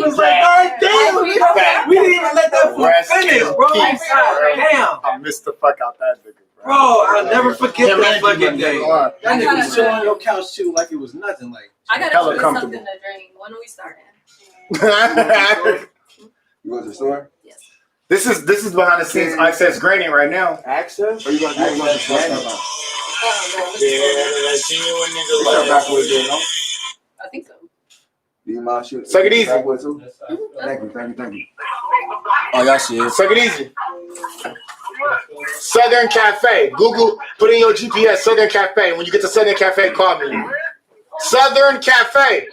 was like, God damn, we didn't even let that fool finish, bro. Damn. I missed the fuck out that nigga, bro. I'll never forget that fucking day. That nigga was sitting on your couch too like it was nothing. Like I gotta put something to drink. When are we starting? You go to the store? Yes. This is behind the scenes access grading right now. Access? Or you gonna do the store? I think so. Do you mind shooting? Suck it easy. Thank you. oh y'all see it. Suck it easy. Southern Cafe. Google, put in your GPS, Southern Cafe. When you get to Southern Cafe, call me. Southern Cafe.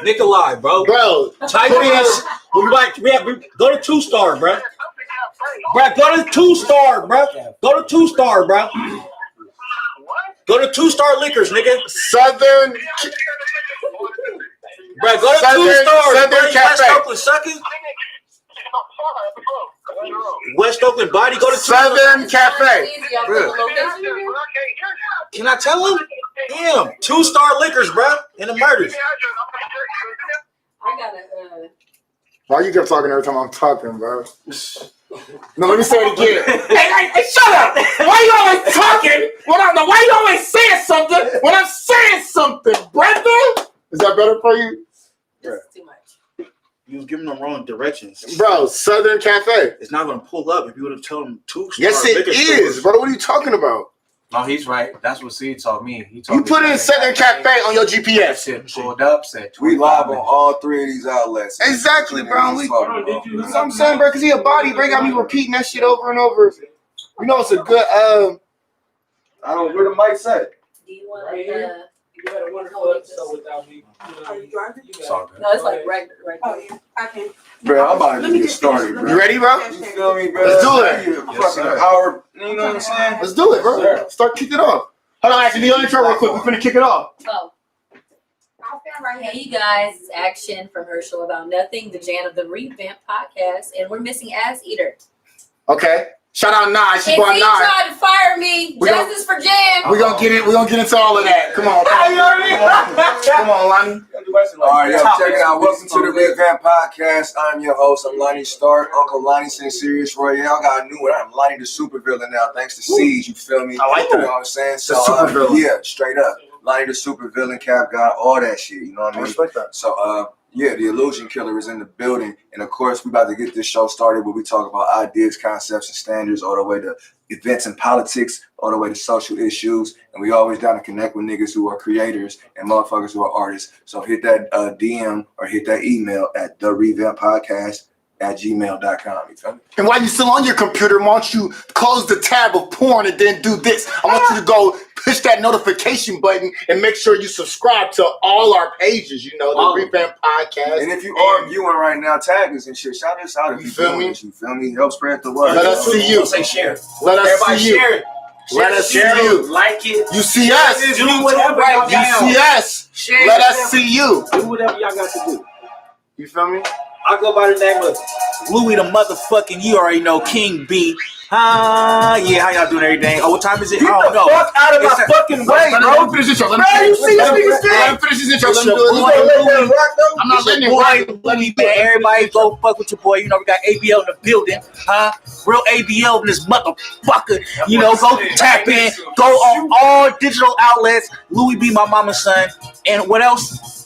Nikolai, bro. Bro, Type in. Go to 2-star, bro. Bro, go to 2-star, bro. Go to 2-star, bro. Go to 2-star liquors, nigga. Southern. Bro, go to Southern 2-star. Cafe. West Oakland suckers. West Oakland body. Go to Southern Cafe. Can I tell him? Damn, 2-star liquors, bro. In the murders. I gotta. Why you kept talking every time I'm talking, bro? No, let me say it again. hey, shut up! Why you always talking? Why you always saying something when I'm saying something, brother? Is that better for you? This is too much. You was giving them wrong directions. Bro, Southern Cafe. It's not going to pull up if you would have told them 2-star. Yes, it is, brother. What are you talking about? No, he's right. That's what C told me. He told You me put in Southern Cafe on your GPS. Shit pulled up, said We live on all 3 of these outlets. Exactly, bro. That's That's what I'm saying, bro. Because he a body, bro. Got me repeating that shit over and over. You know, it's a good. I don't. Where the mic at? Do you want Right here. You got a wonderful episode without me. Are you driving? It's all good. No, it's like right there. I can. Bro, I'm about to get started, bro. You ready, bro? You feel me, bro? Let's do it. Fucking an hour. You know what I'm saying? Let's do it, bro. Start kicking it off. Hold on, actually, do your intro real quick. We're finna kick it off. Oh. Hey, you guys. It's Action from Her Show About Nothing, the Jan of the Revamp podcast, and we're missing Ass Eater. Okay. Shout out Nye. She If brought he Nye. tried to fire me, justice for Jam. We're gonna get into all of that. Come on. Come on, Lonnie. All right, yo, check it out. Welcome to the Revamp podcast. I'm your host. I'm Lonnie Stark, Uncle Lonnie St. Serious Royale. Got a new one. I'm Lonnie the supervillain now, thanks to Siege. You feel me? I like that. You know what I'm saying? So, supervillain. yeah, straight up. Lonnie the supervillain, Cap got all that shit. You know what I I mean? respect that. So, yeah, the illusion killer is in the building. And of course, we're about to get this show started where we talk about ideas, concepts, and standards, all the way to events and politics, all the way to social issues. And we always down to connect with niggas who are creators and motherfuckers who are artists. So hit that DM or hit that email at therevamppodcast@gmail.com. You feel me? And while you're still on your computer, why don't you close the tab of porn and then do this? I want you to go push that notification button and make sure you subscribe to all our pages, you know, the Revamp Podcast. And if you are viewing right now, tag us and shit. Shout us out if you feel me. You feel me? Help spread the word. Let us see you. Say share. Let us Everybody see you. share it. Let us see you. Like it. You see us. Do whatever y'all You see us. Share Let it. us see you. Do whatever y'all got to do. You feel me? I go by the name of Louis the motherfucking, you already know, King B. Yeah, how y'all doing everything? Oh, what time is it? Get I don't the know. fuck out of my fucking way, Let bro. him finish this intro. Let Bro, you see this nigga Let him finish this intro. Let him do It's it. your boy, I'm not letting it boy, rock. Louis, man. Everybody go fuck with your boy. You know, we got ABL in the building, huh? Real ABL in this motherfucker. You know, go tap in. Go on all digital outlets. Louis B, my mama's son. And what else?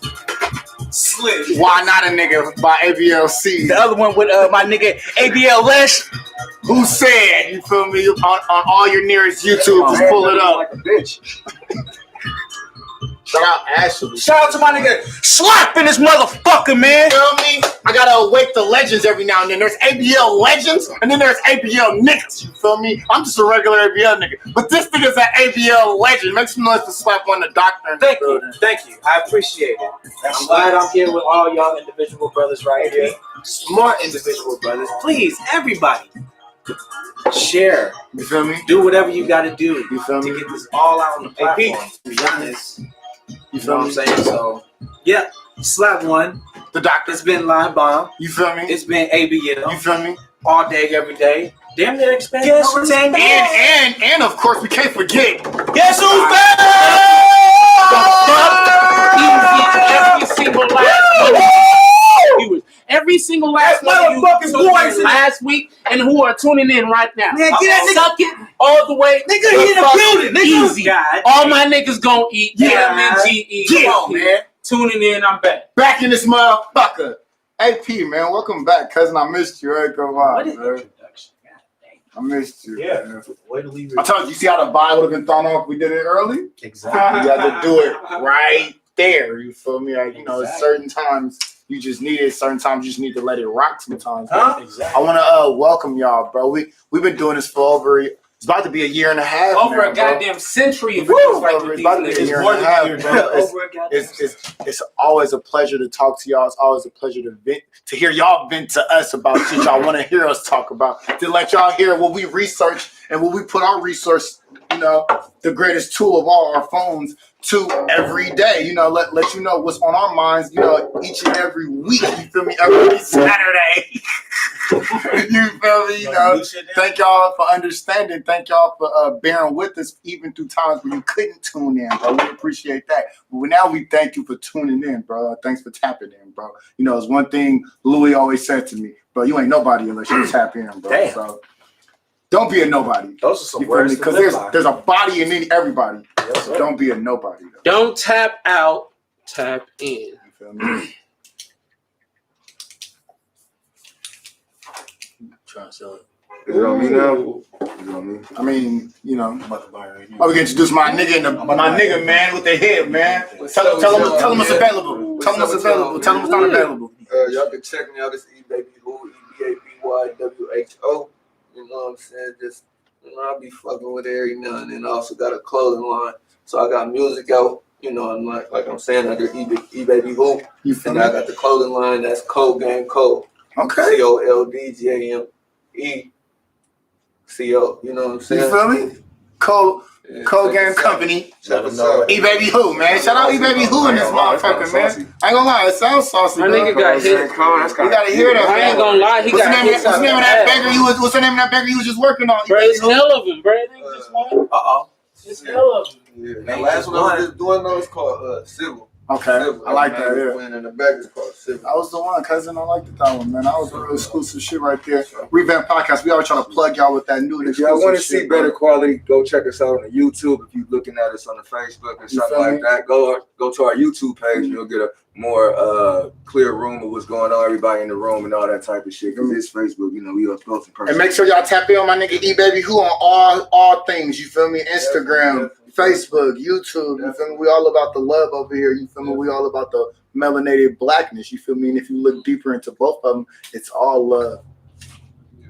Slick. Why not a nigga by ABLC? The other one with my nigga ABL Les. Who said? You feel me? On all your nearest YouTube, just pull it up. Like a bitch. Shout out Ashley. Shout out to my nigga slapping this motherfucker, man. You feel me? I gotta awake the legends every now and then. There's ABL legends, and then there's ABL niggas. You feel me? I'm just a regular ABL nigga, but this nigga's an ABL legend. Make some noise to slap on the doctor. Thank you. I appreciate it. I'm glad I'm here with all y'all individual brothers right here. Smart individual brothers. Please, everybody, share. You feel me? Do whatever you got to do. You feel to me? get this all out on the platform. Hey, To be honest, You you know what I'm feel me? saying? So, yeah, slap one. The doctor. It's been Live Bomb. You feel me? It's been ABL. You feel me? All day, every day. Damn near expanded. Guess what's in And of course we can't forget. Guess who's back? Every single last last motherfucking boys last week and who are tuning in right now. Man, get that nigga. Suck it all the way. Nigga, he in the building. Nigga. Easy. All my niggas gonna eat. Yeah, MNGE. Yeah, Come on, man. Tuning in, I'm back. Back in this motherfucker. AP, man, welcome back, cousin. I missed you. I ain't gonna lie, What an man. introduction. I missed you. Yeah. Man. Way to leave I told you, see how the vibe would have been thrown off if we did it early? Exactly. You had to do it right there. You feel me? Like, you know, certain times you just need it. Certain times you just need to let it rock sometimes. Huh? I Exactly. want to welcome y'all, bro. We've been doing this for over, it's about to be a year and a half. Over now, a bro. goddamn century. If it Woo! feels like with It's about to be a these year niggas. and a half, bro. Over a goddamn It's always a pleasure to talk to y'all. It's always a pleasure to vent, to hear y'all vent to us about shit y'all want to hear us talk about. To let y'all hear what we research and what we put our resource, you know, the greatest tool of all, our phones, to every day. You know, let you know what's on our minds, you know, each and every week. You feel me? Every Saturday. You feel me? You know, thank y'all for understanding. Thank y'all for bearing with us even through times when you couldn't tune in, bro. We appreciate that. But now we thank you for tuning in, bro. Thanks for tapping in, bro. You know, it's one thing Louis always said to me, bro, you ain't nobody unless you tap in, bro. Damn. So don't be a nobody. Those are some You feel me? words. Because there's a body in everybody. Yes, So don't be a nobody, though. Don't tap out, tap in. You feel me? trying to sell it. Is it on me now? Is it on me? I mean, you know. I'm about to buy it right now. Oh, we can introduce my nigga, my nigga, man, with the head, man. Tell him it's available. Tell him it's available. Tell him it's not available. Y'all can check me out. This E-Baby Who, EBABYWHO. You know what I'm saying? Just, you know, I be fucking with every now and then. I also got a clothing line. So I got music out, you know, and like I'm saying, under E-Baby Who. You feel And me? I got the clothing line that's Code Game Code. Okay. COLDGAME. CO, you know what I'm You saying? feel me? Code Game Company. Let them know. E-Baby Who, man. Shout out E-Baby Who in this motherfucker, man. I ain't gonna lie, it sounds saucy, My bro. nigga got hit. You gotta hear that. I ain't gonna lie, he What's the got name hit. of that bakery you was? What's the name of that bakery you was just working on? Bro, it's hell of them, bro. It ain't just one. Uh-oh. It's hell of them. Yeah. The last one I was just doing though is called Civil. Okay, Civil. I like that. Yeah. Playing in the back is called Civil. I was the one, cousin. I liked that one, man. That was real exclusive shit right there. Revamp podcast. We always trying to plug y'all with that new If y'all want to exclusive see shit, better bro. quality, go check us out on the YouTube. If you're looking at us on the Facebook or You something feel like me? that, go to our YouTube page. You'll get a more clear room of what's going on, everybody in the room and all that type of shit. Because it's Facebook, you know, we are supposed to And make sure y'all tap in on my nigga E-Baby Who on all things. You feel me? Instagram, Facebook, YouTube. You feel me? We all about the love over here. You feel me? We all about the melanated blackness. You feel me? And if you look deeper into both of them, it's all love.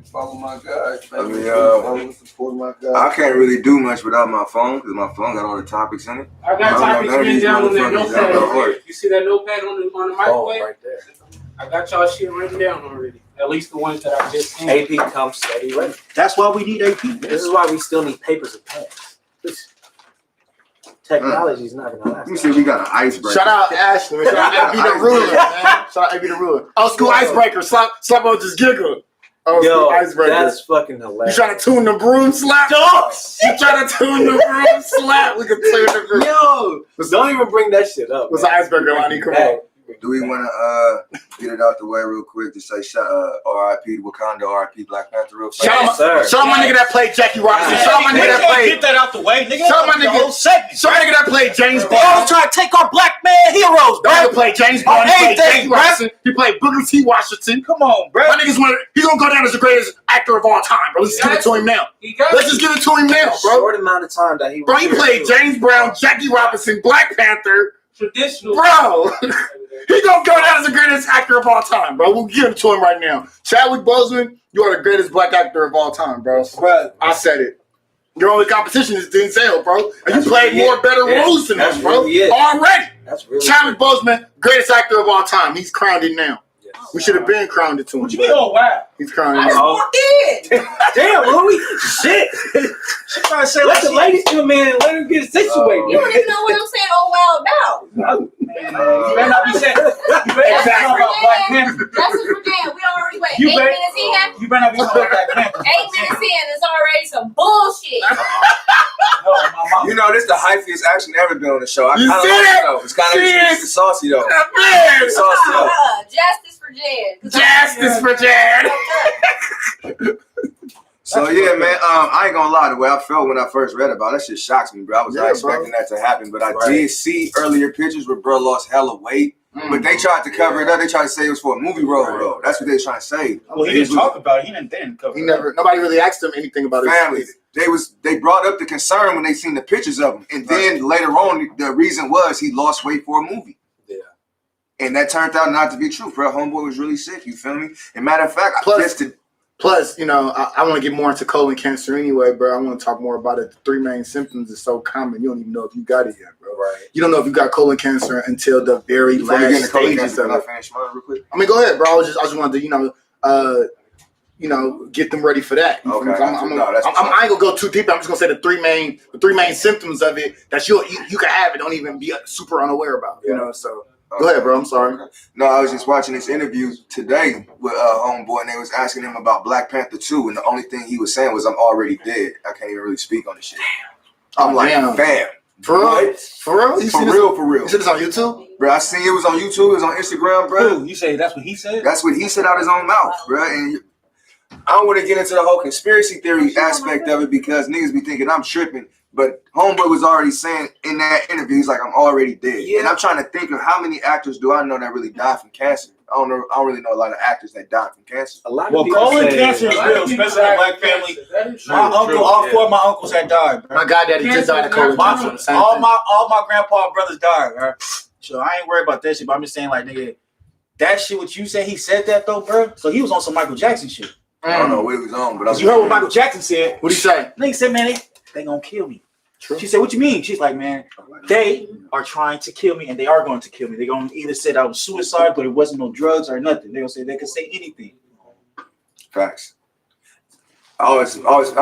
Follow my guys. I mean, support my guys. I can't really do much without my phone because my phone got all the topics in it. I got topics written down on that notepad motherfuckers. already. You see that notepad on the Oh, microwave? right there. I got y'all shit written down already. At least the ones that I just seen. AP comes steady ready. That's why we need AP. This is why we still need papers and pens. This technology's not gonna last. Let me see if we got an icebreaker. Shout out Ashley. Shout out AB the Ruler, man. Shout out AB the Ruler. Old school icebreaker. Slap on just giggle. Old Yo, school icebreaker. that's fucking You hilarious. trying to tune the broom slap? You trying to tune the broom slap? We can tune the broom. Yo, don't even bring that shit up. What's the icebreaker, Lonnie? Come on. Do we want to get it out the way real quick to say R.I.P. to Wakanda, R.I.P. Black Panther real quick? Shout out my nigga that played Jackie Robinson. Shout out my nigga that played. Get that out the way, nigga. Shout out my nigga. segment. Shout out my nigga that played James They always Bond. try to take our black man heroes, That nigga bro. played James Bond. He played Anything, Jackie bro. Robinson. He played Booker T. Washington. Come on, bro. My nigga's he's gonna go down as the greatest actor of all time, bro. Let's just give it to him now. Let's just give it to him now, bro. Short amount of time that he was Bro, he here, played too. James Brown, Jackie Robinson, Black Panther. Traditional. Bro, he gonna go down as the greatest actor of all time, bro. We'll give it to him right now. Chadwick Boseman, you are the greatest black actor of all time, bro. I said it. Your only competition is Denzel, bro. And you played more better roles than us, bro. Already. That's really Chadwick Boseman, greatest actor of all time. He's crowned it now. We should have been crowned it to him. What you mean? Oh, wow. He's crowned I it just now. walked in. Damn, Louis. Shit. She trying to say Let the ladies come in and let him get situated. You don't even know what I'm saying oh wow about. You better not be saying. You better not be talking about Black Panther. That's just for Dan. We already went. You 8 bet- minutes in. You better not be talking about Black Panther. 8 minutes in is already some bullshit. No, my mom. You know, this is the hyphiest action ever been on the show. I You kind of see like it? it though. It's kind See it? of saucy though. Man, It's saucy though. justice for Jan. Justice for Jan. So yeah, man. I ain't gonna lie. The way I felt when I first read about it, that shit shocks me, bro. I was not expecting that to happen, but I did see earlier pictures where bro lost hella weight. But they tried to cover it up. They tried to say it was for a movie role, though. That's what they was trying to say. Well, he didn't talk about it. They didn't cover it. Nobody really asked him anything about his family. They brought up the concern when they seen the pictures of him, and then later on, the reason was he lost weight for a movie. Yeah, and that turned out not to be true. Bro, homeboy was really sick. You feel me? And matter of fact, Plus, you know, I want to get more into colon cancer anyway, bro. I want to talk more about it. The 3 main symptoms is so common. You don't even know if you got it yet, bro. Right. You don't know if you got colon cancer until the very last stages of it. Finish mine real quick? I mean, go ahead, bro. I just wanted to, get them ready for that. Okay. I ain't gonna go too deep. I'm just gonna say the three main symptoms of it that you can have it. Don't even be super unaware about. You know, so. Go ahead, bro. I'm sorry. Okay. No, I was just watching this interview today with homeboy, and they was asking him about Black Panther 2, and the only thing he was saying was, "I'm already dead. I can't even really speak on this shit." I'm like, fam. For real? For real? For real. You said this on YouTube? Bro, I seen it was on YouTube. It was on Instagram, bro. Ooh, you say that's what he said? That's what he said out his own mouth, bro. And I don't want to get into the whole conspiracy theory aspect of it because niggas be thinking I'm tripping. But homeboy was already saying in that interview, he's like, I'm already dead. Yeah. And I'm trying to think of how many actors do I know that really die from cancer. I don't really know a lot of actors that die from cancer. A lot of colon cancer is real, especially in Black family. All 4 of my uncles had died, bro. My goddaddy just died of colon cancer. All my grandpa brothers died, bro. So I ain't worried about that shit, but I'm just saying, like, nigga, that shit, what you said, he said that though, bro. So he was on some Michael Jackson shit. I don't know what he was on, but you heard what Michael Jackson said. What'd he say? Nigga said, man, they gonna kill me. True. She said, what you mean? She's like, man, they are trying to kill me and they are going to kill me. They're going to either say I was suicide, but it wasn't no drugs or nothing. They're going to say they could say anything. Facts. I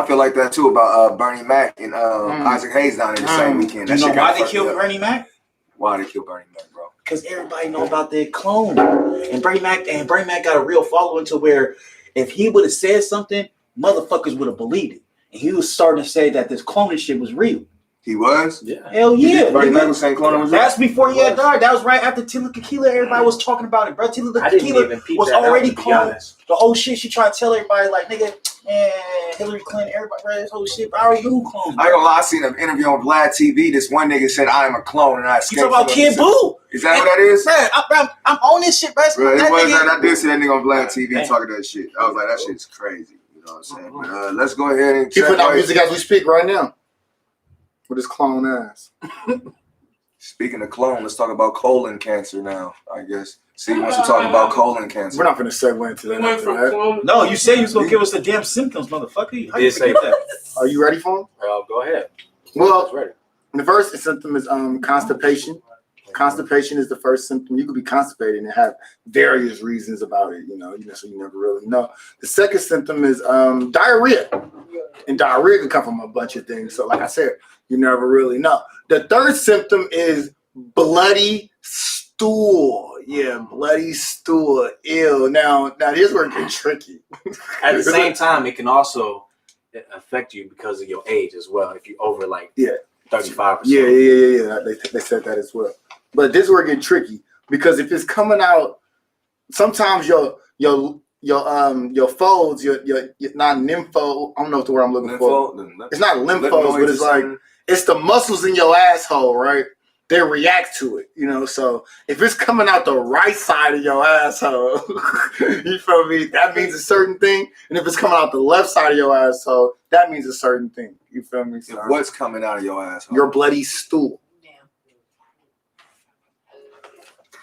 feel like that too about Bernie Mac and Isaac Hayes down there the same weekend. You know why they killed Bernie Mac? Why they killed Bernie Mac, bro? Because everybody know about their clone. And Bernie Mac got a real following to where if he would have said something, motherfuckers would have believed it. And he was starting to say that this cloning shit was real. He was? Yeah. Hell yeah. Bernie Mac was saying cloning was real? That's before he had died. That was right after Tila Tequila. Everybody was talking about it, bro. Tila Tequila was already cloned. The whole shit she tried to tell everybody, like, nigga, man, Hillary Clinton, everybody, bro, this whole shit. I already knew clones. I ain't gonna lie, I seen an interview on Vlad TV. This one nigga said, I am a clone and I escaped. You talking about Kid Boo? Is that what that is? Man, I'm on this shit, bro. I did see that nigga on Vlad TV talking that shit. I was like, that shit's crazy. You know what I'm saying? But let's go ahead and check. He's putting out music as we speak right now. With his clone ass. Speaking of clone, let's talk about colon cancer now, I guess. See, wants to talk about colon cancer. We're not going to segue into that. No, you said you was going to give us the damn symptoms, motherfucker. How you say that? Are you ready for them? Go ahead. Well, the first symptom is constipation. Constipation is the first symptom. You could be constipated and have various reasons about it, so you never really know. The second symptom is diarrhea. And diarrhea can come from a bunch of things. So like I said, you never really know. The third symptom is bloody stool. Yeah, bloody stool. Ew. Now here's where it gets tricky. At the same time, it can also affect you because of your age as well. If you're over 35%. Yeah. They said that as well. But this is where it gets tricky because if it's coming out, sometimes your folds, your not nympho. I don't know what the word I'm looking for. It's not lymphos, but it's like it's the muscles in your asshole, right? They react to it, So if it's coming out the right side of your asshole, you feel me? That means a certain thing. And if it's coming out the left side of your asshole, that means a certain thing. You feel me? So, what's coming out of your asshole? Your bloody stool.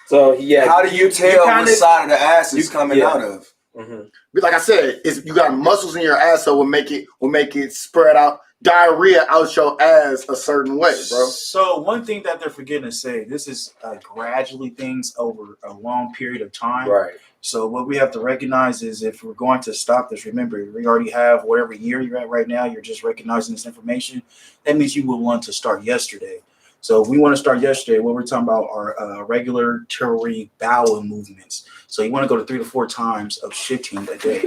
So yeah, how do you tell what side of the ass is coming out of? Mm-hmm. But like I said, you got muscles in your asshole will make it spread out diarrhea out your ass a certain way, bro. So one thing that they're forgetting to say, this is gradually things over a long period of time. Right. So what we have to recognize is if we're going to stop this, remember, we already have whatever year you're at right now, you're just recognizing this information. That means you will want to start yesterday. So if we want to start yesterday, what we're talking about are regulatory bowel movements. So you want to go to 3 to 4 times of shitting a day.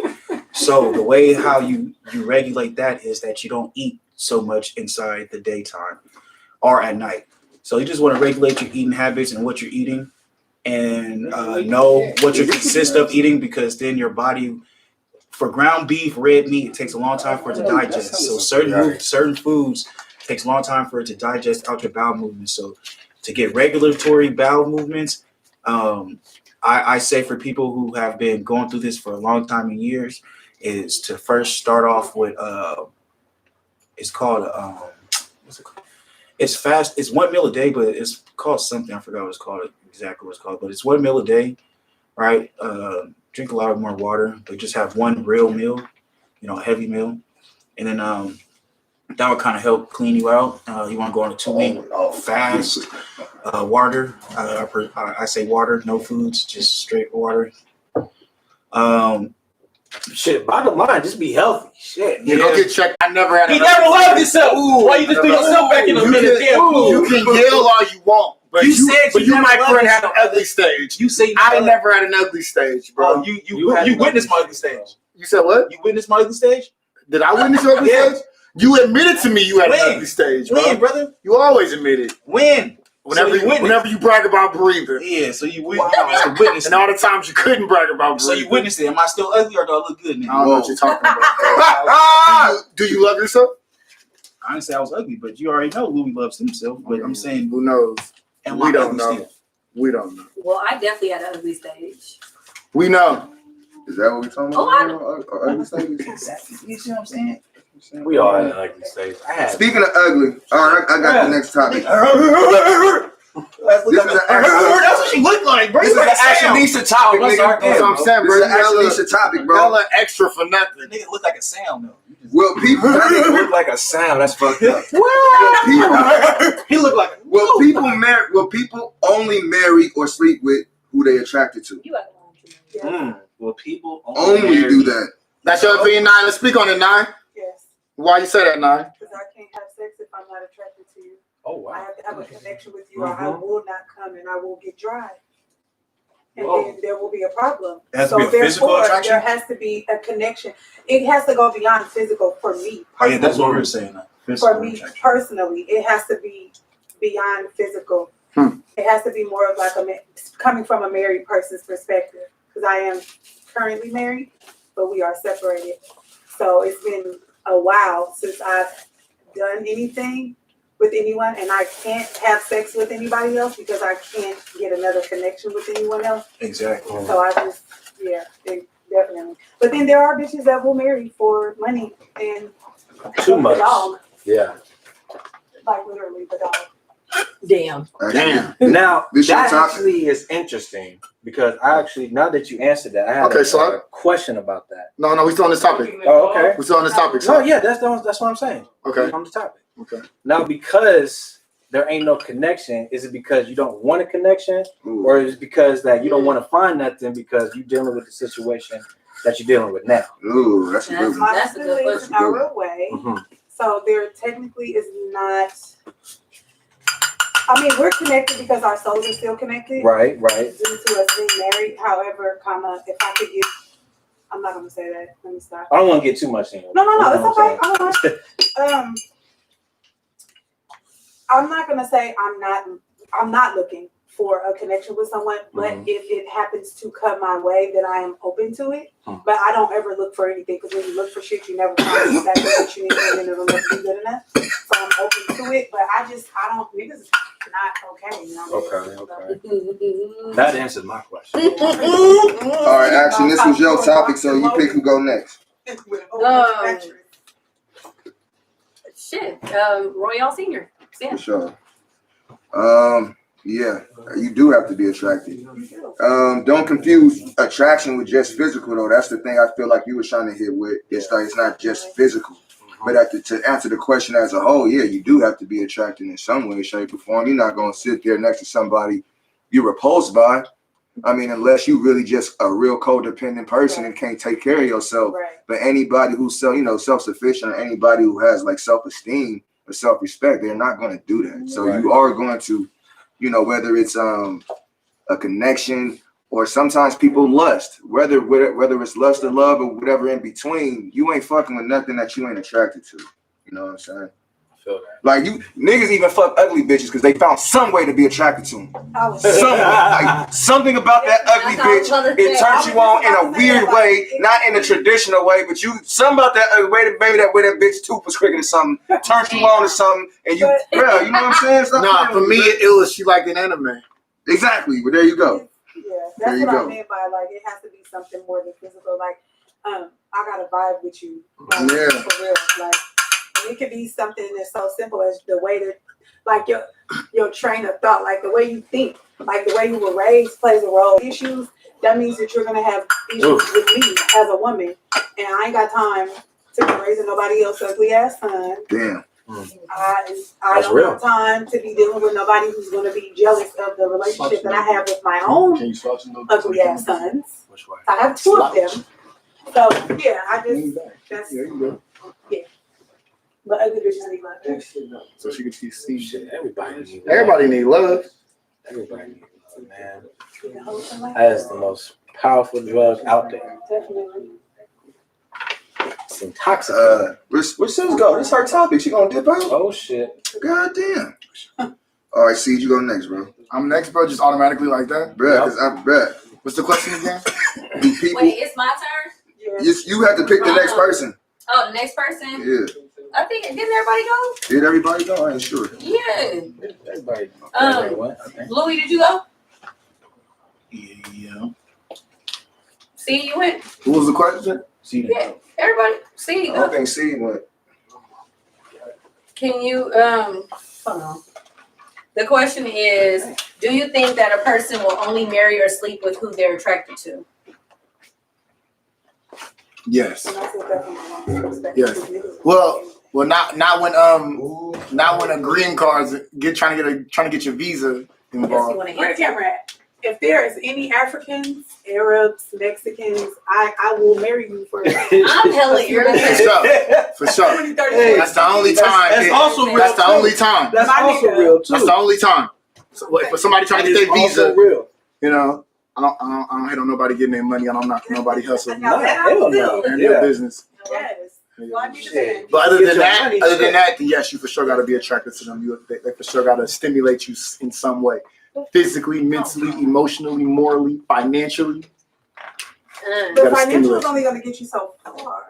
So the way how you regulate that is that you don't eat so much inside the daytime or at night. So you just want to regulate your eating habits and what you're eating and know what you consist of eating, because then your body, for ground beef, red meat, it takes a long time for it to digest. So certain foods takes a long time for it to digest out your bowel movements. So to get regulatory bowel movements, I say for people who have been going through this for a long time and years, is to first start off with it's called what's it called? It's fast. It's 1 meal a day, but it's called something. I forgot what it's called, exactly what it's called. But it's 1 meal a day, right? Drink a lot more water, but just have one real meal, a heavy meal, and then that would kind of help clean you out. You want to go on a 2-week fast. Water. I say water, no foods, just straight water. Shit, bottom line, just be healthy. Shit. Yeah, go get checked. I never had. He never loved himself. Why you just threw yourself back in the minute? You can yell all you want, but You said but you you never my friend had loved an ugly stage. You say I never had an ugly stage, bro. Oh, you witnessed my ugly stage. You said what? You witnessed my ugly stage? Did I witness your ugly Yeah. stage? You admitted to me you had When? an ugly stage, bro. When, brother? You always admit it. When? Whenever, So you witnessed. whenever you brag about breathing. Yeah, so you witnessed And all the times you couldn't brag about So breathing. you witnessed it. Am I still ugly or do I look good I now? don't know what you're talking about. do you love yourself? I didn't say I was ugly, but you already know Louis loves himself. But I'm saying, Who knows? am We I don't ugly know. still? We don't know. Well, I definitely had an ugly stage. We know. Is that what we're talking Oh, about? Ugly stages? Exactly. You see what I'm saying? We all had an ugly stage. I had. Speaking of ugly, all right, I got the next topic. That's what she looked like, bro. This is an Ashtonisa topic, Oh, nigga. sorry. That's what I'm saying, This bro. is an Ashtonisa topic, bro. Hella extra for nothing. Nigga look like a sound though. Well, people look like a sound. That's fucked up. He looked like people only marry or sleep with who they attracted to. You had one. Well, people Only do that. That's your opinion, Nine. Let's speak on it, Nine. Yes, Why you say that, Nine? because I can't have sex if I'm not attracted to you. Oh I wow. have to have a connection with you, or I will not come and I will get dry. And Whoa. then there will be a problem. It has to be a physical therefore, attraction? there has to be a connection. It has to go beyond physical for me. Oh yeah, that's what we were saying. For me personally, it has to be beyond physical. It has to be more of like coming from a married person's perspective. Because I am currently married, but we are separated. So it's been a while since I've done anything with anyone, and I can't have sex with anybody else because I can't get another connection with anyone else. Exactly. So I just, definitely. But then there are bitches that will marry for money and Too the much. dog, Yeah. like literally the dog. Damn. Damn. Now This your that topic? actually is interesting because I actually, now that you answered that, I had Okay, a so question about that. No, we still on this topic. Oh, okay. We still on this topic. No, So. yeah, that's what I'm saying. Okay. On the topic. Okay. Now, because there ain't no connection, is it because you don't want a connection, or is it because that you don't want to find nothing because you're dealing with the situation that you're dealing with now? Ooh, that's a good one. That's a good Honestly, question. in a real way. Mm-hmm. So there technically is not. I mean, we're connected because our souls are still connected. Right. Due to us being married, however, if I could get, I'm not gonna say that. Let me stop. I don't want to get too much in. No, it's okay. I'm not gonna say I'm not looking for a connection with someone, but if it happens to come my way, then I am open to it. But I don't ever look for anything because when you look for shit, you never find exactly what you need, and then it'll never be good enough. So I'm open to it, but I don't. Niggas is not okay. You know? Okay. That answered my question. All right, Action, this was your topic, so you pick who go next. Shit. Royale Senior. For sure. Yeah, you do have to be attracted. Don't confuse attraction with just physical, though. That's the thing I feel like you were trying to hit with. It's like it's not just physical. But to answer the question as a whole, yeah, you do have to be attracted in some way, shape, or form. You're not going to sit there next to somebody you're repulsed by. I mean, unless you really just a real codependent person and can't take care of yourself. Right. But anybody who's self-sufficient, or anybody who has like self-esteem or self-respect, they're not going to do that. So you are going to, whether it's a connection or sometimes people lust, whether it's lust or love or whatever in between, you ain't fucking with nothing that you ain't attracted to. You know what I'm saying? feel that. Like you niggas even fuck ugly bitches because they found some way to be attracted to them. I was Something about that ugly bitch, it turns you on in a weird way, not in a traditional way, but something about that way that bitch tooth was crooked or something, turns you on to something, and you, bro, you know what I'm saying? Nah, for me, it was she liked an anime. Exactly, but there you go. Yeah, that's what I meant by like it has to be something more than physical. Like, I got a vibe with you. Like, Yeah. for real. Like, it could be something that's so simple as the way that, like your train of thought, like the way you think, like the way you were raised plays a role. Issues, that means that you're gonna have issues with me as a woman, and I ain't got time to be raising nobody else's ugly ass son. Damn. I don't have time to be dealing with nobody who's going to be jealous of the relationship that I have with my own ugly ass sons. I have 2 of them. So yeah, that's yeah. But ugly bitches need love. So she could see Shit, everybody need love. Everybody need love. Everybody need love, man. You can hold somebody. That is the most powerful drug out there. Definitely. It's intoxicating. Where Sis go? This her topic. She gonna dip out? Oh shit. God damn. All right, see, you go next, bro. I'm next, bro. Just automatically like that. Bruh, because I'm bruh. What's the question again? Do people? Wait, it's my turn? Yeah. You have to pick the next person. Oh, the next person? Yeah. I think, didn't everybody go? Did everybody go? I ain't sure. Yeah. Everybody. Louis, did you go? Yeah. See, you went? What was the question? Yeah. Everybody, see, I don't think C went. can you, hold on. The question is, do you think that a person will only marry or sleep with who they're attracted to? Yes. And that's definitely Yes. Well, not when a green card's trying to get your visa Yes, you involved. want to Where the answer? camera at? If there is any Africans, Arabs, Mexicans, I will marry you for I'm hella irritated. For sure. 20, 30, Hey, That's the only time. That's also real. That's the only time. That's My also nigga. real too. That's the only time. So, for somebody trying to get their Also visa, real. you know, I don't hate on nobody getting their money. I don't knock nobody hustle. Now that I hell do. no. And Yeah. their business. Yes. Well, I need to Shit. say But other Get than your that, money. then yes, you for sure got to be attracted to them. They for sure got to stimulate you in some way, physically, mentally, emotionally, morally, financially. the gotta financial stimulate. is only going to get you so far.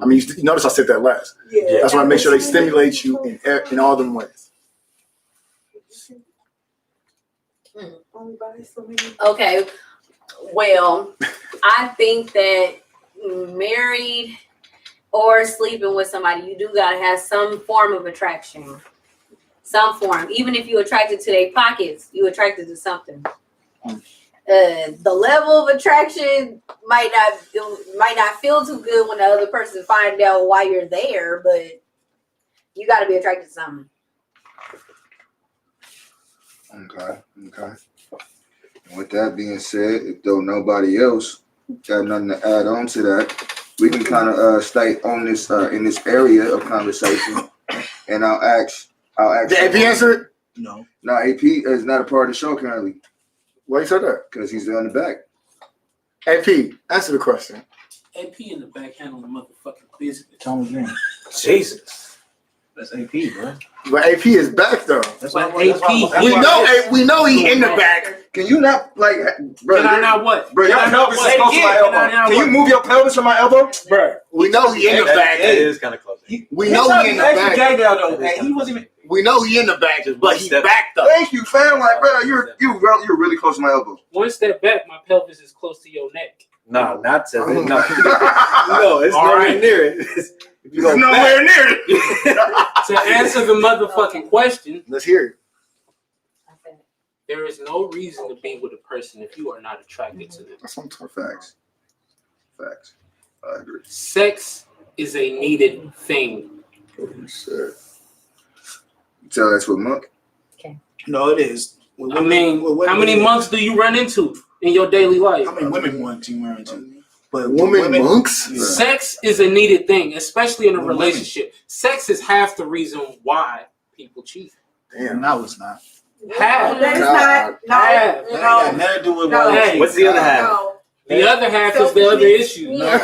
I mean, you notice I said that last. Yeah. That's why I make sure they stimulate you in all them ways. Only by so many. Okay, well, I think that married or sleeping with somebody, you do gotta have some form of attraction. Some form. Even if you're attracted to their pockets, you attracted to something. The level of attraction might not feel too good when the other person finds out why you're there, but you gotta be attracted to something. Okay. And with that being said, if though nobody else got nothing to add on to that, we can kind of stay on this in this area of conversation, and I'll ask. Did AP answer it? No. No, AP is not a part of the show currently Why you said that? because he's on the back. AP, answer the question. AP in the back handling motherfucking business. Tony Green. Jesus. That's AP, bro. But AP is back though. That's But why. AP, We know he in the back. Can you not like, bro? Can I not what? Bro, your Can I not pelvis is what? close to my Can I elbow. not Can you what? move your pelvis from my elbow? Bruh. We know he in the back. That is kind of close. We know he in the back. Gay now though. Hey, he wasn't even. We know he in the back, but he's back though. Thank you, fam. Like, bro, you're really close to my elbow. One step back, my pelvis is close to your neck. No, not to no. No, it's All nowhere right. near it. If you It's go nowhere near it. To answer the motherfucking question, Let's hear it. there is no reason to be with a person if you are not attracted to them. That's what I'm talking about. Facts. I agree. Sex is a needed thing. Shit. You tell that's what Monk. No, it is. I mean, how many months do you run into in your daily life? How many women want you run into? But Women monks? Yeah. Sex is a needed thing, especially in a Women. relationship. Sex is half the reason why people cheat. Damn. No, it's not. Half. That is not. Half. That ain't got nothing to do with Hey, what's the other half? No. The other half is the other issue. Yeah.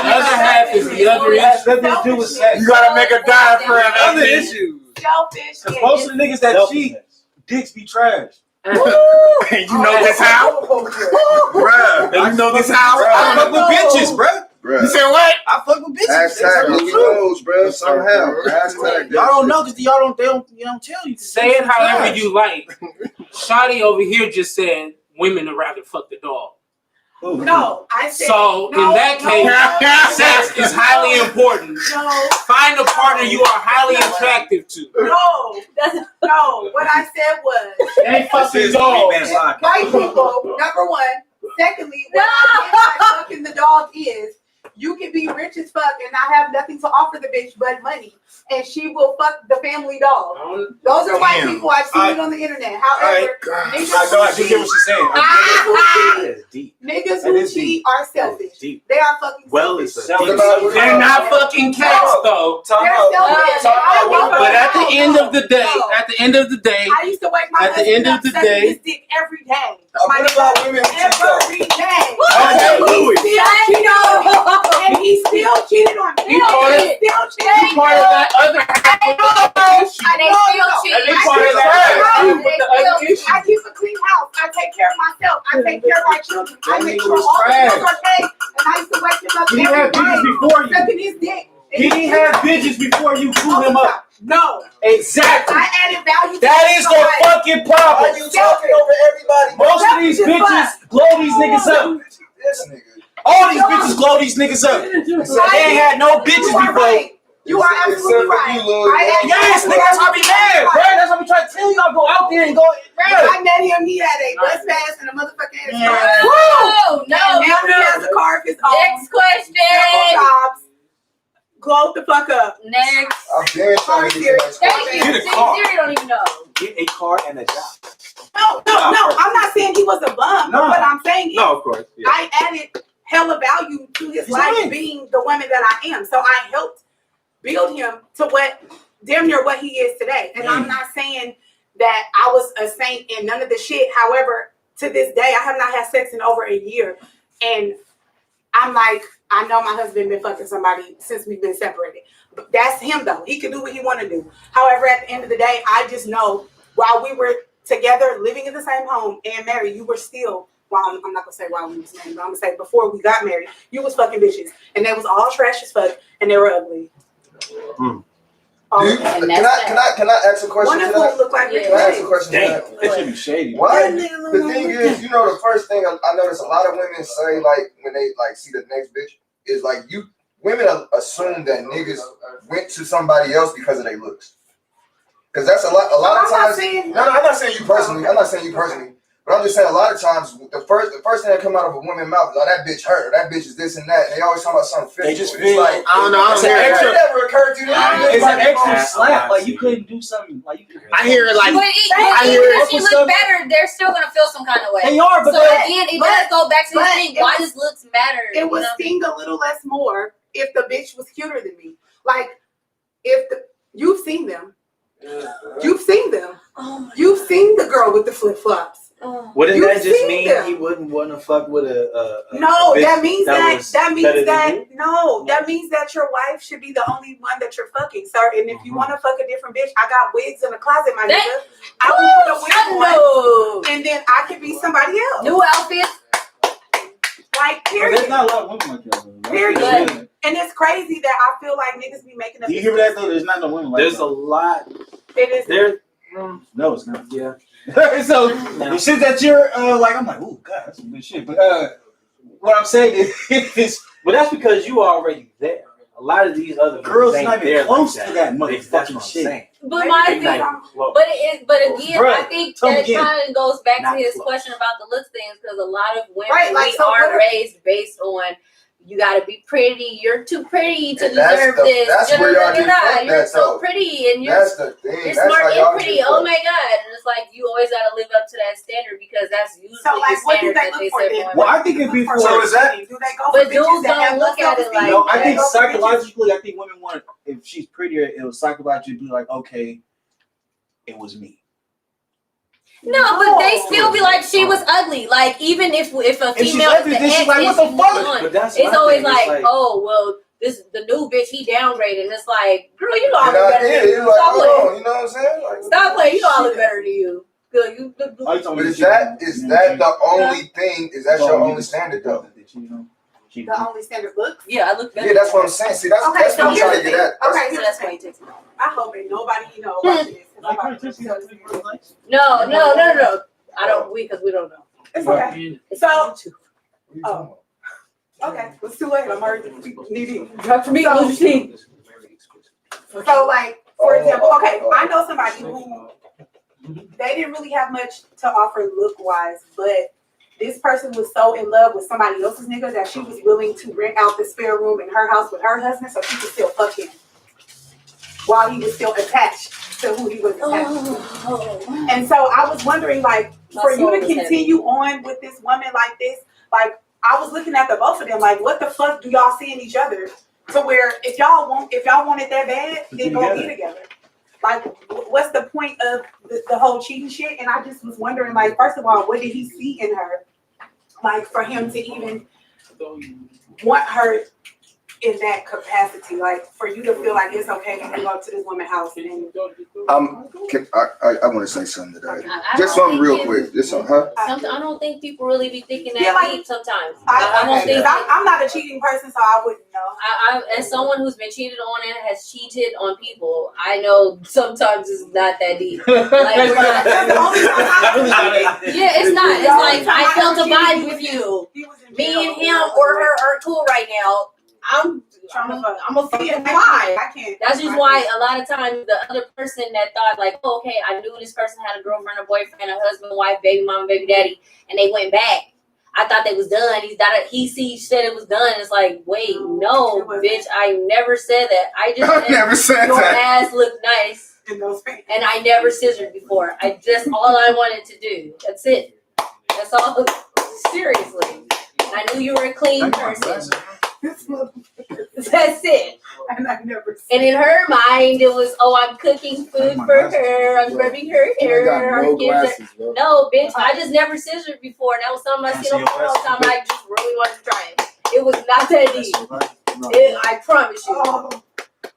other half is the other Has issue. nothing to do with sex. You gotta make a diaphragm. Other issues. Selfish. Because most of the niggas that cheat, dicks be trash. And you know this how? Bruh. And you know this how? I fuck with bitches, bruh. You said what? I fuck with bitches. Hashtag Louis knows, bro. Somehow. Hashtag Y'all don't know because they don't tell you. Say it however you like. Shotty over here just said women would rather fuck the dog. No, I said. So no, in that case, sex is highly important. No, Find a partner you are highly attractive to. no. What I said was. Ain't fucking dogs. White people, number one. Secondly, what I meant by fucking the dog is you can be rich as fuck and not have nothing to offer the bitch but money, and she will fuck the family dog. Those are white people. I've seen it on the internet. However, I do get what she's saying. niggas who cheat are selfish. They are fucking selfish. They're not fucking cats though. They're selfish. But at the end of the day, I used to wake my at the end of the day, his dick every day. What about women who cheat though? Every day. Okay, Louis. And he still cheated on me. He part of that other half of the issue. And they still cheat. And they part of that issue with the other issue. I keep a clean house. I take care of myself. I take care of my children. I That make nigga sure was all the trash. bills are paid. And I used to wake him up He didn't every have bitches day, before you. sucking his dick. He didn't have bitches before you blew him up. No. Exactly. I added value to That is the somebody. fucking problem. You talking over everybody? Most of these bitches blow these niggas up. This nigga. All these bitches blow these niggas up. So they ain't had no bitches You are before. right. You are absolutely right. Yes, nigga, that's why we mad, bro. That's why we try to tell you y'all go out there and go. When I met him, he had a bus pass and a motherfucking No, And now he no. has a car of his own. Next question. Several jobs. Glow the fuck up. Next. I'm very trying to get to that Thank you. Get a car. Siri don't even know. Get a car and a job. No. I'm not saying he was a bum. No. But what I'm saying is of course. I added hella value to his He's life right. being the woman that I am. So I helped build him to damn near what he is today. And I'm not saying that I was a saint and none of the shit. However, to this day, I have not had sex in over a year. And I'm like, I know my husband been fucking somebody since we've been separated. But that's him though. He can do what he want to do. However, at the end of the day, I just know while we were together, living in the same home and married, you were still, well, I'm not gonna say while we was married, but I'm gonna say before we got married, you was fucking bitches. And they was all trash as fuck and they were ugly. And Can I ask a question? One of to that? them looked like Rick Can I ask a James. question? to that? That should be shady. Why? The thing is, the first thing I notice a lot of women say, like when they like see the next bitch, is like women assume that niggas went to somebody else because of their looks. Because that's a lot of times. No, I'm not saying you personally. But I'm just saying a lot of times the first thing that come out of a woman's mouth is, oh, that bitch hurt, or that bitch is this and that. And they always talk about something physical. They just It's feel like, I don't know. It's an extra. it never occurred to you. It's an extra slap. Like you couldn't do something. Like you. I hear it like But I even hear if she look better, they're still gonna feel some kind of way. They are, but So again, it does go back to the thing. Why does looks matter? It would sting a little less more if the bitch was cuter than me. Like, you've seen them. You've seen them. You've seen the girl with the flip flops. Wouldn't You've that just seen mean them. he wouldn't want to fuck with a No, bitch that means that was better than that means that your wife should be the only one that you're fucking, sir. And if you want to fuck a different bitch, I got wigs in the closet, my nigga. I will put a wig on, and then I could be somebody else. New outfits. Like, There's period. not a lot of women like that. Period. And it's crazy that I feel like niggas be making up. Do you hear that though? There's not no women like that. There's a lot. It is. There. No, it's not. Yeah. So the shit that you're like, I'm like, oh god, that's some good shit. But what I'm saying is, But that's because you are already there. A lot of these other girls ain't not even there close like to that That's motherfucking what I'm shit. saying. But my They thing, not even close. but again, Bruh, I think tell me that again. kind of goes back Not to his close. question about the looks things because a lot of women Right, like, we so what are are- raised based on you gotta be pretty. You're too pretty to And that's deserve the- this. that's where y'all get fucked You're at, so though. pretty and you're That's the thing. you're That's smart how and y'all pretty. get Oh fucked. my god! And it's like you always gotta live up to that standard because that's usually So, like, the what do standard they that look they for set then? for Well, women. I think it'd be for. So is that? Do they go for But bitches dudes that have don't look no at it self-esteem? like No, I Do they think go for bitches- psychologically, I think women want, if she's prettier, it'll psychologically be like, okay, it was me. No, but they still be like she was ugly. Like even if a she's female ugly, is the then she's ex, like, what the and fuck? she's on, But that's it's my always thing, it's like, oh well, the new bitch he downgraded. And it's like, girl, you know I look better than you. You're like, Stop hold playing. on, you know what I'm saying? Like, Stop playing. You know I look better than you. Good, you look. but is that the only thing? Is that your only standard though? The only standard looks. Yeah, I look better. Yeah, that's what I'm saying. See, that's Okay, that's so what I'm here's trying the to get at. Okay, so that's why you take it. I hope ain't nobody watching this. I'm about to tell this. No. I don't. Because we don't know. It's okay. So, oh, okay. It's too late. I'm already needy. Drop for me, So- lose your teeth. So, like, for example, okay, I know somebody who they didn't really have much to offer look-wise, but this person was so in love with somebody else's nigga that she was willing to rent out the spare room in her house with her husband so she could still fuck him while he was still attached to who he was attached to. And so I was wondering, like, for you to continue on with this woman like this, like, I was looking at the both of them, like, what the fuck do y'all see in each other? To where if y'all want it that bad, then go be together. Like, what's the point of the whole cheating shit? And I just was wondering, like, first of all, what did he see in her? Like, for him to even want her in that capacity, like, for you to feel like it's okay to go to this woman's house and then. I want to say something to that. I Just don't something real think quick. Just something, huh? I don't think people really be thinking that Yeah, like, deep sometimes. I don't think. I'm not a cheating person, so I wouldn't know. I as someone who's been cheated on and has cheated on people, I know sometimes it's not that deep. Like, we're not, yeah, it's not. It's like I felt a vibe with you. Me and him or her are cool right now. I'm a fucking vibe. I can't. That's just why a lot of times the other person that thought like, oh, okay, I knew this person had a girlfriend, a boyfriend, a husband, wife, baby mama, baby daddy, and they went back. I thought they was done. He said it was done. It's like, wait, no, bitch, I never said that. I just said never said your that. ass looked nice, In those pants. and I never scissored before. All I wanted to do. That's it. That's all. Seriously, I knew you were a clean person. That's it. And I never. And in her mind, it was, oh, I'm cooking food for her. I'm rubbing her hair. Our kids are... No, bitch, I just never scissored before. That was something I seen on porn all the time. I just really wanted to try it. It was not that deep. I promise you.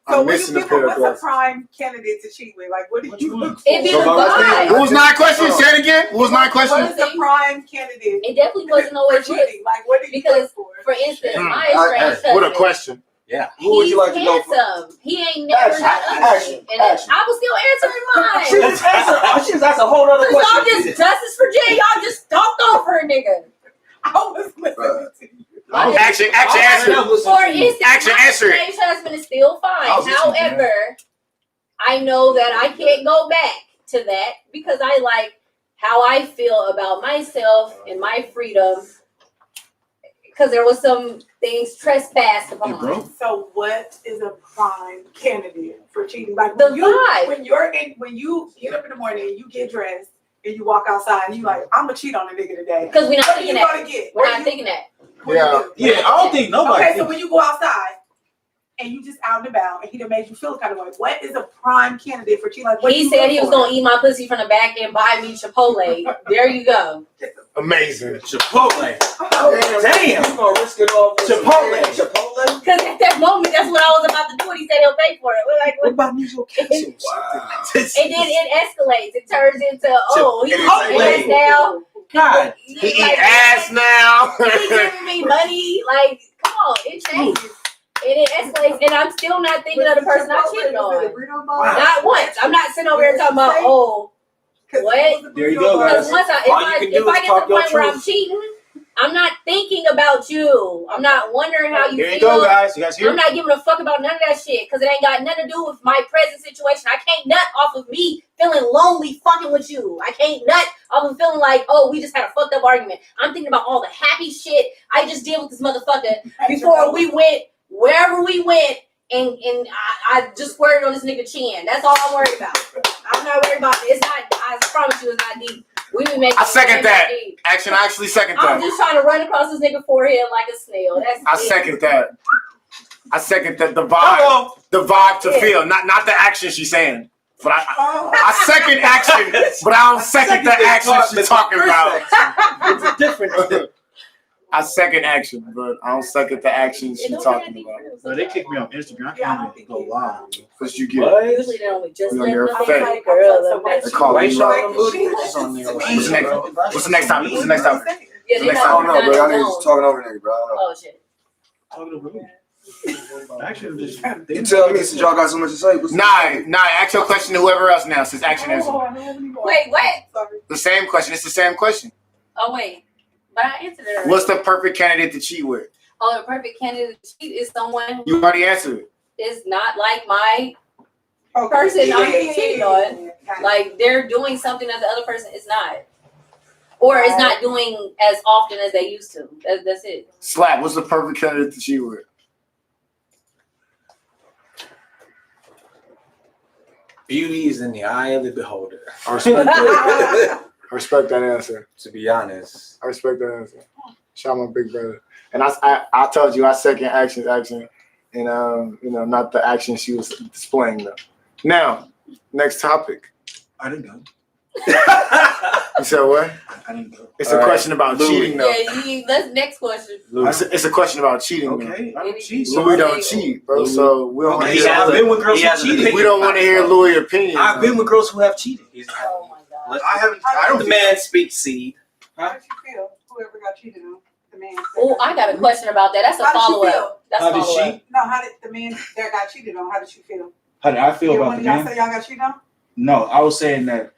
So when you people, what's a prime candidate to cheat with? Like, what do you look for? It'd be the vibe. What was 9 questions? Say it again. What was 9 What questions? is the prime candidate? It definitely wasn't always good. cheating. Like, what do you Because, look for instance, my estranged cousin, What a question. Yeah. Who would you like to go for? handsome. He ain't never got ugly. And I was still answering mine. She just asked a whole other Because y'all question. just, Justice Virginia, y'all just talked over a nigga. I was listening to you. Action, answer. For instance, Action, my answer it. estranged husband is still fine. I was listening to However, I know that I can't go back to that because I like how I feel about myself and my freedom. Because there was some things trespassed upon. So what is a prime candidate for cheating? Like The when vibe. when you get up in the morning and you get dressed and you walk outside and you like, I'm gonna cheat on a nigga today. Because we're not What are you thinking that. gonna get? We're not thinking that. Yeah, I don't think nobody. Okay, so when you go outside and you just out and about and he done made you feel kind of way, what is a prime candidate for cheating? Like what He said he was going to eat my pussy from the back and buy me Chipotle. There you go. Amazing. Chipotle. Damn. You gonna risk it all for Chipotle. Because at that moment, that's what I was about to do. And he said he'll pay for it. We're like, What about these locations? Wow. And then it escalates. It turns into, oh, he's Chipotle. ass now. God. He eat ass now. He giving me money. Like, come on, it changes. And it escalates. And I'm still not thinking of the person I cheated on. Not once. I'm not sitting over here talking about, oh, what? There you go, guys. Because once All you can do if I is get to talk the your point where I'm truth. cheating, I'm not thinking about you. I'm not wondering how you There you feel. go, guys. You guys hear? I'm not giving a fuck about none of that shit because it ain't got nothing to do with my present situation. I can't nut off of me feeling lonely fucking with you. I can't nut off of feeling like, oh, we just had a fucked up argument. I'm thinking about all the happy shit I just did with this motherfucker before we went wherever we went, and I just squirted on this nigga chin. That's all I'm worried about. I'm not worried about it. It's not, I promise you, it's not deep. We be making I second that. deep. Action, I actually second I'm that. just trying to run across this nigga forehead like a snail. That's I it. second that. I second that. The vibe to feel, not the action she's saying. But I second action, but I don't second the action she's talking about. It's a different. I second action, but I don't second the action she's talking about. No, they kicked me off Instagram. I can't even go live. Because you get Usually they only just on let your them face. girl. They call White you shirt like, on booty. It's on there. what's the next topic? What's the next topic? Yeah, I they don't know, bro. Y'all niggas don't. talking over niggas, bro. I don't know. Oh shit. Talking to who? Actually, just You tell me since y'all got so much to say. Nah, ask your question to whoever else now, since action is Wait, what? the same question. It's the same question. Oh wait, but I answered it already. What's the perfect candidate to cheat with? Oh, the perfect candidate to cheat is someone You already answered it. is not like my Okay. person I'm Yeah. cheating on. Like they're doing something that the other person is not, or is not doing as often as they used to. That's it. Slap, what's the perfect candidate to cheat with? Beauty is in the eye of the beholder. I respect that. I respect that answer. To be honest. I respect that answer. Shout out my big brother. And I told you I second action, and not the action she was displaying though. Now, next topic. I didn't go. You said what? I didn't go. It's a question about cheating though. Yeah, let's next question. It's a question about cheating. Okay, I don't cheat. Louis don't cheat, bro. So we don't want to Okay, hear. I've been with girls who cheated. We don't want to hear Louis' opinion. I've been with girls who have cheated. Oh my god. I don't The man speaks seed. How did you feel? Whoever got cheated on, the man. Oh, I got a question about that. That's a How did she follow feel? up. That's How a did follow up. she? No, how did the man that got cheated on? How did you feel? How did I feel Yeah, about when the y'all man? say y'all got cheated on? No, I was saying that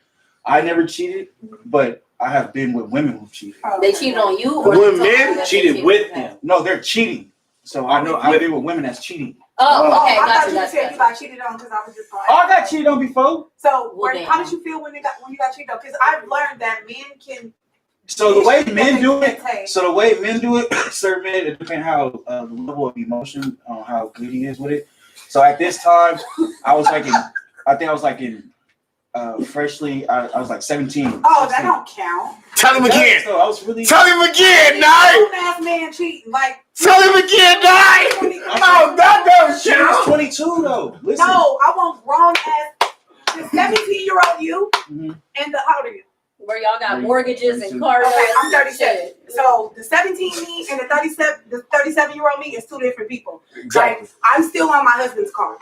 I never cheated, but I have been with women who've cheated. Oh, They okay. cheated on you, or With you told men? them that they Cheated with him. No, they're cheating. So I know I've been with women that's cheating. Oh, okay, I thought gotcha, you gotcha, said you gotcha. got cheated on because I was just going. Oh, I got cheated on before. So, Well, how damn. did you feel when you got cheated on? Because I've learned that men can. So the way men do it, Hey. certain men, it depends how the level of emotion, how good he is with it. So at this time, I was like freshly, I was like 17. Oh, that don't count. Tell him again. So I was really. Tell him again, Nye. Grown-ass man cheating, like. Tell him again, Nye. No, that don't She was count. 22 though. Listen. No, I want grown ass, the 17-year-old you, Mhm. and the how old are you? Where y'all got mortgages and car Okay, notes I'm and 37. shit. So the 17 me and the 37-year-old me is two different people. Exactly. Like, I'm still on my husband's car.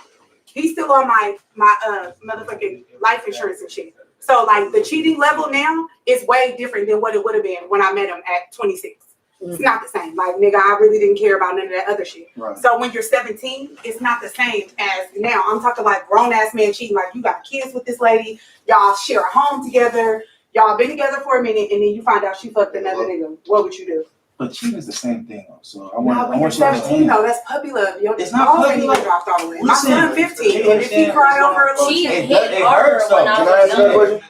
He's still on my motherfucking life insurance and shit. So like the cheating level now is way different than what it would have been when I met him at 26. It's not the same. Like, nigga, I really didn't care about none of that other shit. Right. So when you're 17, it's not the same as now. I'm talking like grown ass man cheating. Like, you got kids with this lady, y'all share a home together, y'all been together for a minute, and then you find out she fucked another nigga. What would you do? But cheating is the same thing though. So I No, want when you're you to 17 understand. though, that's puppy love. Yo, It's not all puppy ain't love. even dropped all the way. My Listen, son 15, and if he cry over a little Cheating shit, hit it harder hurts, when though. I Can I was answer that younger. question?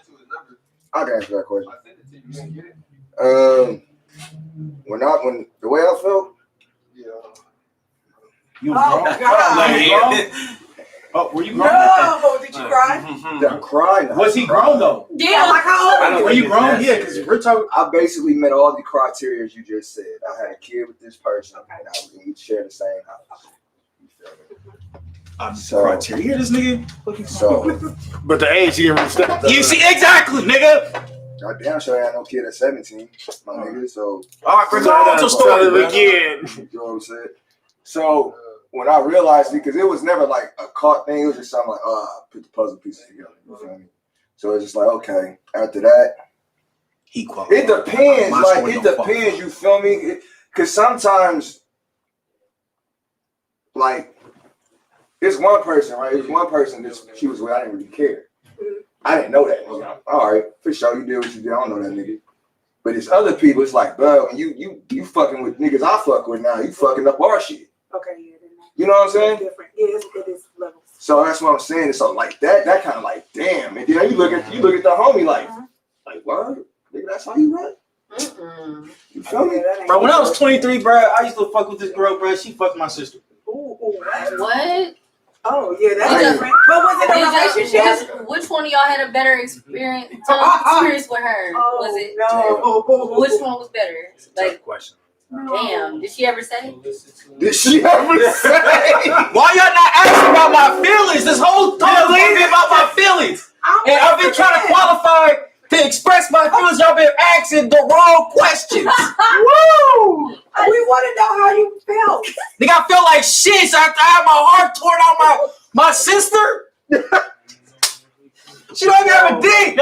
I can answer that question. When the way I felt, You oh wrong. God. Oh, were you grown? No, did you cry? did I cry? Was he grown though? Yeah, Like, how I old know are Were you? you grown? Yeah, because we're talking. I basically met all the criteria you just said. I had a kid with this person, and we share the same house. You feel me? So- Criteria, this nigga. So, But the age, he didn't really step. You see exactly, nigga. I damn sure I had no kid at 17, my nigga. So, All right, bring Tell on your story, him man. again. you know what I'm saying? So, when I realized, because it was never like a caught thing, it was just something like, put the puzzle pieces together. You feel me? So it's just like, okay, after that, He qualified. it depends. My Like, story it don't depends, you feel me? Because sometimes, like, it's one person, right? It's one person that she was with, I didn't really care. I didn't know that nigga. All right, for sure, you did what you did. I don't know that nigga. But it's other people, it's like, bro, when you fucking with niggas I fuck with now, you fucking up our shit. Okay, yeah, then You know what I'm saying? it's different. Yeah, it is levels. So that's what I'm saying. So like that kind of like, damn. And then you look at the homie like what? Nigga, that's how you run? Mm-mm. You feel me? Bro, when I was 23, bro, I used to fuck with this girl, bro. She fucked my sister. Ooh, what? What? Oh, yeah, that's Did different. But was it a relationship? Which one of y'all had a better experience with her? Oh, Was it? No. Which one was better? Like, question. Damn, did she ever say? Did she ever say? Why y'all not asking about my feelings? This whole talk has been about my feelings. And I've been trying to qualify to express my feelings. Y'all been asking the wrong questions. Woo! We want to know how you felt. Nigga, I felt like shit after I had my heart torn out my sister. She don't even have a dick.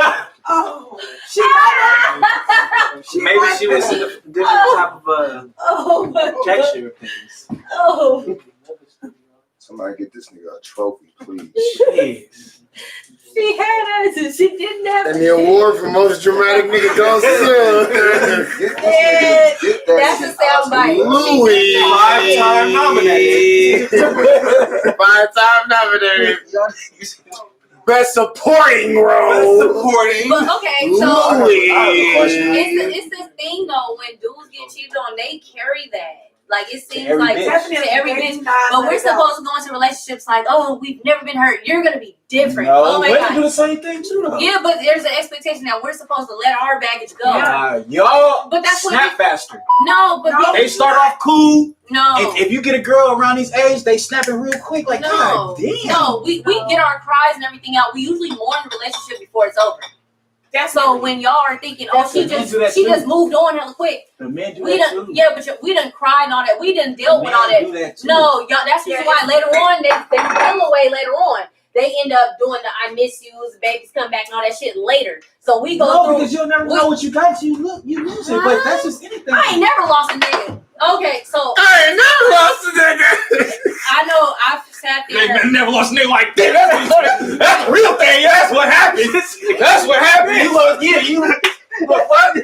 Oh, Maybe she was in a different type of Oh my texture of things. Oh, Somebody get this nigga a trophy, please. Jeez. she had us and she didn't have And the award for most dramatic nigga goes to Get this nigga, get That's a soundbite. Louis. 5-time nominated. 5-time nominated. Best supporting role. But okay, so Louis. it's this thing though when dudes get cheated on, they carry that. Like it seems every like bitch. to every bitch. But we're supposed to go into relationships like, oh, we've never been hurt. You're gonna be different. Oh my women do god. the same thing too, though. Yeah, but there's an expectation that we're supposed to let our baggage go. Y'all But that's what snap faster. No, but They start off cool. no. If you get a girl around these age, they snap it real quick. Like, No, God damn. no, we get our cries and everything out. We usually mourn the relationship before it's over. So when y'all are thinking, oh, she just moved on hella quick. The men do We that done, too. yeah, but we done cried and all that. We done dealt with all Men do that. too. No, y'all. That's the reason why later on they feel away. Later on, they end up doing the "I miss yous," babies come back, and all that shit later. So we go through. Because you'll never know what you got till you lose it. But that's just anything. I ain't never lost a nigga. Okay, so I ain't never lost a nigga. I know I've sat there. They never lost a nigga like that. That's the real thing. Yeah, that's what happened. That's what happened. You lost,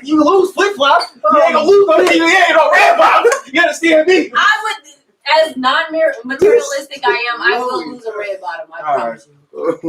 you lose flip flops. You ain't gonna lose no nigga. You ain't no red bottom. You understand me? I would, as non-materialistic I am, I will lose a red bottom. I promise you.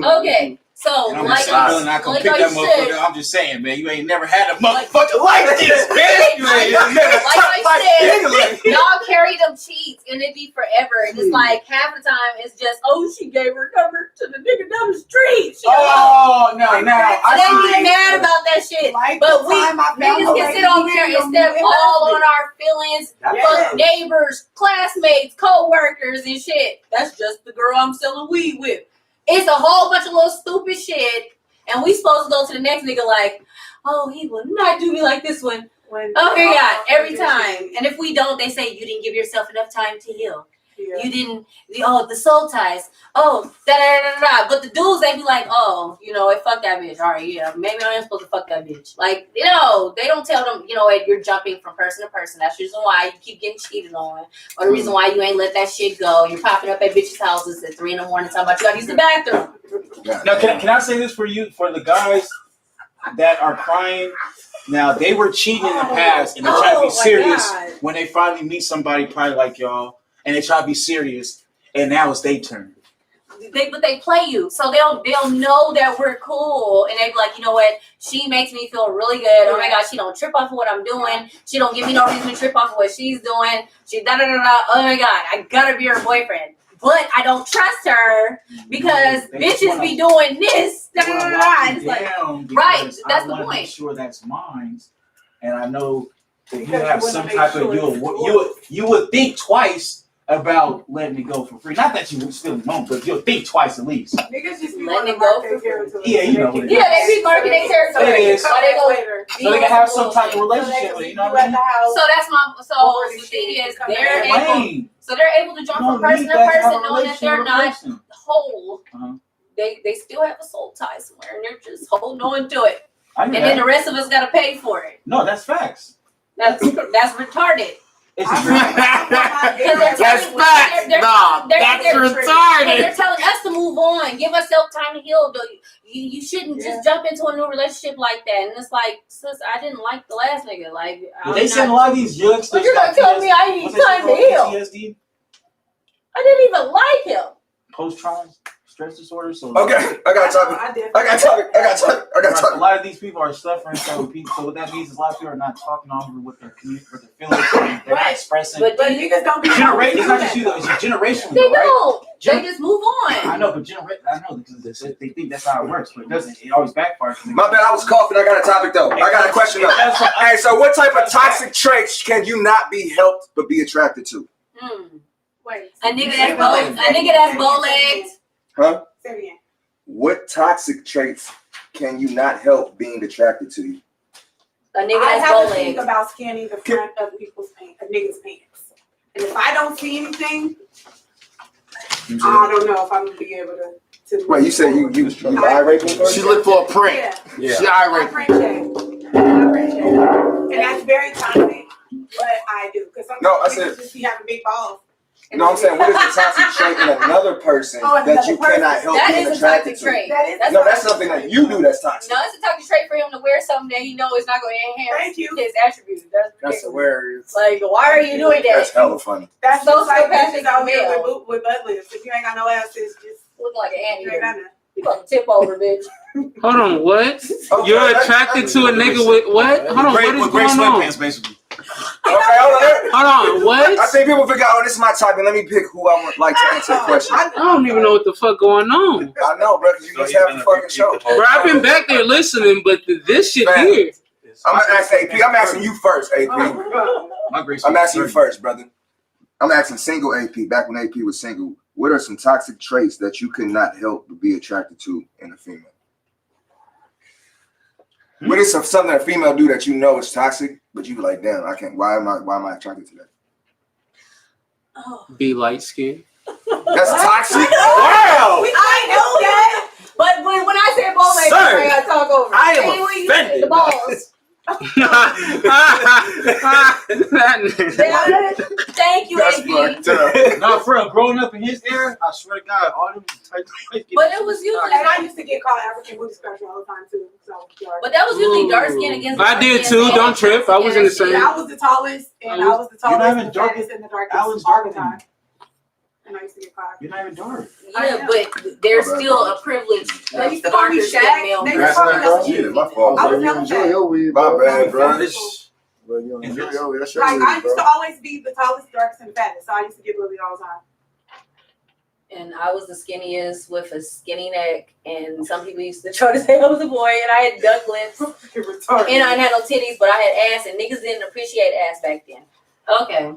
Okay, so And I'm like just saying, I can like pick I that motherfucker. said, I'm just saying, man, you ain't never had a motherfucker like this, man. You ain't like never I said, y'all carry them cheats and it be forever. And it's like half the time it's just, oh, she gave her number to the nigga down the street. Oh no, now They be mad about that shit. But we niggas can sit over here and step all on our feelings. Fuck neighbors, classmates, co-workers and shit. That's just the girl I'm selling weed with. It's a whole bunch of little stupid shit, and we supposed to go to the next nigga like, oh, he will not do me like this one. Oh my God, every time. And if we don't, they say you didn't give yourself enough time to heal. Yeah. You didn't. The soul ties. Oh, da da da da. But the dudes, they be like, oh, fuck that bitch. All right, yeah, maybe I am supposed to fuck that bitch. Like, they don't tell them, you're jumping from person to person. That's the reason why you keep getting cheated on, or the reason why you ain't let that shit go. You're popping up at bitches' houses at 3 a.m. talking about you gotta use the bathroom. Now, can I say this for the guys that are crying? Now, they were cheating in the past, and they try to be serious when they finally meet somebody probably like y'all, and they try to be serious, and now it's their turn. But they play you, so they'll know that we're cool, and they be like, you know what? She makes me feel really good. Oh my God, she don't trip off of what I'm doing. She don't give me no reason to trip off of what she's doing. She da da da da. Oh my God, I gotta be her boyfriend. But I don't trust her because bitches be doing this. Da, da, da, da. It's like, right, that's the point. Make sure that's mine, and I know that you have some type of you would think twice about letting it go for free. Not that you still won't, but you'll think twice at least. Niggas just be letting it go for free. Yeah, you know. Yeah, they be marking their territory. It is. So they go. So they can have some type of relationship with it. You know what I mean? So that's the thing is they're able to jump from person to person, knowing that they're not whole. They still have a soul tie somewhere, and they're just holding on to it. And then the rest of us got to pay for it. No, that's facts. That's retarded. That's facts. No, that's retarded. They're telling us to move on, give ourselves time to heal. You shouldn't just jump into a new relationship like that. And it's like, sis, I didn't like the last nigga. Like, they send a lot of these youngsters. But you're gonna tell me I need time to heal? PTSD? I didn't even like him. Post-traumatic stress disorder. So okay, I got talking. A lot of these people are suffering. So what that means is a lot of people are not talking on with their feelings. They're not expressing. But niggas don't be It's not just you though. It's generational. They don't. They just move on. I know, but I know because they think that's how it works, but it doesn't. It always backfires. My bad, I was coughing. I got a topic though. I got a question though. Hey, so what type of toxic traits can you not be helped but be attracted to? Wait. A nigga that's bow-legged. Huh? Say it again. What toxic traits can you not help being attracted to you? A nigga I that's have to think bow-legged. about scanning the front of people's pants, of niggas' pants. And if I don't see anything, I don't know if I'm gonna be able to Wait, you said you eye raping? She looked for a print. Yeah. She eye I raping. print check. I print check. And that's very toxic, but I do. Because No, I sometimes said- niggas just be having big balls. No, I'm saying, what is the toxic trait in another person Oh, that you another cannot help That being is a attracted toxic to? trait. That is No, that's something that you do that's toxic. No, it's a toxic trait for him to wear something that he knows is not going to enhance Thank you. his attributes. That's ridiculous. hilarious. Like, why are you doing that? That's hella funny. That's So just like sarcastic bitches out here male. with butt lifts. If you ain't got no ass, it's just Looking like an you ain't got anteater. nothing. You fucking tip over, bitch. Hold on, what? Okay, You're that's- attracted to a nigga with what? Hold on, what is with great going on? sweatpants, basically. Okay, hold on. Hold on, what? I think people forgot, oh, this is my topic. Let me pick who I would like to answer the question. I don't even know what the fuck going on. I know, bro, because you just have a fucking show. Bro, I've been back there listening, but this shit Man. here. I'm gonna ask AP. I'm asking you first, AP. My great I'm asking you first, brother. I'm asking single AP. Back when AP was single, what are some toxic traits that you could not help but be attracted to in a female? What is something a female do that you know is toxic, but you be like, damn, I can't. Why am I attracted to that? Oh. Be light skinned. That's toxic. Wow! I know that. But when I said ball legs, Sir, I gotta talk over. I am Hey, what you said? offended. The balls. Thank you, That's AP. fucked up. No, for real, growing up in his era, I swear to God, all them types of But it was usually, And I used to get called African booty scratcher all the time too. So but that was usually dark skin against. I dark did skin. too, They don't had trip. dark I was skin in the and same- shit. I was the tallest, and I was the You're not tallest, even the dark. fattest, and the darkest Alan's all darker the than you. time. And I used to get called. You're not even dark. Yeah, but there's still a privilege. They used to call me Shaq. They used to call me That's Shaq. not my fault. I was You never enjoy fat. your weed, My bro. bad, bro. Bro, you enjoy your weed. That's your Like I weed, used bro. to always be the tallest, darkest, and fattest. So I used to get bullied all the time. And I was the skinniest with a skinny neck. And some people used to try to say I was a boy. And I had duck lips. You're retarded. And I didn't have no titties, but I had ass. And niggas didn't appreciate ass back then. Okay.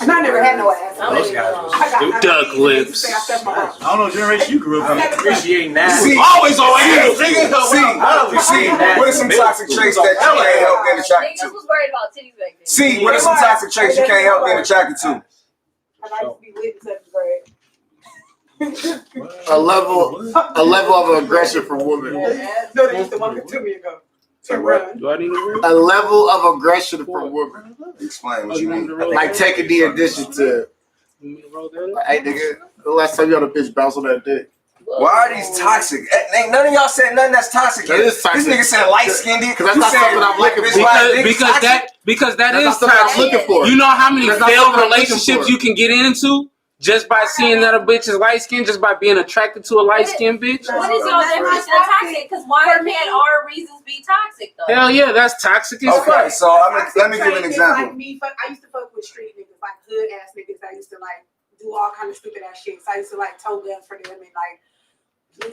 And I never had no ass. I'm Those leaving guys alone. was I Duck got lips. I stepped my heart. I don't know what generation you grew up I'm in. appreciating that. See, Always on see, ass, nigga. see, what are some toxic traits that you can't help being attracted Niggas to? was worried about titties back then. See, what are some toxic traits you can't help being attracted to? And I used to be lit in seventh grade. A level of aggression from women. No, they used to want it to me ago. Say To what? run. Do I need to A level of aggression from women. Explain what you mean. Like taking the addition to, like, hey nigga, the last time you had a bitch bounce on that dick. Why are these toxic? Ain't none of y'all said nothing that's toxic. That is toxic. This nigga said light skinned. Because that's not something I'm looking for. Because that That's is not something I'm toxic. looking for. You know how many That's not failed something I'm looking relationships for. you can get into just by seeing that a bitch is light skinned, just by being attracted to a light skinned bitch? What is your definition of toxic? Because why can't our reasons be toxic though? Hell yeah, that's toxic as Okay, fuck. so let me give an example. Like me, I used to fuck with street niggas, like hood ass niggas. I used to like do all kind of stupid ass shit. So I used to like tow guns for them and like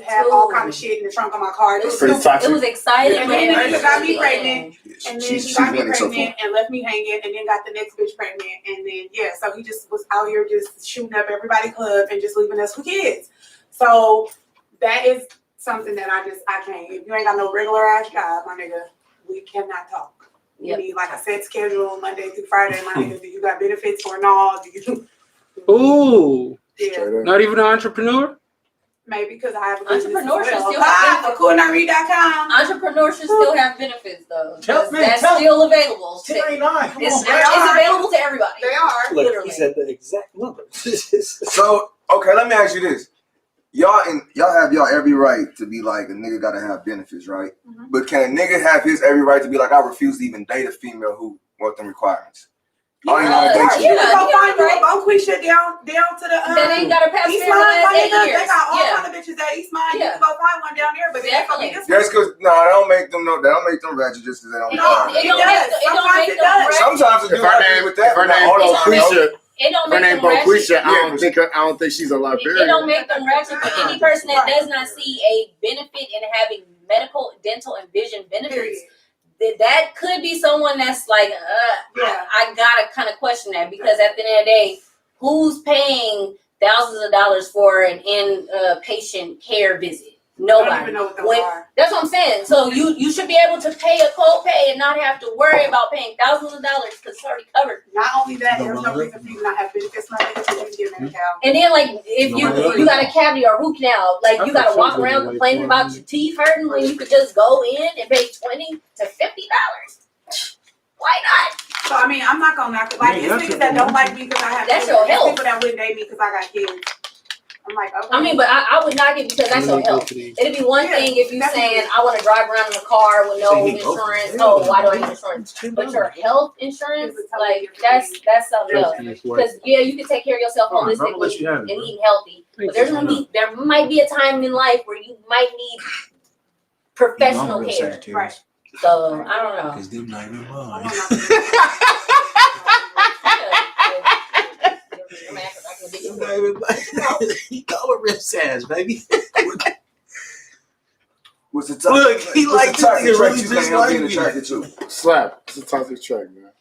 have all kind of shit in the trunk of my car. It was Pretty toxic. It was exciting. And then he got me pregnant, and then She's he got me winning so far. pregnant and left me hanging, and then got the next bitch pregnant, and then yeah, so he just was out here just shooting up everybody club and just leaving us with kids. So that is something that I can't. If you ain't got no regular ass job, my nigga, we cannot talk. You need like a set schedule Monday through Friday, my nigga. Do you got benefits or no? Do you? Ooh, Yeah, not even an entrepreneur? maybe because I have a business as Entrepreneur should well. still have For culinary.com. Entrepreneurs should still have benefits though. Tell 'Cause me, that's tell- still available. It's, 1099. Come it's on. available to everybody. They are. Look, Literally. he said the exact number. So okay, let me ask you this. Y'all have y'all every right to be like a nigga gotta have benefits, right? Mhm. But can a nigga have his every right to be like, I refuse to even date a female who want them requirements? I don't even want to date you. You can go Yeah, find you right. a Boquisha down to the That ain't got a pass East for the Mine, last my 8 nigga. years. They got all Yeah. kind of bitches at East Mine. You Yeah. can go find one down there, but they ain't gonna be this one. That's because they don't make them ratchet just because they don't It require don't them. make them Sometimes it ratchet. Sometimes it If do. her I agree name, with that, if her but not name all the time, Boquisha, though. It don't Her make name them ratchet. Boquisha. I don't think she's a It librarian. don't make them ratchet for any person that does not see a benefit in having medical, dental, and vision benefits. That could be someone that's like, I gotta kind of question that, because at the end of the day, who's paying thousands of dollars for an inpatient care visit? Nobody. I don't even know what those are. That's what I'm saying. So you should be able to pay a copay and not have to worry about paying thousands of dollars because it's already covered. Not only that, there's no reason for you to not have benefits money because you can get Medi-Cal. And then, like, if you got a cavity or root canal, like, you got to walk around complaining about your teeth hurting when you could just go in and pay $20 to $50. Why not? So, I mean, I'm not going to knock it. Like, it's niggas that don't like me because I have That's kids. your There's health. people that wouldn't date me because I got kids. I'm like, okay. I mean, but I would knock it because that's your health. It'd be one thing if you saying, I want to drive around in a car with no insurance. Oh, why do I need insurance? But your health insurance, like, that's something else. Because, yeah, you can take care of yourself holistically and eating healthy. But there might be a time in life where you might need professional care. Right. So, I don't know. Because them not even mine. He go with rip sass, baby. What's the topic? Look, he like this toxic nigga trait really you just think I'm like being me. attracted to? Slap. It's a toxic track, man.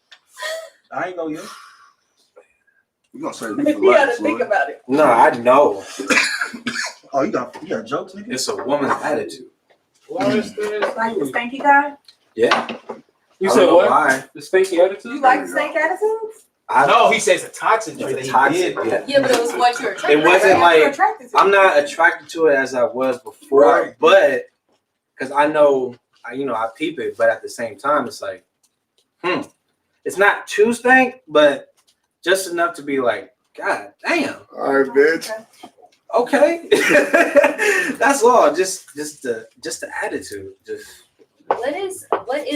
I ain't know you. You gonna say You me for gotta life, think Floyd. about it. No, I know. Oh, you got jokes, nigga? It's a woman's attitude. Why is that? Like the stanky guy? Yeah. You I said don't know what? why. The stinky attitude? You like the stank attitudes? No, he says a toxic trait. It's that toxic. he did. Yeah. Yeah, but it was what you're attracted It wasn't That's what you're like attracted to. I'm not attracted to it as I was before, Right. but because I know, I peep it, but at the same time, it's like, it's not too stank, but just enough to be like, God damn, All right, bitch. okay, that's all. Just the attitude, just. What is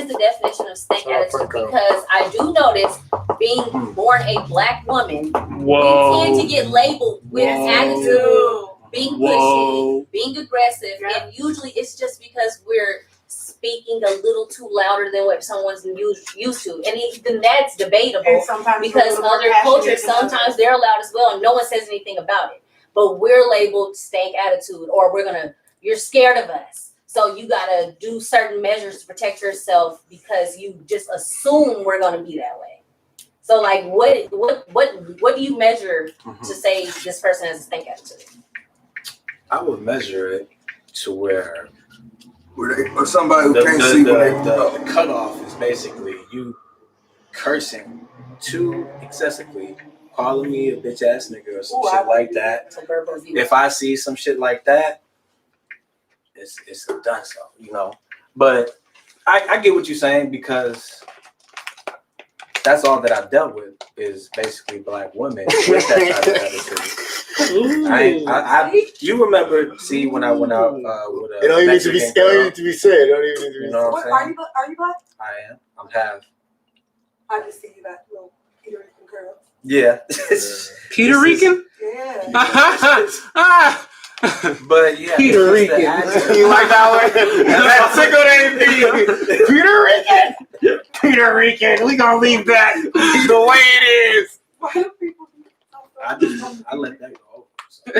the definition of stank Oh, attitude? Franco. Because I do notice, being born a black woman, Whoa. we tend to get labeled with attitude, being pushy, being aggressive, and usually it's just because we're speaking a little too louder than what someone's used to, and even that's debatable And sometimes because we're a little more other passionate cultures than others. sometimes they're loud as well, and no one says anything about it. But we're labeled stank attitude, or you're scared of us. So you gotta do certain measures to protect yourself because you just assume we're gonna be that way. So like, what do you measure to say this person has a stank attitude? I would measure it to where Or somebody who can't see when they the cutoff is basically you cursing too excessively, calling me a bitch ass nigga or some shit like that. It's a verbal abuse. If I see some shit like that, it's done so, But I get what you're saying because that's all that I've dealt with is basically black women with that type of attitude. You remember, see, when I went out with a It don't even need to be. Mexican It don't girl, even need to be said. It don't even need to be. you know what What, I'm saying? are you black? I am. I'm half. I just see you got little Puerto Rican curls. Yeah. Puerto Rican? Yeah. But yeah, Puerto it's just the Rican. attitude. You like that one? That tickled ain't Puerto Rican. Puerto Rican. We gonna leave that the way it is. Why do people do so? I let that go. So.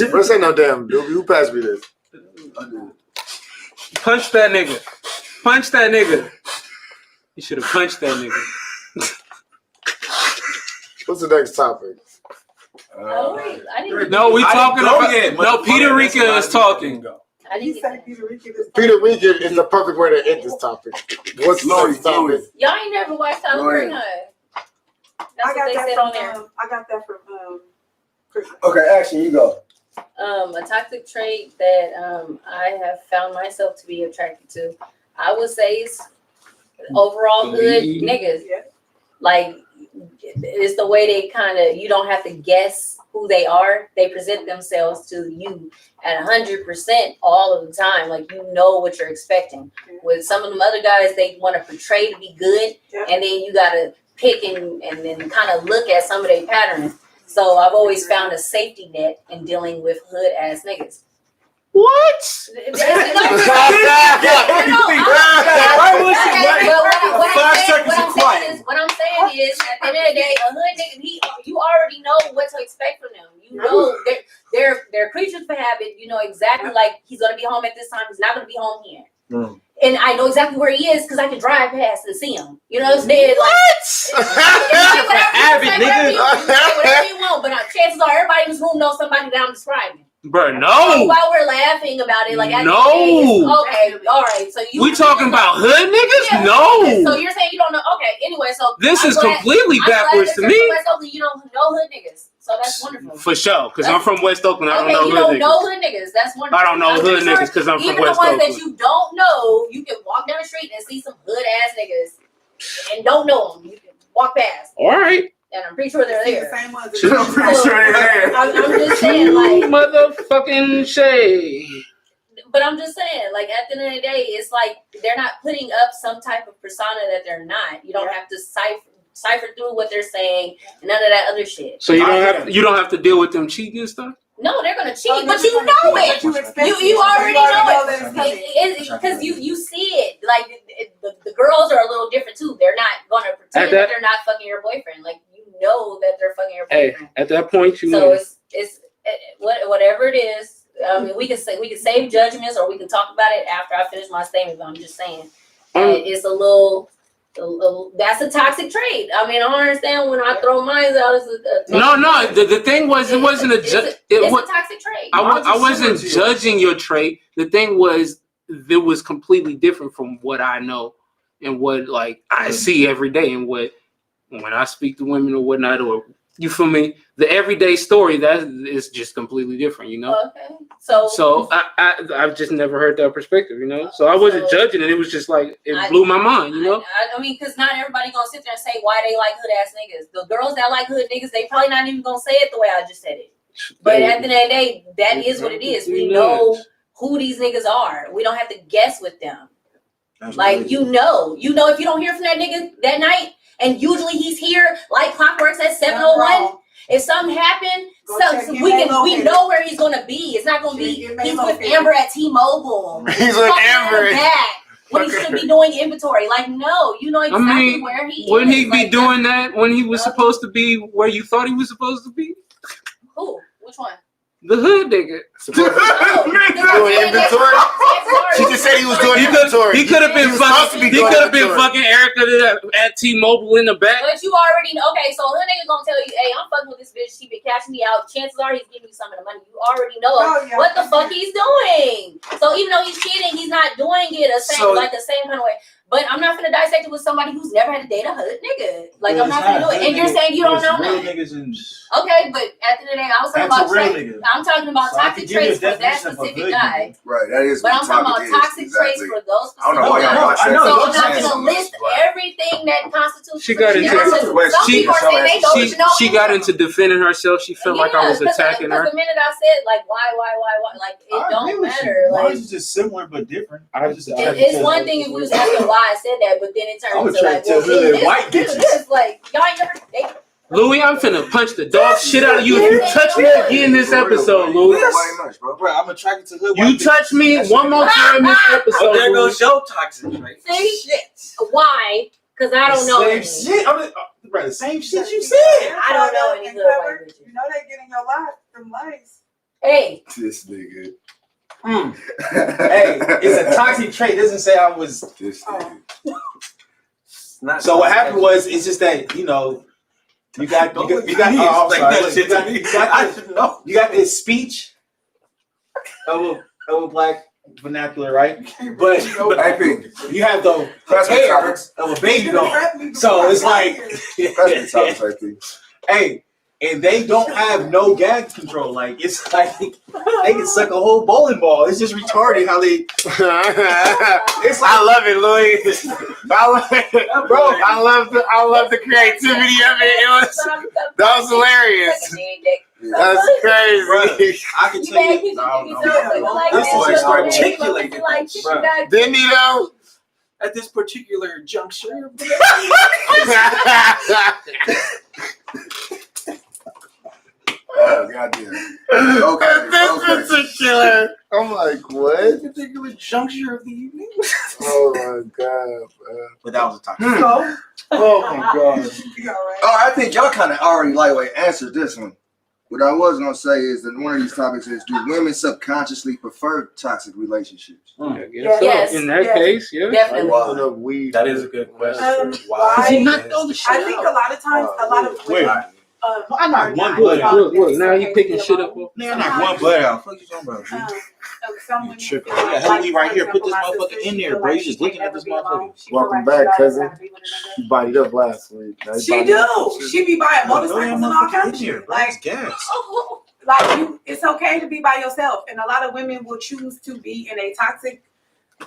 Bro, this ain't no damn dude. Who passed me this? Punch that nigga. Punch that nigga. You should have punched that nigga. What's the next topic? Oh wait, I didn't. No, we I talking didn't go about. yet, No, motherfucker. Peter That's Rica why is I talking. didn't go. I You didn't say get Puerto Rican is Puerto Rican is the perfect way to end this topic. What's the Louis, next topic? y'all ain't never watched Tyler Go Perry, ahead. huh? I That's got what they that said from on there. I got that from Christmas. Okay, action, you go. A toxic trait that I have found myself to be attracted to, I would say, is overall good niggas. Yeah. Like, it's the way they kind of, you don't have to guess who they are. They present themselves to you at 100% all of the time. Like, you know what you're expecting. With some of them other guys, they want to portray to be good, and then you got to pick and then kind of look at some of their patterns. So I've always found a safety net in dealing with hood ass niggas. What? What I'm saying is, at the end of the day, a hood nigga, you already know what to expect from them. You know, they're creatures for habit. You know exactly, like, he's gonna be home at this time. He's not gonna be home here. And I know exactly where he is because I can drive past and see him. You know what I'm saying? Whatever you want, but chances are everybody in this room knows somebody that I'm describing. Bro, no. So while we're laughing about it, like, okay, all right. So we talking about hood niggas? Yeah, no. So you're saying you don't know? Okay. Anyway, so this is completely backwards to me. West Oakland, you don't know hood niggas, so that's wonderful. For sure, because I'm from West Oakland. I don't know you hood don't know niggas. hood niggas. That's wonderful. I don't know hood niggas because I'm from West Oakland. Even the ones that you don't know, you can walk down the street and see some hood ass niggas, and don't know them. You can walk past. All right. And I'm pretty sure they're there. I'm pretty sure they're there. I'm just saying, like, motherfucking Shay. But I'm just saying, like, at the end of the day, it's like they're not putting up some type of persona that they're not. You don't have to cipher through what they're saying, and none of that other shit. So you don't have to deal with them cheating and stuff. No, they're gonna cheat, but you know it. You already know it because you see it. Like the girls are a little different too. They're not gonna pretend that they're not fucking your boyfriend. Like, you know that they're fucking your boyfriend. Hey, at that point, you so know. it's whatever it is. I mean, we can save judgments, or we can talk about it after I finish my statement. But I'm just saying, it's a little. That's a toxic trait. I mean, I don't understand when I throw mine out as a No. The thing was, it wasn't a. It's a toxic trait. I wasn't judging your trait. The thing was, it was completely different from what I know and what like I see every day, and what when I speak to women or whatnot, or you feel me, the everyday story that is just completely different, you know. Okay, so I've just never heard that perspective, you know. So I wasn't judging it. It was just like it blew my mind, you know. I mean, because not everybody gonna sit there and say why they like hood ass niggas. The girls that like hood niggas, they probably not even gonna say it the way I just said it. But at the end of the day, that is what it is. We know who these niggas are. We don't have to guess with them. Like, you know, if you don't hear from that nigga that night, and usually he's here like clockworks at 7:01. If something happened, we know where he's gonna be. It's not gonna be he's with Amber at T-Mobile. He's with Amber. When he should be doing inventory. Like, no, you know exactly where he is. Wouldn't he be doing that when he was supposed to be where you thought he was supposed to be? Who? Which one? The hood nigga. Doing inventory? She just said he was doing inventory. He could have been fucking Erica at T-Mobile in the back. But you already know. Okay, so the nigga gonna tell you, hey, I'm fucking with this bitch. She been cashing me out. Chances are he's giving you some of the money. You already know what the fuck he's doing. So even though he's cheating, he's not doing it the same kind of way. But I'm not gonna dissect it with somebody who's never had to date a hood nigga. Like, I'm not gonna do it. And you're saying you don't know that. Okay, but at the end of the day, I was talking about I'm talking about toxic traits for that specific guy. Right, that is. But I'm talking about toxic traits for those specific I don't know why y'all guys. So watch that. I'm not gonna list everything that constitutes. She got into she got into defending herself. She felt like I was attacking her. The minute I said like why, like it don't matter. Like, it's just similar but different. It's one thing if we was asking why I said that, but then it turned into like, well, white bitches. This, like, y'all ain't never dated. Louis, I'm finna punch the dog shit out of you if you touch me again this episode, Louis. Bro, I'm attracted to hood. You touch me one more time this episode. Oh, there goes your toxic trait. See? Shit. Why? Because I don't know. Same shit. Bro, the same shit you said. I don't know any good white bitches. You know they get in your life from lice. Hey. This nigga. Hey, it's a toxic trait. It doesn't say I was. This nigga. So what happened was, it's just that, you know, you got this speech of a black vernacular, right? But you have the hair of a baby doll. So it's like, hey, and they don't have no gag control. Like, it's like they can suck a whole bowling ball. It's just retarded how they. It's like, I love it, Louis. I love it, bro. I love the creativity of it. That was hilarious. That's crazy. I can tell you. This was articulated. Didn't he though? At this particular juncture. Oh, goddamn. Okay. This particular. Oh I'm like, what? This particular juncture of the evening. Oh my god, bro. But that was a time. So, Oh my god. you all right? Oh, I think y'all kind of already lightweight answered this one. What I was gonna say is that one of these topics is: do women subconsciously prefer toxic relationships? I guess so. Yes. In that Yes. case, yeah. Definitely. Why? Weed. That is a good question. Why? Does he not throw the shit I think out? a lot of times, a lot of Wait. women. I'm not are one not blood out. taught Look, that now it's he okay picking to shit be up. alone. Nigga, I'm not one blood out. What you talking about, G? Some You women tripping. feel Yeah, like, hell, we right for here. Put this example, my motherfucker sister, in she there, feel bro. like You just she looking can't at this never be alone. motherfucker. She feel Welcome like back, she always cousin. gotta be with a nigga. She bodied up last week. Now you She bodied do. up. She be buying motorcycles Throw and your all motherfucker kinds in of here, shit. bro. It's gas. Like you, it's okay to be by yourself, and a lot of women will choose to be in a toxic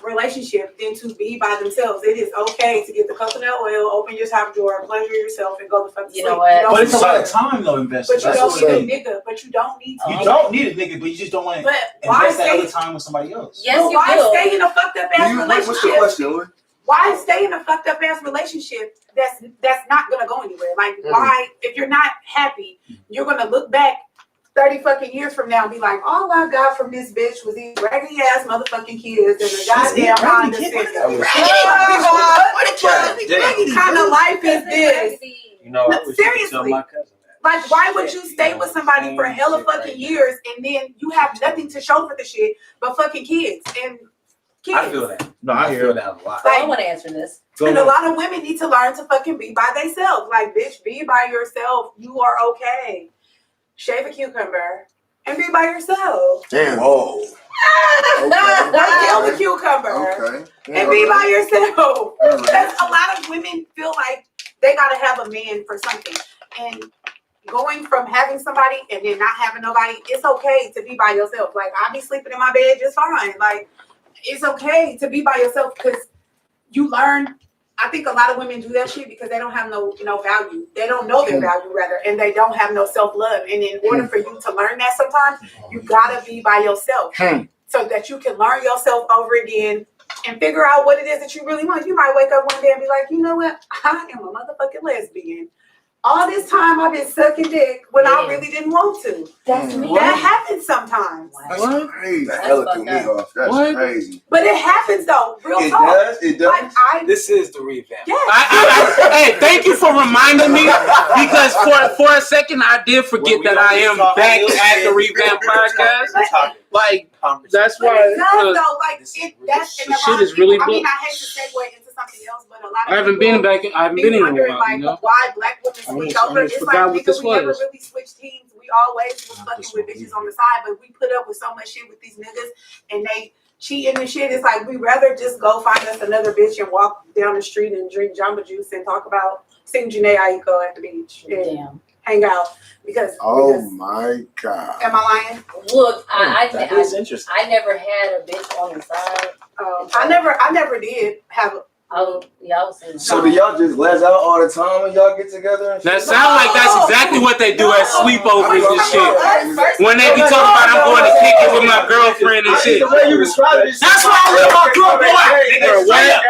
relationship than to be by themselves. It is okay to get the coconut oil, open your top drawer, pleasure yourself, and go to fuck to You sleep. know what? You don't But it's a need- lot of time though invested. But you That's don't what's need a saying. nigga. But you don't need to. You don't need a nigga, but you just don't want to But why invest that other stay? time with somebody else. Yes, But you why do. stay in a fucked up ass What's the relationship? question, Louis? Why stay in a fucked up ass relationship that's not gonna go anywhere? Like why, if you're not happy, you're gonna look back 30 fucking years from now and be like, all I got from this bitch was these raggedy ass motherfucking kids and a goddamn Honda Civic. What kind of life is this? You know, I wish you could tell Seriously. my cousin that. Like, why would you stay with somebody for hella fucking years and then you have nothing to show for the shit but fucking kids and kids? I feel that. No, I I hear feel that. that a lot. So I want to answer this. And a lot of women need to learn to fucking be by themselves. Like, bitch, be by yourself. You are okay. Shave a cucumber and be by yourself. Damn. Whoa. Like, kill the cucumber Okay. and be by yourself. All right. Because a lot of women feel like they gotta have a man for something. And going from having somebody and then not having nobody, it's okay to be by yourself. Like, I be sleeping in my bed just fine. Like, it's okay to be by yourself because you learn. I think a lot of women do that shit because they don't have no value. They don't know their value, rather, and they don't have no self-love. And in order for you to learn that sometimes, you gotta be by yourself so that you can learn yourself over again and figure out what it is that you really want. You might wake up one day and be like, you know what? I am a motherfucking lesbian. All this time I've been sucking dick when I really didn't want to. That's me. That happens sommes. That's What? crazy. That That's hella threw me fucked up. off. That's What? crazy. But it happens though. Real It talk. does. It does. Like, This is the revamp. Hey, thank you for reminding me because for a second I did forget that I am back at the Revamp podcast. Like that's But why it does though. Like that's and a shit lot is of really people, I mean, booked. I hate to segue into something else, but a lot of I haven't people been back. I haven't be been in a wondering while. like You know. why black women switch over. almost It's forgot like what this nigga, we never was. really switched teams. We always was fucking with bitches on the side, but we put up with so much shit with these niggas and they cheating and shit. It's like we rather just go find us another bitch and walk down the street and drink Jamba Juice and talk about sing Janae Aiko at the beach and Damn. hang out because Oh my god. am I lying? Look, That is interesting. I never had a bitch on the side. I never did have a Y'all seen So do y'all just les out all the time when y'all get together? And That shit? sound like that's exactly what they do at sleepovers and shit. When they be First- talking about I'm going to kick it with my girlfriend and shit. The way you describe it, That's why I live my good boy. Bro, what?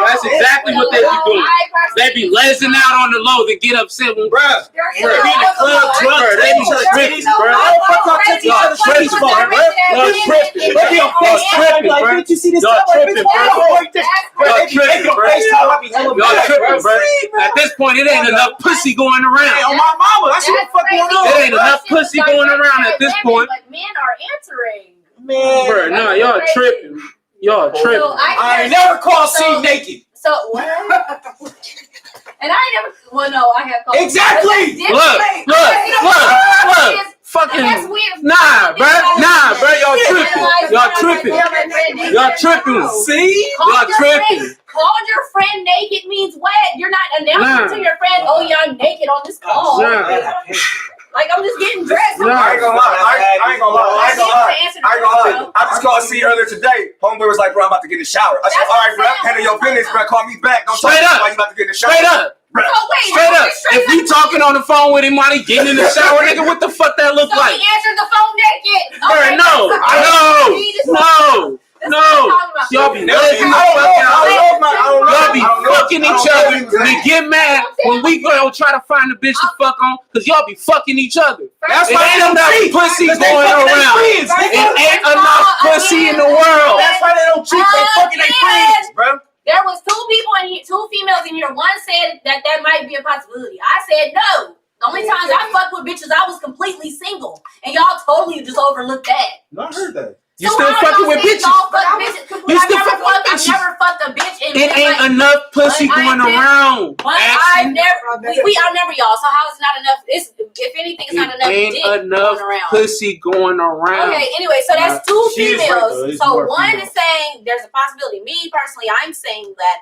That's exactly what they be doing. They be lesing out on the low to get upset when Bruh. There is Bruh, no be in the other club way. drunk, they be tripping, bro. Y'all tripping, bro. Did you see this? Y'all tripping, bro. Y'all tripping, bro. Y'all tripping, bro. At this point, it ain't enough pussy going around. On my mama, that's what the fuck going on. It ain't enough pussy going around at this point. But men are answering. Man, Bro, nah, y'all tripping. Y'all tripping. So I ain't never called C naked. So what? And I ain't never. Well, no, I have called. Exactly. Look. Fucking nah, bro. Y'all tripping. Y'all tripping. See? Y'all tripping. Called your friend naked means what? You're not announcing to your friend, oh yeah, I'm naked on this call. Nah. Like I'm just getting dressed. Nah. I ain't gonna lie. I just called C earlier today. Homeboy was like, bro, I'm about to get in the shower. I said, That's all right, bro, what I'm saying. handle your business, bro. Call me back. Don't Straight talk up. while you about to get in the shower. Straight up. So wait, Straight up. If you talking on the phone with him while he getting in the shower, nigga, what the fuck that look so like? he answered the phone naked. Bro, Okay, no. No, That's y'all be what letting y'all be fucking each other. They get mad when we go try to find a bitch to fuck on because y'all be fucking each other. That's It why ain't they don't enough cheat. pussy Cause they going fucking their around. friends, It nigga. ain't enough pussy in the world. That's why they don't cheat. They fucking their friends, bro. There was two females in here. One said that might be a possibility. I said no. The only times I fucked with bitches, I was completely single, and y'all totally just overlooked that. No, I heard that. You still fucking with bitches. You still fucking with bitches. I never fucked a bitch. It ain't enough pussy going around. But I never y'all. So how is not enough? If anything, it's not enough Ain't dick enough going around. pussy going around. Okay, anyway, so that's two she is right, females. though. It's So more one females. is saying there's a possibility. Me personally, I'm saying that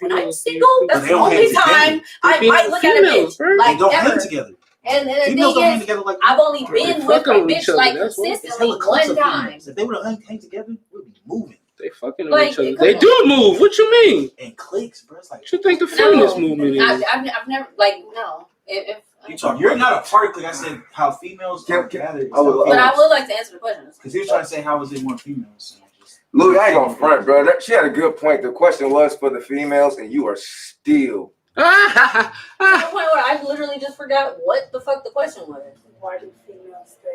when I'm single, that's They the don't only hang time I might look at a bitch. They Like don't hang ever. together. And the Females don't thing hang is, together like I've only been with a fucking with bitch each other, like that's what- consistently one time. If they would have hang together, we'd be moving. They fucking Like, with each other. come They on. do move. What you mean? And cliques, bro. It's like, What you think the feminist movement is? I've never no. you're not a part of clique. I said how females are gathered. I would- But I would like to answer the question. Because he was trying to say how was it more females? Louis, I ain't gonna front, bro. She had a good point. The question was for the females, and you are still. To the point where I literally just forgot what the fuck the question was. Why do females stay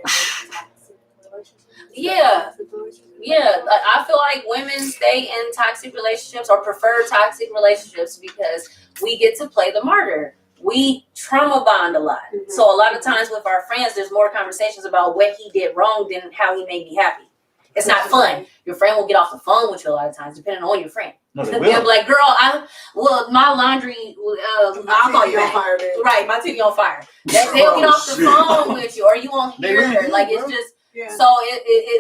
in toxic relationships? Yeah. Yeah, I feel like women stay in toxic relationships or prefer toxic relationships because we get to play the martyr. We trauma bond a lot. Mm-hmm. So a lot of times with our friends, there's more conversations about what he did wrong than how he made me happy. It's not fun. Your friend will get off the phone with you a lot of times, depending on your friend. No, they They'll will. be like, girl, my laundry, I'll call you back. Right, my TV on fire. They'll get off the phone with you, or you won't hear her. Like, it's just, so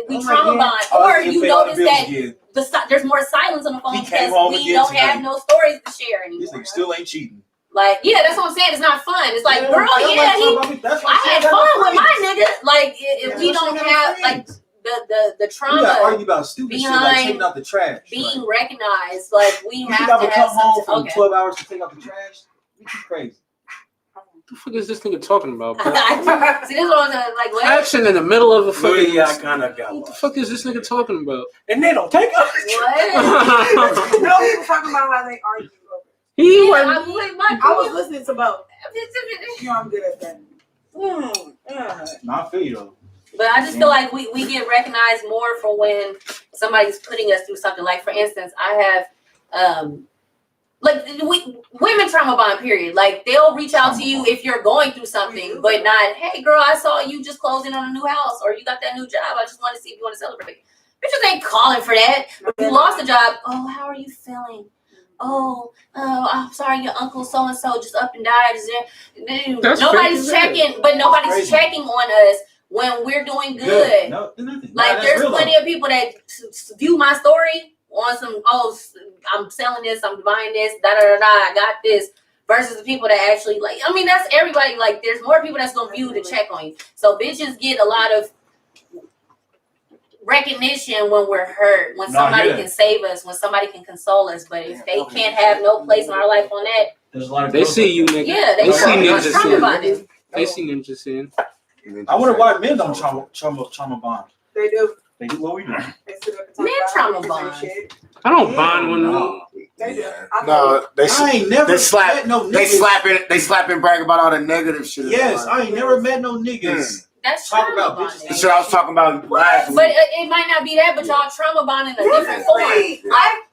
we trauma bond. Or you notice that there's more silence on the phone because we don't have no stories to share anymore. This nigga still ain't cheating. Like, yeah, that's what I'm saying. It's not fun. It's like, girl, I had fun with my nigga. Like, if we don't have, like, the trauma argue about stupid shit like taking out the trash. Being recognized, like we You have think I would to have come home some. from 12 hours to take out the trash? You crazy. What the fuck is this nigga talking about, bro? See, this is what I'm saying. Like, what? Action in the middle of a fucking. Yeah, I kind of got What the lost. fuck is this nigga talking about? And they don't take us. What? No, we were talking about how they argue over it. He Yeah, was. I was listening to both. You know, I'm good at that. Nah, I feel you though. But I just feel like we get recognized more for when somebody's putting us through something. Like, for instance, I have women trauma bond, period. Like, they'll reach out to you if you're going through something, but not, hey girl, I saw you just closing on a new house, or you got that new job, I just want to see if you want to celebrate. Bitches ain't calling for that. But if you lost a job, oh, how are you feeling? Oh, I'm sorry, your uncle so and so just up and died. Nobody's checking, but nobody's checking on us when we're doing good. No, nothing. Like, there's plenty of people that view my story on some, I'm selling this, I'm buying this, I got this, versus the people that actually, like, I mean, that's everybody. Like, there's more people that's gonna view to check on you. So bitches get a lot of recognition when we're hurt, when somebody can save us, when somebody can console us. But if they can't have no place in our life on that, there's a lot of They see you, nigga. yeah, They see ninjas ninjas trauma bonded. in. They see ninjas in. I wonder why men don't trauma bond. They do. They do what we do. They sit up and talk Men about trauma how they bond. shit. I don't bond with them. They do. No, I ain't never met no niggas. They slap and brag about all the negative shit. Yes, I ain't never met no niggas. That's Talk trauma about bonding. bitches. The shit I was talking about last But week. it might not be that, but y'all trauma bond in a different form. Right.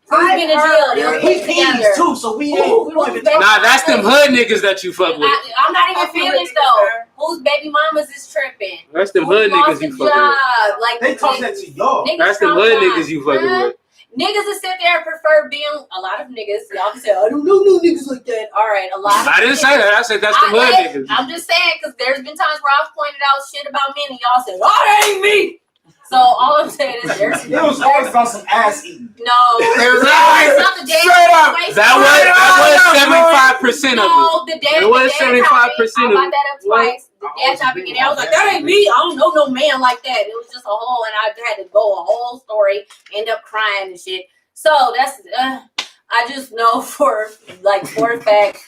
Who's been in jail? They were We put together. peas too, so we ain't. We don't even talk. Nah, that's them hood niggas that you fuck with. I'm not even finished though. Whose baby mamas is tripping? That's them Who hood lost niggas a you fuck with. job? Like, They talk that to y'all. niggas That's them trauma hood bond. niggas you fucking Huh? with. Niggas that sit there and prefer being a lot of niggas. Y'all can say, I don't know no niggas like that. All right, a lot. I didn't say that. I said that's them hood niggas. I'm just saying, because there's been times where I've pointed out shit about men and y'all said, oh, that ain't me. So all I'm saying is there's It was always about some ass eating. no. It was It's not the dad. Straight up. That was 75% of it. No, the dad. It was the dad 75% topic, I of brought it. that up twice. The dad topic, and I was like, that ain't me. I don't know no man like that. It was just a whole, and I had to go a whole story, end up crying and shit. So that's, I just know for a fact,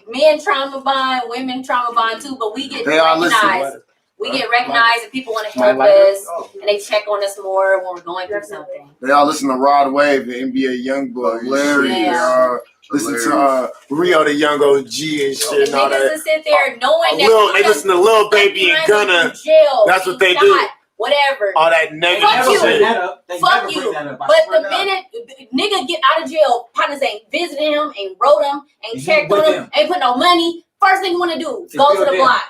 men trauma bond, women trauma bond too, but we get They all recognized. listen. We get recognized and people want to Might help like us Oh, and they check on us more when we're going through something. They all listen to Rod Wave and NBA Youngboy. Hilarious. Yeah. Listen to Rio the Young OG and shit And and all niggas that. will sit there knowing that They listen to Lil Baby and Gunna. jail, That's what they do. Whatever. All that They negative Fuck never you. bring shit. that up. They Fuck never you. bring that up. I But swear the to God. minute nigga get out of jail, partners ain't visited him, ain't wrote him, ain't And checked you with on him, him. ain't put no money. First thing you want to do, It's go to build the them. block.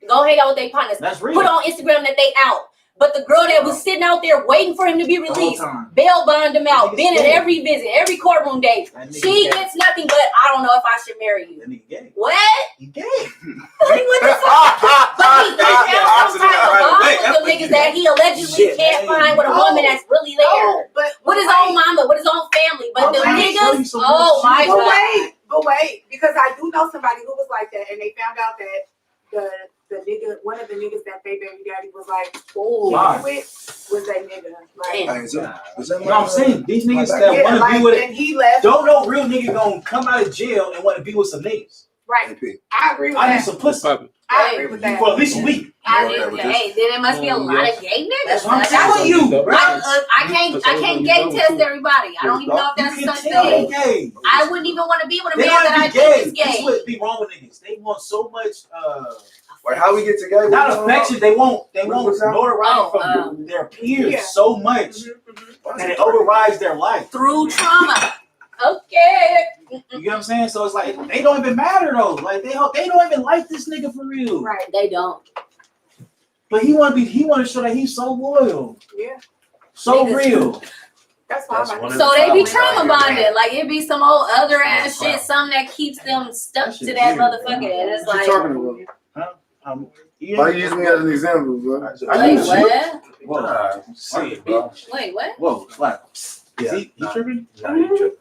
Go hang out with their partners. That's real. Put on Instagram that they out. But the girl that was sitting out there waiting for him to be The whole released, time. bail bond him out, That been nigga's at gay. every visit, every courtroom date. That nigga She gay. gets nothing but, I don't know if I should marry you. That nigga gay. What? He gay. Like, what the fuck? But he found some type of bond with them niggas that he allegedly Shit, can't man. find with a woman that's really there. No, but With his own mama, with his own family. But But the wait, show you niggas, some oh real my shit. god. but wait, because I do know somebody who was like that, and they found out that the nigga, one of the niggas that they baby daddy was like, Why? with was that nigga. Like, Damn. Hey, is that You know what I'm saying? These niggas My that yeah, want to like, be with it and he left. don't know real nigga gonna come out of jail and want to be with some niggas. Right, AP? I agree with I need that. some pussy I agree with that. for at least a week. I Yeah, did. whatever. Hey, then it must be a lot of gay niggas. That's what I'm Like, telling you. I can't gay test everybody. I don't even know if You that's can such tell thing. they gay. I wouldn't even want to be with a They man that I want to be think gay. is This is gay. what be wrong with niggas. They want so much Wait, how we get together? not affection. They want What's that? notoriety Oh, from their peers Yeah. so much that it overrides their life. Through trauma. Okay. You get what I'm saying? So it's like they don't even matter though. Like they don't even like this nigga for real. Right, They don't. But he want to show that he's so loyal, yeah, so Niggas. real. that's why That's I'm one like, of So the they be problems trauma out here, bonded. Like it be some old other ass Yeah. shit, something that keeps them stuck That shit to that weird, motherfucker. man. And it's What you like, talking about? Yeah. Why you use me as an example, bro? wait, what? Whoa. Nah, see it, bro. Wait, what? Whoa, slap. Yeah, He tripping? Nah, you tripping.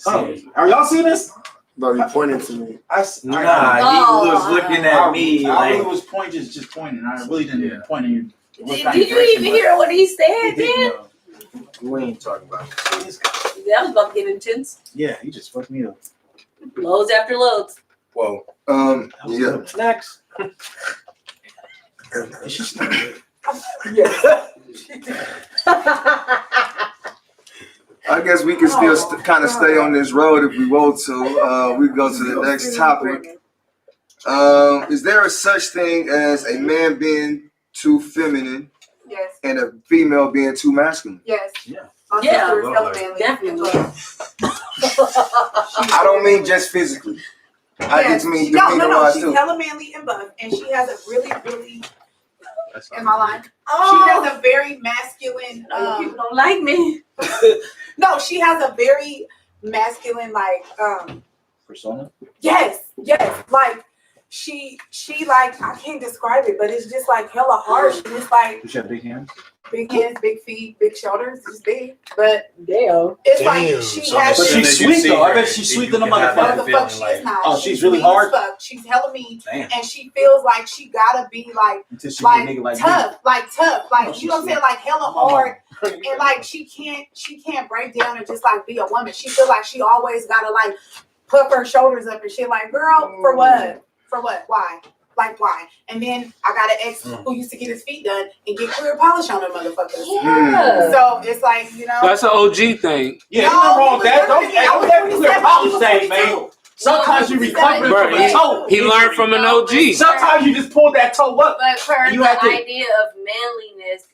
Oh, are y'all seeing this? No, you pointing to me. Nah, he was looking at me I really like. was pointing, just pointing. I really didn't Yeah. point at you. Did you even hear what he said, man? We ain't talking about it. That was about to get intense. Yeah, he just fucked me up. Loads after loads. Whoa. Yeah. Next. I guess we can still kind of stay on this road if we want to. We go to the next topic. Is there a such thing as a man being too feminine yes, and a female being too masculine? yes. Yeah. My Yeah. sister is hella manly. Definitely. I don't mean just physically. I just mean no, demeanor-wise she's too. hella manly and buff, and she has a really, That's am I lying? She Oh, has a very masculine, people don't like me. no, she has a very masculine, like, Persona? yes, like, she like, I can't describe it, but it's just like hella harsh, and it's like, Does she have big hands? big hands, big feet, big shoulders, it's big, but Damn. it's like, she So has But as soon she's as you sweet see though. I her, bet she's you sweet than a can have that no, motherfucker. the fuck feeling she is not. Oh, she's really mean as hard? fuck. She's hella mean, Damn. and she feels like she gotta be like Until she get a nigga like tough, Oh, like you know what I'm saying, like hella hard, and like she can't break down and just like be a woman. She feel like she always gotta like puff her shoulders up and shit. Like, girl, for what? For what? Why? Like, why? And then I got an ex who used to get his feet done and get clear polish on them motherfuckers. Yeah. So it's like, you know. That's an OG thing. Yeah, No, ain't nothing wrong with he that. was Don't I was that clear 27, polish he was thing, 22. man. Sometimes you recovering Bro, from a toe. He learned from an OG. Sometimes you just pull that toe up. But for You the have to- idea of manliness,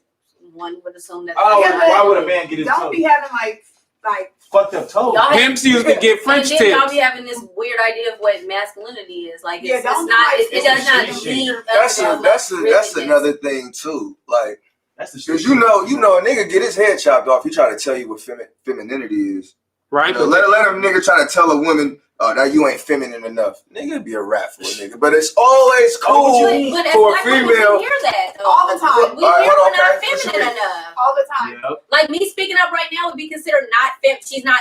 one would assume that. Oh, Yeah, but why would a man get his Don't toe? be having like Fucked up toe. Y'all have- Pimps used to get French and then y'all tips. be having this weird idea of what masculinity is. Like, Yeah, it's don't not. like- It does not it's mean. That's another thing too. Like, That's the shit. cause you know, a nigga get his head chopped off. He try to tell you what femininity is. Right? You know, let a nigga try to tell a woman, oh, now you ain't feminine enough. Nigga be a rat for a nigga. But it's always cool But as for a black women, female. we hear that though. all the time. We All right, hear hold on, we're not okay. What you feminine mean? enough. All the time. Yep. Like me speaking up right now would be considered not fem.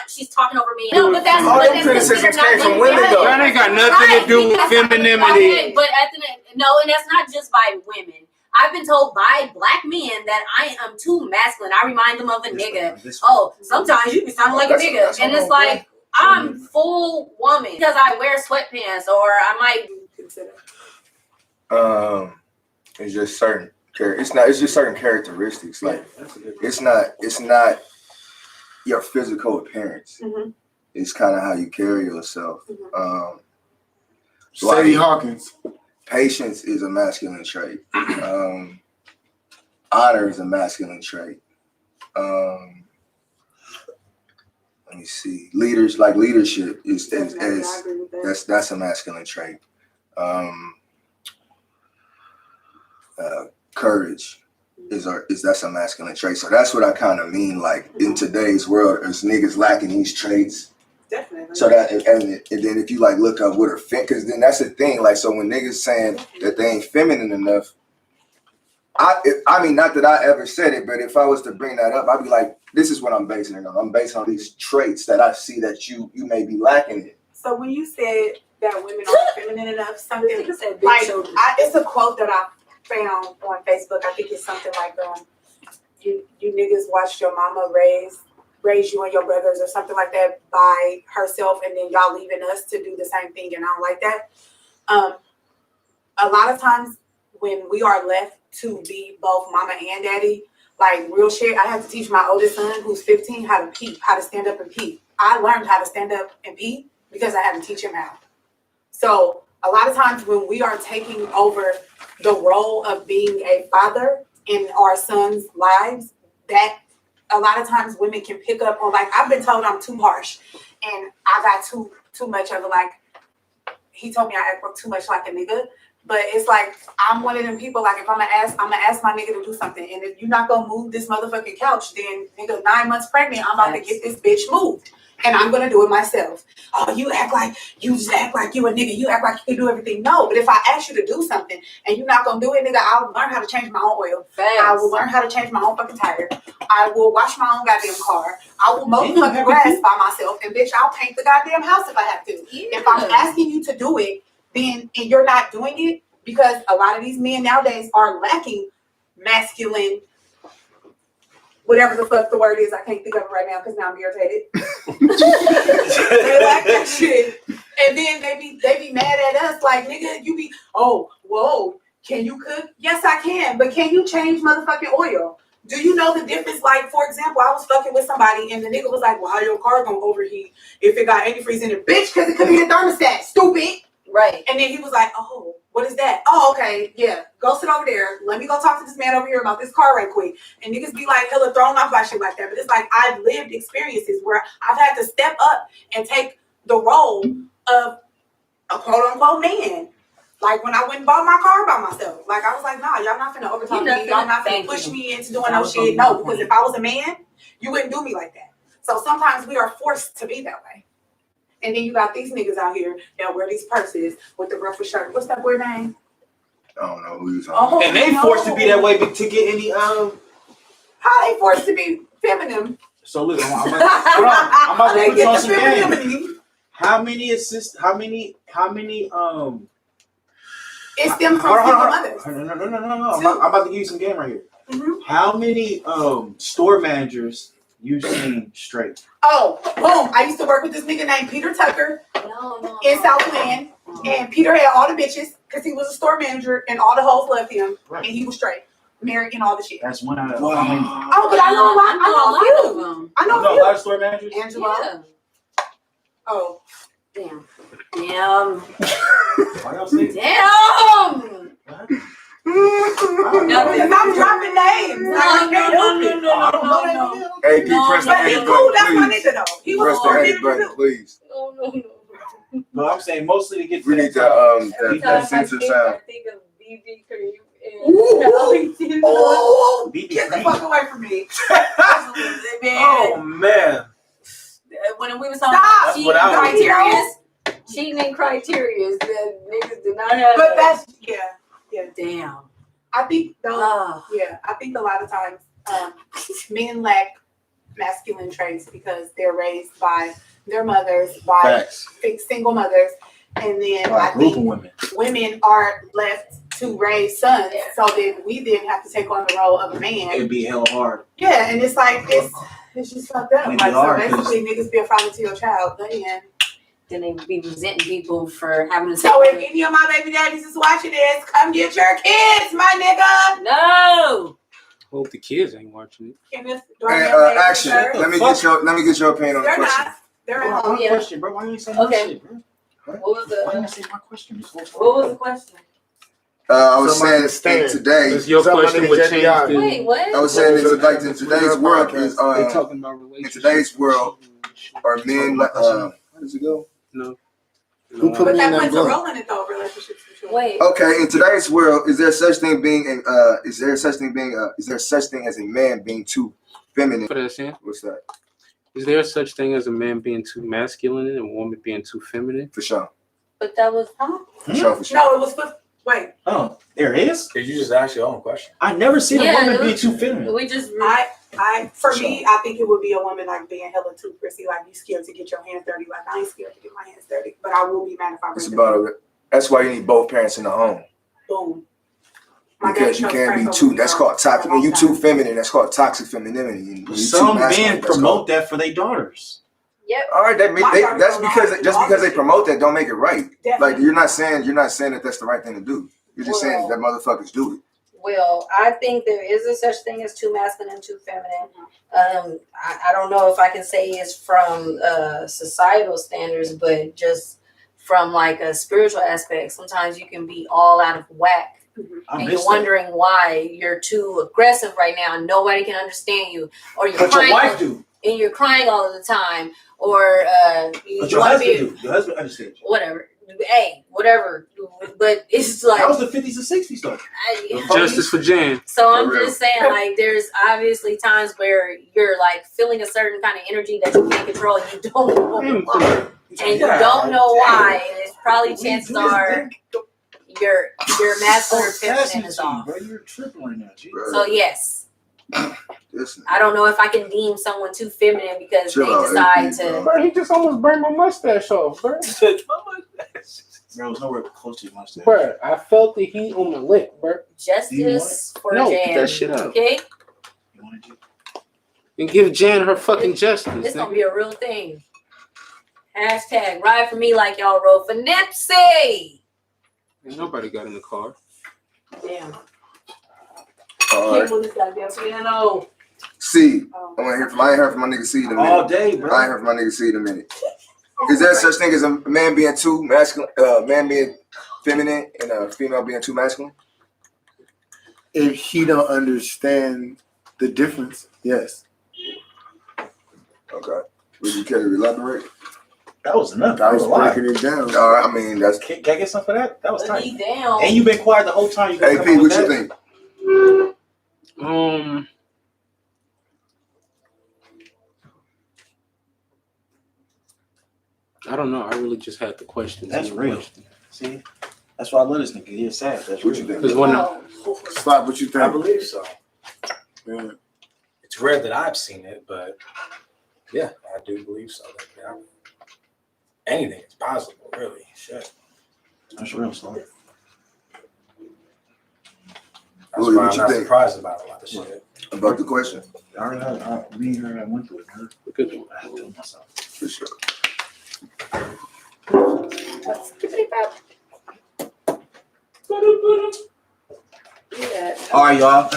She's talking over me. No, but that's All but them that's criticisms considered came not from women, feminine. though. That ain't got nothing to do with Right, femininity. okay, but at the no, and that's not just by women. I've been told by black men that I am too masculine. I remind them of a nigga. Oh, sometimes you be sounding like a nigga, and it's like I'm full woman because I wear sweatpants or I might consider. It's just certain it's just certain characteristics. Like it's not your physical appearance. Mm-hmm. It's kind of how you carry yourself. Mm-hmm. Sadie Hawkins. Patience is a masculine trait. Honor is a masculine trait. Let me see. Leadership is that's a masculine trait. Courage is that's a masculine trait. So that's what I kind of mean. Like in today's world, there's niggas lacking these traits. Definitely. So that and then if you like look up what are because then that's the thing. Like so when niggas saying that they ain't feminine enough, I mean not that I ever said it, but if I was to bring that up, I'd be like, this is what I'm basing it on. I'm based on these traits that I see that you may be lacking in. So when you said that women aren't feminine enough, something like it's a quote that I found on Facebook. I think it's something like you niggas watched your mama raise you and your brothers or something like that by herself, and then y'all leaving us to do the same thing, and I don't like that. A lot of times when we are left to be both mama and daddy, like real shit, I have to teach my oldest son who's 15 how to pee, how to stand up and pee. I learned how to stand up and pee because I had to teach him how. So a lot of times when we are taking over the role of being a father in our sons' lives, that a lot of times women can pick up on, like, I've been told I'm too harsh and I got too much of it. Like, he told me I act too much like a nigga. But it's like, I'm one of them people, like, if I'm gonna ask my nigga to do something. And if you're not gonna move this motherfucking couch, then nigga, 9 months pregnant, I'm about to get this bitch moved. And I'm gonna do it myself. Oh, you just act like you a nigga. You act like you can do everything. No, but if I ask you to do something and you're not gonna do it, nigga, I'll learn how to change my own oil. I will learn how to change my own fucking tire. I will wash my own goddamn car. I will mow the fucking grass by myself. And bitch, I'll paint the goddamn house if I have to. Yeah. If I'm asking you to do it, then and you're not doing it, because a lot of these men nowadays are lacking masculine, whatever the fuck the word is, I can't think of it right now because now I'm irritated. They lack that shit. And then they be mad at us like, nigga, you be, oh, whoa, can you cook? Yes, I can, but can you change motherfucking oil? Do you know the difference? Like, for example, I was fucking with somebody and the nigga was like, well, how your car gonna overheat if it got antifreeze in it? Bitch, because it could be a thermostat, stupid. Right. And then he was like, oh, what is that? Oh, okay, yeah. Go sit over there. Let me go talk to this man over here about this car right quick. And niggas be like hella thrown off by shit like that. But it's like, I've lived experiences where I've had to step up and take the role of a quote unquote man. Like when I went and bought my car by myself. Like I was like, nah, y'all not finna overtalk me. Y'all not finna push me into doing no shit. No, because if I was a man, you wouldn't do me like that. So sometimes we are forced to be that way. And then you got these niggas out here that wear these purses with the ruffled shirt. What's that boy name? I don't know who you're talking about. And they forced to be that way to get any How they forced to be feminine? So look, I'm about to put you on some game. How many it's them from single mothers. No. I'm about to give you some game right here. Mm-hmm. How many store managers you seen straight? Oh, boom. I used to work with this nigga named Peter Tucker in Southland. And Peter had all the bitches because he was a store manager and all the hoes loved him. Right. And he was straight. Married and all the shit. That's one out of Oh, but I know a lot. I know a few of them. I know a lot of store managers? Angela. Yeah. Oh. Damn. Damn. Why y'all say damn? I'm dropping names. No. Hey, press the A button, that's my nigga though. He was press the A button, please. No, I'm saying mostly to get. We need that sensor sound. I think of BB Cream. Oh, get the fuck away from me. Oh man. When we was talking cheating and criteria that niggas did not have. But that's yeah. Damn. I think though, I think a lot of times men lack masculine traits because they're raised by their mothers, by single mothers, and then I think women are left to raise sons, so then we then have to take on the role of a man. It'd be hell hard. Yeah, and it's like it's just fucked up. Like so basically niggas be a father to your child. Damn. then they be resenting people for having to. So if any of my baby daddies is watching this, come get your kids, my nigga. No. Hope the kids ain't watching it. Kenneth, And action. Let me get your opinion on the They're question. not. They're Bro, not. one yeah. question, bro. Why you ain't saying no Okay. shit, bro? What was Why you the ain't say my question? This whole time? What was the question? I was Somebody saying in understand. today. Because your Somebody question would get change the eye. the. Wait, what? I was saying in today's world is They talking about relationships. in today's world are men how does it go? No. Who put But me in that that puts a blunt? role in it though, relationships for sure. Wait. Okay, in today's world, is there such thing as a man being too feminine? For that, Sam? What's that? Is there such thing as a man being too masculine and a woman being too feminine? For sure. But that was For sure, for sure. No, it was for wait. Oh, there is? Did you just ask your own question? I never seen Yeah, a woman it be was- too feminine. we just For me, I think it would be a woman like being hella too prissy, like you scared to get your hands dirty. Like I ain't scared to get my hands dirty, but I will be mad if I It's break them. about that's why you need both parents in the home. Boom. My Because daddy you chose can't crack be too. over That's me, called for a toxic. long When you too time. feminine, that's called toxic femininity. And when you too Some masculine, men that's promote called- that for their daughters. Yep. All right, My daughter that's don't because know. just because they promote that don't make it right. Definitely. Like you're not saying that that's the right thing to do. You're just saying that motherfuckers do it. Well, I think there is a such thing as too masculine and too feminine. I don't know if I can say it's from societal standards, but just from like a spiritual aspect. Sometimes you can be all out of whack. I And missed you're that. wondering why you're too aggressive right now and nobody can understand you, or you're But crying, your wife do. and you're crying all of the time, or you But your want to husband be do. Your husband understands you. whatever. Hey, whatever. But it's like That was the 50s and 60s though. Justice for Jan. So For I'm real. just saying, like, there's obviously times where you're like feeling a certain kind of energy that you can't control, and you don't know why, and you don't know why, and it's probably chances are your masculine or feminine is off. Bro, you're tripping right now, G. So yes, Listen, I don't know if I can deem someone too feminine because Chill they out, decide AP, to. Bro, he just almost burned my mustache off, bro. Bro, it was nowhere close to your mustache. Bro, I felt the heat on my lip, bro. Justice for No, Jan. get that shit out. Okay, You wanted you? And give Jan her fucking justice. this gonna nigga. be a real thing. Hashtag ride for me like y'all rode for Nipsey. Ain't nobody got in the car. Damn. all Can't right. move this goddamn piano. C. I ain't heard from my nigga C in a minute. All day, bro. I ain't heard from my nigga C in a minute. Is there such thing as a man being too masculine, man being feminine, and a female being too masculine? If he don't understand the difference, yes. Okay. Would you care to elaborate? That was enough. I was a lot. breaking it down. All right. I mean, that's. Can I get some for that? That was Put tight. me down. And you've been quiet the whole time. You Hey, gonna P, come up what with you that? think? I don't know. I really just had the question. That's real. See, that's why I love this nigga. He's sad. That's What you real. think? Because when Slap, what you I think? believe so. Yeah. It's rare that I've seen it, but yeah, I do believe so. Yeah. Anything is possible, really. Shit. That's real, son. That's Louis, why what I'm you not think? surprised about a lot of shit. About the question? I already had, me and her, I went through it, man. because I had to tell myself. For sure. Yeah. All right, y'all.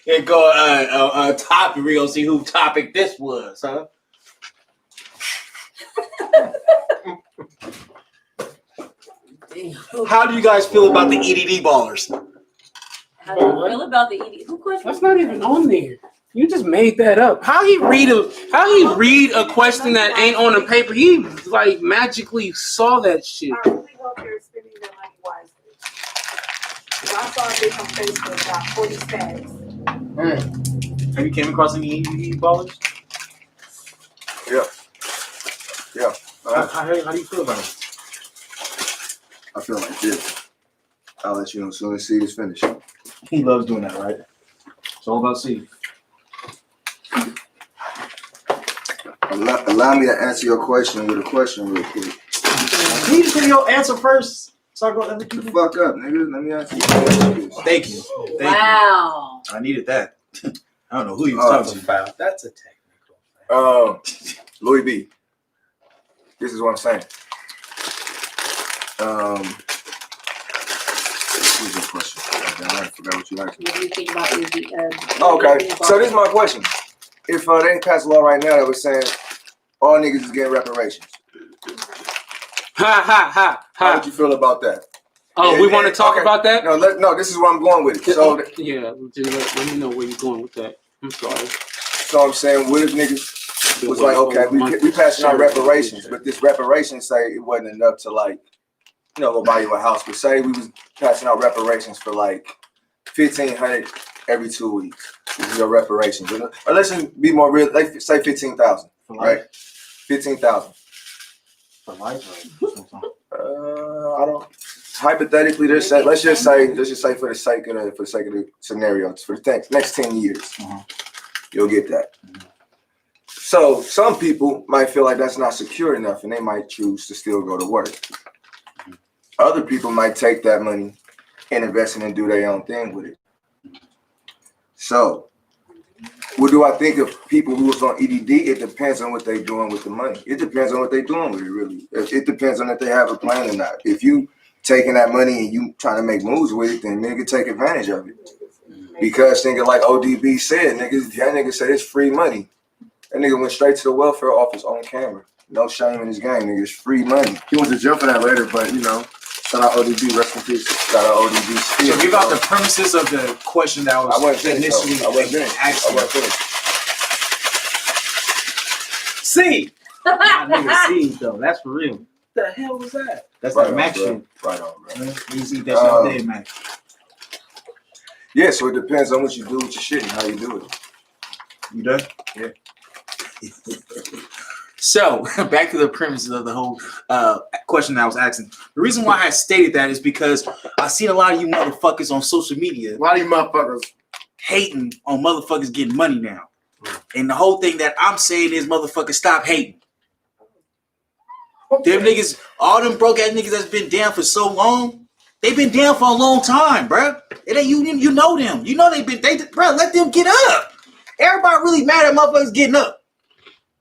Here go topic. We gonna see who topic this was, huh? How do you guys feel about the EDD ballers? How do you feel about the ED? Who question? that's not even on there. You just made that up. How he read a question that ain't on the paper? He like magically saw that shit. I really hope they're spending their money wisely. 'Cause I saw a bitch on Facebook got 40 stacks. Have you came across any EDD ballers? Yeah. How do you feel about it? I feel like this. I'll let you know as soon as C is finished. He loves doing that, right? It's all about C. Allow me to answer your question with a question real quick. Can you just give your answer first? So I go let me The fuck up, nigga. Let me answer you. Thank you. Thank Wow. you. I needed that. I don't know who you was talking to. That's a technical thing. Louis B. This is what I'm saying. What's your question? I forgot what you asked me. What do you think about the Okay, so this is my question. If they pass a law right now that was saying all niggas is getting reparations, Ha ha ha how would ha. you feel about that? Oh, we want to talk Okay. about that? No, this is where I'm going with it. So, yeah, just let me know where you're going with that. I'm sorry. so I'm saying, what if niggas was like, okay, we passing out reparations, but this reparations say it wasn't enough to like, go buy you a house. But say we was passing out reparations for like $1,500 every 2 weeks. This is your reparations. Or let's just be more real. Like say 15,000, right? 15,000. For life. I don't. Hypothetically, let's just say for the sake of the scenario, for the next 10 years, you'll get that. So some people might feel like that's not secure enough, and they might choose to still go to work. Other people might take that money and invest it and do their own thing with it. So, what do I think of people who is on EDD? It depends on what they're doing with the money. It depends on what they're doing with it, really. It depends on if they have a plan or not. If you taking that money and you trying to make moves with it, then nigga take advantage of it. Because thinking like ODB said, that nigga said it's free money. That nigga went straight to the welfare office on camera. No shame in his game, nigga. It's free money. He went to jail for that later, but shout out ODB, rest in peace. Shout out ODB. So give out the premises of the question that was initially asked. I wasn't finished. C. My nigga C though. That's for real. What the hell was that? That's Right like on, Mac bro. shit. Right on, bro. You see that shit all day, Mac. Yeah, so it depends on what you do with your shit and how you do it. You done? Yeah. So back to the premises of the whole question that I was asking. The reason why I stated that is because I seen a lot of you motherfuckers on social media. A lot of you motherfuckers Hating on motherfuckers getting money now. And the whole thing that I'm saying is motherfuckers stop hating. Them niggas, all them broke ass niggas that's been down for so long, they've been down for a long time, bruh. It ain't you know them. You know bruh, let them get up. Everybody really mad at motherfuckers getting up.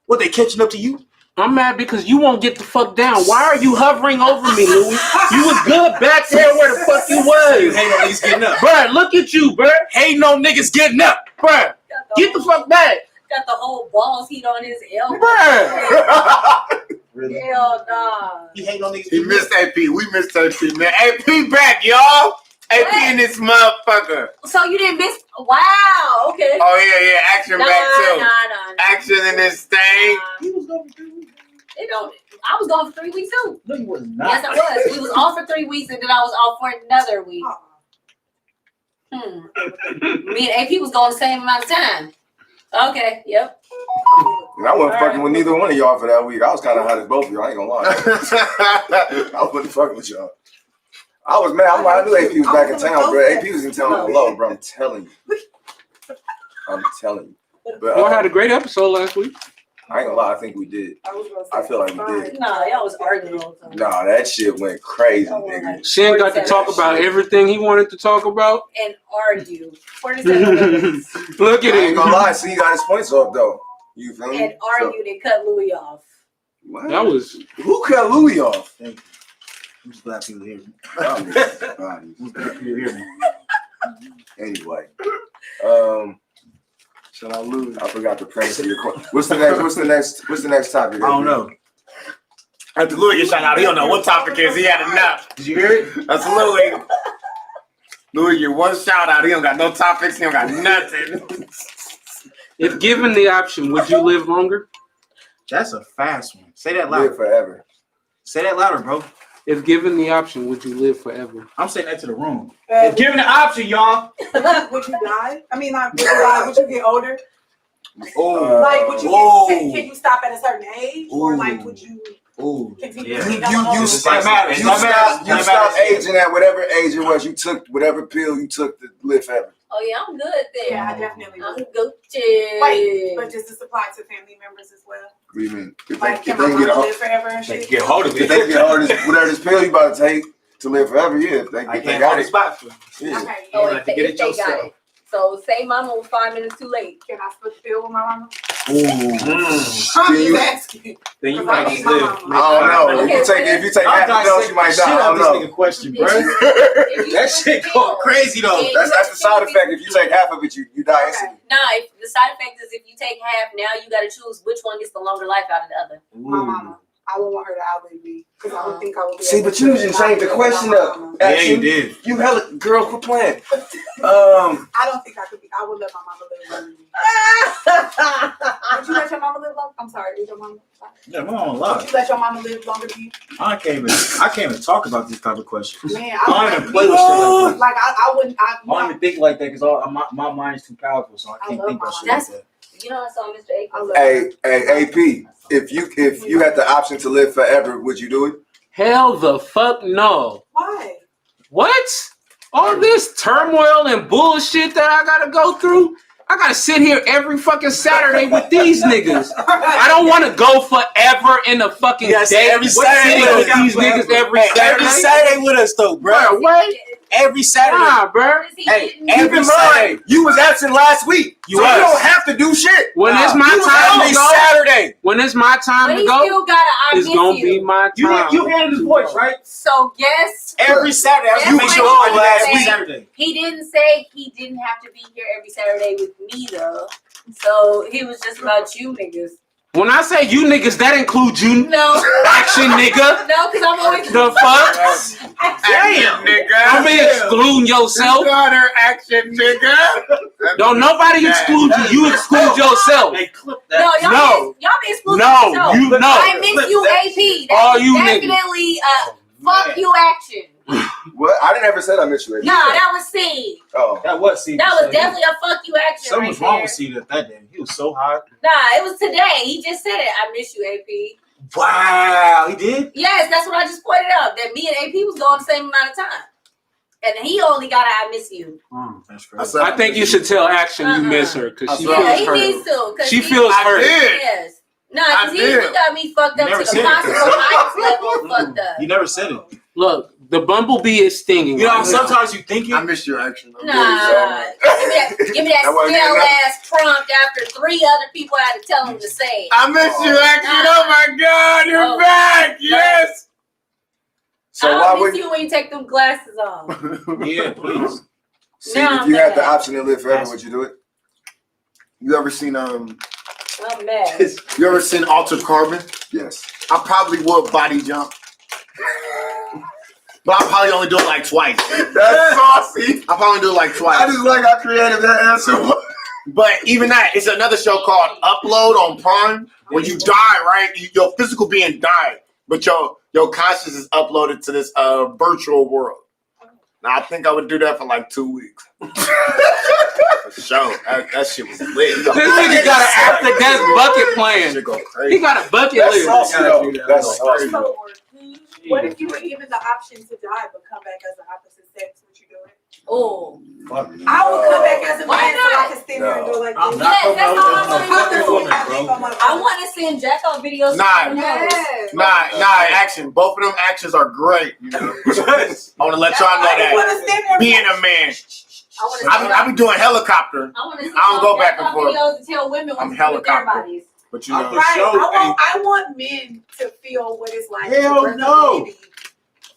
What, they catching up to you? I'm mad because you won't get the fuck down. Why are you hovering over me, Louis? You was good back there where the fuck you You was. hate on niggas getting up. Bruh, look at you, bruh. Hating on niggas getting up. Bruh, get the fuck back. Got the whole balls heat on his elbow. Bruh. Really? Hell nah. You hate on niggas He getting missed AP. We missed AP, man. AP back, y'all. AP in this motherfucker. So you didn't miss? Wow. Okay. Oh yeah, action back too. Nah. Action in this thing. He was gone for 3 weeks. It don't. I was gone for 3 weeks too. No, you was not. Yes, I was. We was off for 3 weeks, and then I was off for another week. Me and AP was going the same amount of time. Okay. Yep. And I wasn't fucking with neither one of y'all for that week. I was kind of hot as both of y'all. I ain't gonna lie. I wasn't fucking with y'all. I was mad. I knew AP was back in town, bro. AP was in town with the low, bro. I'm telling you. But Y'all had a great episode last week. I ain't gonna lie. I think we did. I feel like we did. No, y'all was arguing all the time. Nah, that shit went crazy, nigga. Shane got to talk about everything he wanted to talk about. And argue. 47 minutes. Look at I ain't it. gonna lie. See, he got his points off though. You feel me? And argued and cut Louis off. What? That was Who cut Louis off? Thank you. I'm just glad people hear me. Bodies. I'm glad people hear me. Anyway, Shout out Louis. I forgot the premise of your question. What's the next topic? I don't know. After Louis get shout out, he don't know what topic is. He had enough. Did you hear it? That's Louis. Louis get one shout out. He don't got no topics. He don't got nothing. if given the option, would you live longer? That's a fast one. Say that Live louder. forever. Say that louder, bro. If given the option, would you live forever? I'm saying that to the room. If given the option, y'all. Would you die? I mean, not would you die? Would you get older? Oh, Like, would you can you stop at a certain age, or like would you continue? Yeah. To be You stop aging at whatever age it was. You took whatever pill you took to live forever. Oh yeah, I'm good there. Yeah, I definitely I'm would. good. Wait, but does this apply to family members as well? What do you mean? If Like, they can my can get mama hold, live forever and shit? Get hold of if they get hold of whatever this pill you about to take to live forever, yeah. If they, I if they can't got hold the it, spot for you. yeah. Okay. Oh, You have to get it if they got yourself. it. So say mama was 5 minutes too late. Can I split the bill with my mama? I'm you- just asking. Then you Cause I might need just my live. mama. I don't know. Okay, If you take I'm half the dose, you might die. I don't this know. nigga question, bro. If you That shit feel- going crazy though. Yeah. That's the side effect. If you take half of it, you die instantly. Nah, if the side effect is if you take half, now you got to choose which one gets the longer life out of the other. My mama. I would want her to outlive me because I don't think I would be. See, able but to you just changed the outlive question my up. mama. Yeah, Action. you did. You hella girl, quit playing. I don't think I could be. I would let my mama live longer than me. Would you let your mama live longer? I'm sorry. Did your mama? Yeah, come on, Would lie. you let your mama live longer than you? I can't even talk about these type of questions. Man, I don't I even play with shit like that. like I wouldn't. I don't even think like that because my mind's too powerful, so I can't love think my of shit mind. like that. You know, I saw Mr. A. I love Hey, AP. If you had the option to live forever, would you do it? Hell the fuck no. Why? What? All this turmoil and bullshit that I gotta go through? I gotta sit here every fucking Saturday with these niggas. I don't want to go forever in the fucking day. every What Saturday city with with these forever. niggas every Hey, every Saturday. Saturday with us though, bro. Bro, what? Every Saturday. Nah, bro. Hey, Keep every in Saturday. mind, you was absent last week, You so was. you don't have to do shit. When it's my You was time every to go, Saturday. when it's my time But to he go, still got to it's gonna be my You time. handed his voice, right? So guess Every Saturday. I was That's gonna make sure what I he last said. week Saturday. he didn't say he didn't have to be here every Saturday with me though. So he was just about you niggas. When I say you niggas, that includes you, No, action nigga. no, because I'm always The fuck? Damn, nigga. Don't be excluding yourself. Daughter action, nigga. Don't nobody exclude you. You exclude yourself. Hey, clip No, that. No. y'all be excluding No, yourself. you know. I miss you, AP. That's All you niggas. definitely fuck you action. What? I didn't ever say I miss you. Nah, that was C. Oh. That was C. That was definitely a fuck you action. Something was right wrong there. with C that day. He was so hot. Nah, it was today. He just said it. I miss you, AP. Wow, he did? Yes, that's what I just pointed out. That me and AP was going the same amount of time. And he only got a I miss you. That's crazy. I think you should tell Action you miss her because she Yeah, feels he hurt. needs to. She feels I hurt. did. Yes. Nah, I because he did. got me fucked up You never to the said it. possible highest level of fucked up. You never said it. Look, the bumblebee is stinging. You know, right now. sometimes you think I it. miss your action. Nah. Give me that That wasn't stale enough. ass prompt after 3 other people had to tell him to say it. I miss you, action. Oh my God, you're Oh. back. Yes. So I why don't would miss you when you take them glasses off. Yeah, please. see Now if you had the I'm option to live forever, would you do it? You ever seen I'm mad. You ever seen Altered Carbon? Yes. I probably would body jump, but I'll probably only do it like twice. That's saucy. I'll probably do it like I twice. just like how creative that answer was. But even that, it's another show called Upload on Prime. When you die, right, your physical being died, but your conscious is uploaded to this virtual world. Now I think I would do that for like 2 weeks. For sure, that shit was lit. This nigga got an after death bucket plan. Shit go He crazy. got a bucket That's list. saucy though. That's saucy. So, what if you were given the option to die but come back as the opposite sex? Would you do it? Oh. I would come back as a Why man so I not? can stand there and do it like I'm this. not Yes, that's all I want to do. woman, bro. I want to send jack off videos. Nah. Yes. Nah, action. Both of them actions are great. You know? I want to let y'all know I just that. want to stand there. Being a man, I be doing helicopter, I want to I don't go back and forth. videos to tell women I'm what to do with their helicopter. bodies. but you I'm know. for Right. sure. I want men to feel what it's like Hell to birth no. a baby.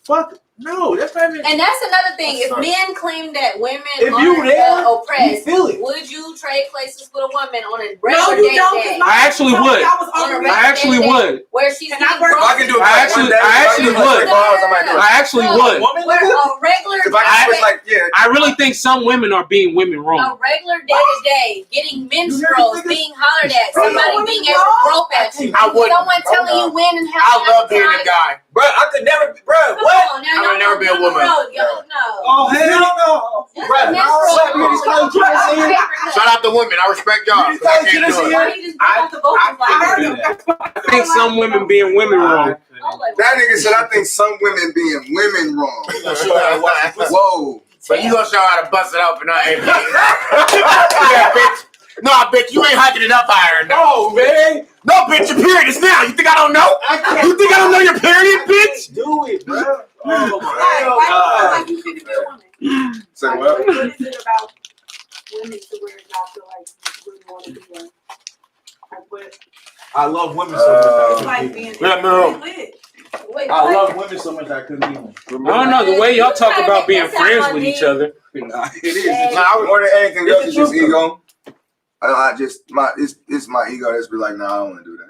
Fuck. No, that's not even. And that's another thing. That's If right. men claim that women If you are there, oppressed, you feel it. would you trade places with a woman on a No, regular you day don't. day? 'Cause my I actually told me would. I was On a overrated. regular I actually day would. Where she's And I getting work- If I can do it I like actually- one day, I actually if I can do it would. 24 hours, I might do it. I actually No. would. Woman, where nigga? a regular If I can switch like, yeah. I really think some women are being women a wrong. regular day to day, getting minstrels, niggas? being hollered at, Bro, somebody what being is able to wrong? grope at you, I wouldn't. someone telling you when and how. I love being a guy. Bro, I could never. Bro, Come what? on, now, I would y'all never be a down the woman. road. Y'all know. Oh, hell no. That's Bro, a minstrel. slap me in his college jersey. Shout out to women. I respect y'all. 'Cause I can't do it. Why you just bring out the vocals like that? I think some women being women wrong. I'm like, That nigga said, I think some women being women wrong. Whoa. So you gonna show how to bust it open, huh? Hey, yeah, bitch. Nah, bitch, you ain't hiking it up higher. No, man. No, bitch, your period is now. You think I don't know? I can't. You think I don't know your period, bitch? Do it, bro. Oh, Right. my Why do you feel God. like you fit to be a woman? Say Like, what? what is it about women to where y'all feel like you really want to be one? Like, but I love women so much. it's that I like couldn't being beat Yeah, no. lit. Wait, them. I what? love women so much that I couldn't beat them. I don't know the way y'all talk about being friends with each other. Nah, it is. Hey. More than anything else, it's just truth, ego. It's my ego that's be like, nah, I don't want to do that.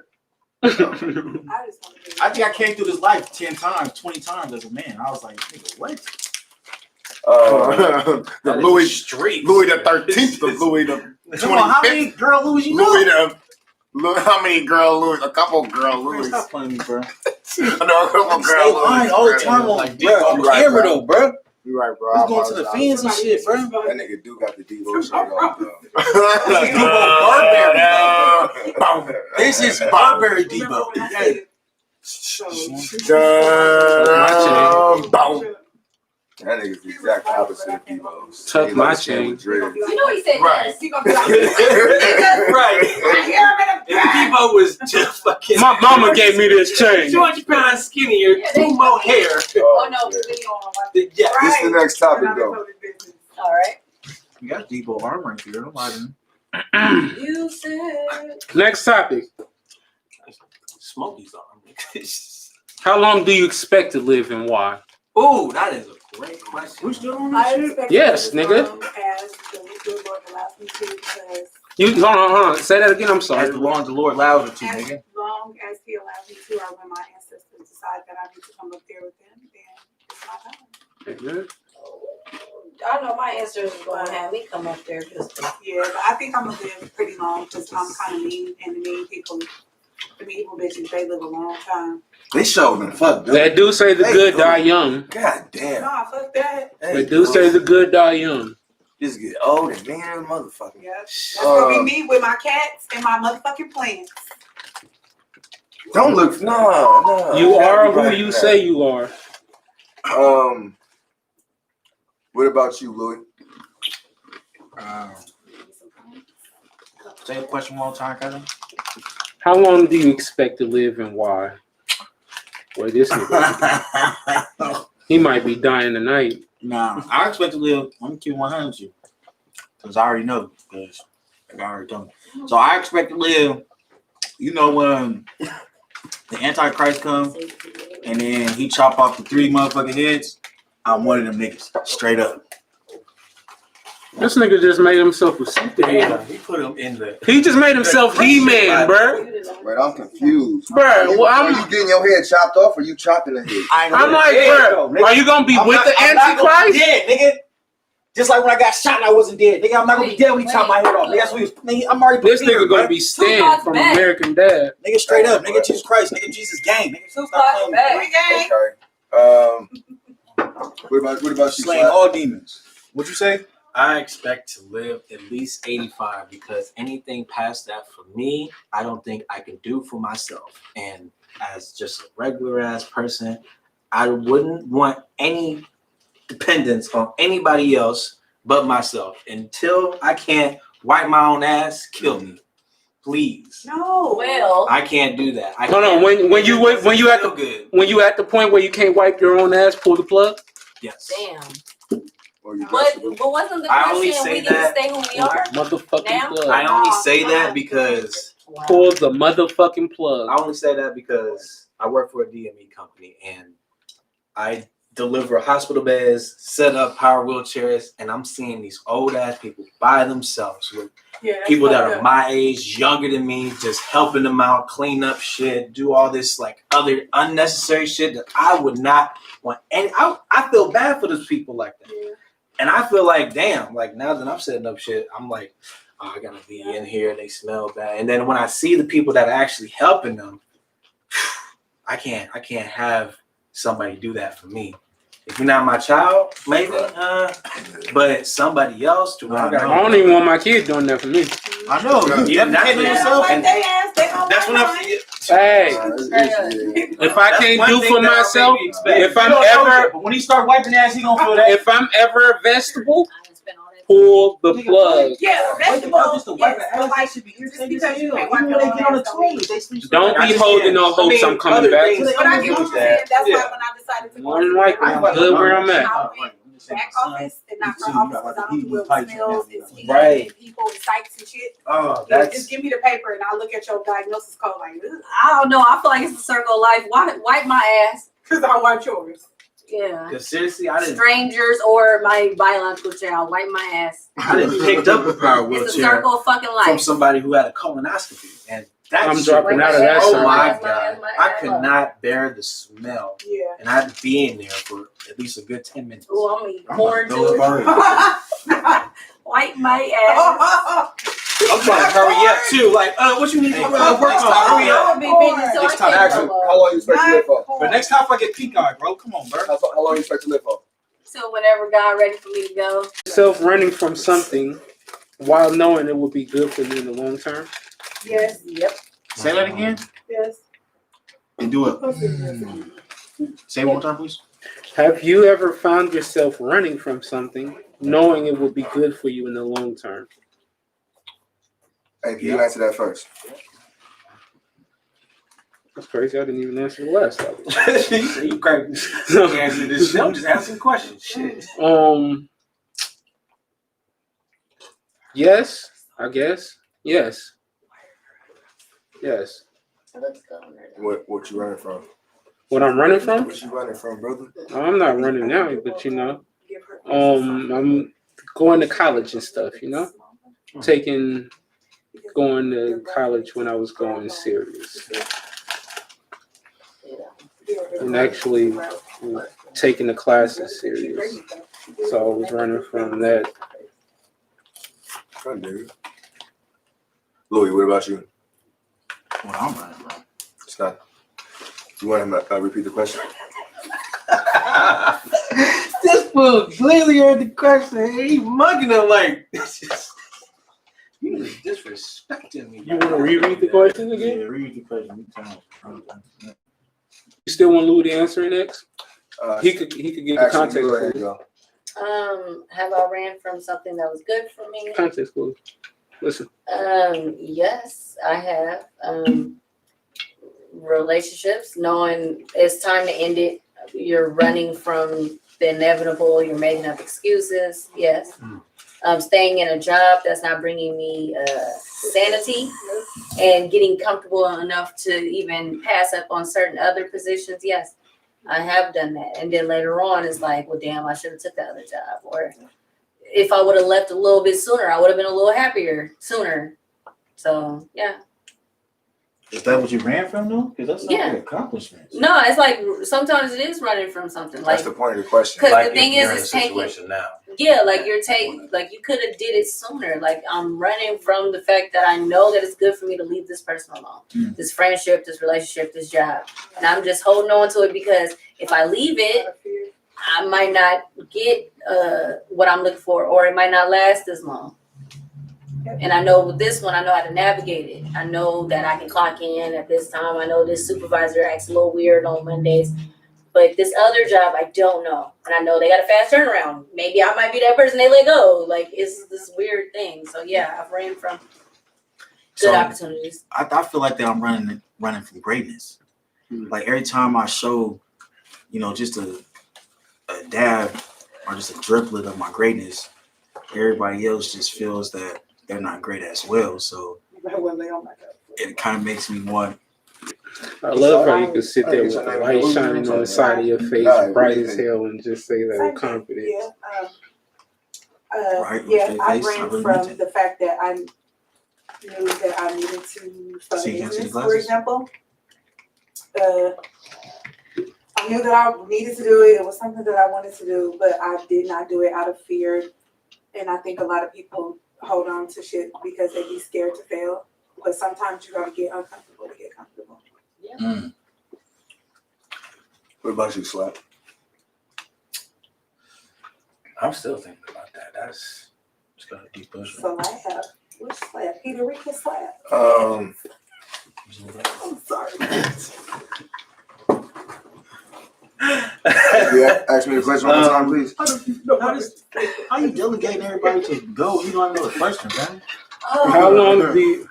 I just want to be I think I came through this life 10 times, 20 times as a man. I was like, nigga, what? The Louis street. Louis the 13th, the Louis the Come on, how many 25th, girl Louis you know? Louis the. How many girl Louis? A couple girl Man, Louis. stop playing me, bro. I know a couple Stay girl lying Louis. all the bro. time on Like, bro, you on right, camera bro. though, bro. You right, bro. Let's go to the fans and shit, bro. That nigga do got the Devo shirt on, though. This is Burberry Debo. Boom. That nigga's the exact opposite of Devo's. Tuck He my likes skin chain. with dreads. You know he said Right. yes. He gonna be like, Right. If Debo was just fucking My mama gave me this chain. 200 pounds skinnier, Yeah, they- 2 more hair. Oh no, yeah. video on my Yeah. This is the next topic, though. All right. You got Debo arm right here. Don't lie to me. You said. Next topic. Smokey's on. How long do you expect to live and why? Ooh, that is a great question. We still on I this shit? expect Yes, it as nigga. long as the good Lord allows me to, because You hold on. Say that again. I'm sorry. As the long as the Lord allows it to, as nigga. long as He allows me to, or when my ancestors decide that I need to come up there with them, then it's my time. I know my answer is gonna have me come up there just to. Yeah, but I think I'm gonna live pretty long because I'm kind of mean, and the mean people bitches, they live a long time. They showed them fuck, dude. They do say the good die young. God damn. Nah, fuck that. They do say the good die young. Just get old and mean as a motherfucker. Yeah, that's gonna be me with my cats and my motherfucking plants. Don't look. No. You are who Right you now. say you are. What about you, Louis? Say the question one more time, Kevin. How long do you expect to live and why? Boy, this nigga, he might be dying tonight. Nah, I expect to live. I'm gonna keep 100 with you, cause I already know. Cause I already told me. So I expect to live. You know when the Antichrist comes and then he chop off the 3 motherfucking heads. I'm one of them niggas, straight up. This nigga just made himself a superhero. He put him in the. He just made himself He-Man, bro. Wait, I'm confused. Bro, well, Are you getting your head chopped off or you chopping the head? I'm like, bro, are you gonna be with the Antichrist? Dead, nigga. Just like when I got shot and I wasn't dead. Nigga, I'm not gonna be dead when he chopped my head off. Nigga, that's what he was, nigga, I'm already This prepared, nigga gonna bro. be Stan from American Dad. Nigga, straight up. Nigga, Jesus Christ. Nigga, Jesus gang. Nigga, stop playing with me. Okay. What about you, Slaying Swag? all demons. What you say? I expect to live at least 85 because anything past that for me, I don't think I can do for myself. And as just a regular ass person, I wouldn't want any dependence on anybody else but myself. Until I can't wipe my own ass, kill me, please. No. Well, I can't do that. I No, can't. when you at feel the good. when you at the point where you can't wipe your own ass, pull the plug. Yes. damn. Or you But wasn't the I only question say we need to that- stay who we are? Motherfucking Now? plug. I only say that because Wow. Pull the motherfucking plug. I only say that because I work for a DME company and I deliver hospital beds, set up power wheelchairs, and I'm seeing these old ass people by themselves with people that are my age, younger than me, just helping them out, clean up shit, do all this like other unnecessary shit that I would not want. And I feel bad for those people like that. Yeah. And I feel like, damn, like now that I'm setting up shit, I'm like, oh, I gotta be in here. They smell bad. And then when I see the people that are actually helping them, I can't have somebody do that for me. If you're not my child, maybe, but somebody else to I don't even want my kids doing that for me. I know. You have to handle yourself. and That's when I. Hey, if I can't do for myself, if I'm ever, But when he start wiping ass, he gonna feel that. if I'm ever a vegetable, I done spent all that pull the plug. Yeah, Just to wipe the ass should be irritating as hell. Even when they get on the toilet, they sleep. Don't be holding no hopes I'm coming back. But I get what you're saying. That's why when I decided to go One like I'm good where I'm at. back office and not front office because I don't do well with smells and speaking Right. and people and sites and shit. Oh, Yeah, that's just give me the paper and I'll look at your diagnosis code like, I don't know. I feel like it's a circle of life. Wipe my ass. because I want yours. Yeah. because seriously, I didn't Strangers or my biological child. Wipe my ass. picked up a power It's a wheelchair circle of fucking from life. somebody who had a colonoscopy, and that I'm shit dropping was- out of that Oh circle. my Ass, my god, ass, my I ass. could not bear the smell, Yeah. and I had to be in there for at least a good 10 minutes. Ooh, I'm eating I'm corn about to throw too. up already. Wipe my ass. I'm trying to hurry up too. Like, what you need to Hey, work on? Hurry I up. would be busy so I Next time, can't Actually, go how long you expect to live for? But next time if I get pink eye, bro, come on, bro. How long you expect to live for? So whenever God ready for me to go. Self running from something while knowing it will be good for you in the long term. Yes. Yep. Say that again Yes. and do it. Say it one more time, please. Have you ever found yourself running from something knowing it will be good for you in the long term? Hey, can you answer that first? That's crazy. I didn't even answer the last topic. You crazy. You answer this shit. I'm just asking questions. Shit. Yes, I guess. Yes. Yes. Let's go. What you running from? What I'm running from? What you running from, brother? I'm not running now, but I'm going to college and stuff, going to college when I was going serious. And actually taking the classes serious. So I was running from that. I dig it. Louis, what about you? What I'm running from. Scott, you want him to repeat the question? This fool clearly heard the question. He mugging him like you disrespecting me. You want to reread the question Yeah, again? read the question. You still want Louis to answer it next? He could give the Actually, context go ahead, clue. go. Have I ran from something that was good for me? Context clue. Listen. Yes, I have. Relationships, knowing it's time to end it. You're running from the inevitable. You're making up excuses. Yes. Staying in a job that's not bringing me sanity and getting comfortable enough to even pass up on certain other positions. Yes, I have done that. And then later on, it's like, well, damn, I should have took the other job. Or if I would have left a little bit sooner, I would have been a little happier sooner. So, yeah. Is that what you ran from, though? Because that's not Yeah. accomplishments. No, it's like sometimes it is running from something. Like, That's the point of the question. because Like the thing if is, you're in a it's taking. situation now. Yeah, like you're taking, like you could have did it sooner. Like I'm running from the fact that I know that it's good for me to leave this person alone, this friendship, this relationship, this job, and I'm just holding on to it because if I leave it, I might not get what I'm looking for, or it might not last as long. And I know with this one, I know how to navigate it. I know that I can clock in at this time. I know this supervisor acts a little weird on Mondays. But this other job, I don't know. And I know they got a fast turnaround. Maybe I might be that person they let go. Like, it's this weird thing. So, yeah, I've ran from good opportunities. I feel like that I'm running from greatness. Like every time I show, just a dab or just a driplet of my greatness, everybody else just feels that they're not great as well. So it kind of makes me want. I love how you can sit there with the light shining on the side of your face, bright as hell, and just say that with confidence. I ran from the fact that I knew that I needed to start a business, for example. I knew that I needed to do it. It was something that I wanted to do, but I did not do it out of fear. And I think a lot of people hold on to shit because they be scared to fail. But sometimes you gotta get uncomfortable to get comfortable. What about you, Slap? I'm still thinking about that. That's just got a deep push. So I have which slap? Peter Rican slap. Um, I'm sorry. yeah, ask me the question one more time, please. How you delegating everybody to go? You don't know the question, man. How long do you...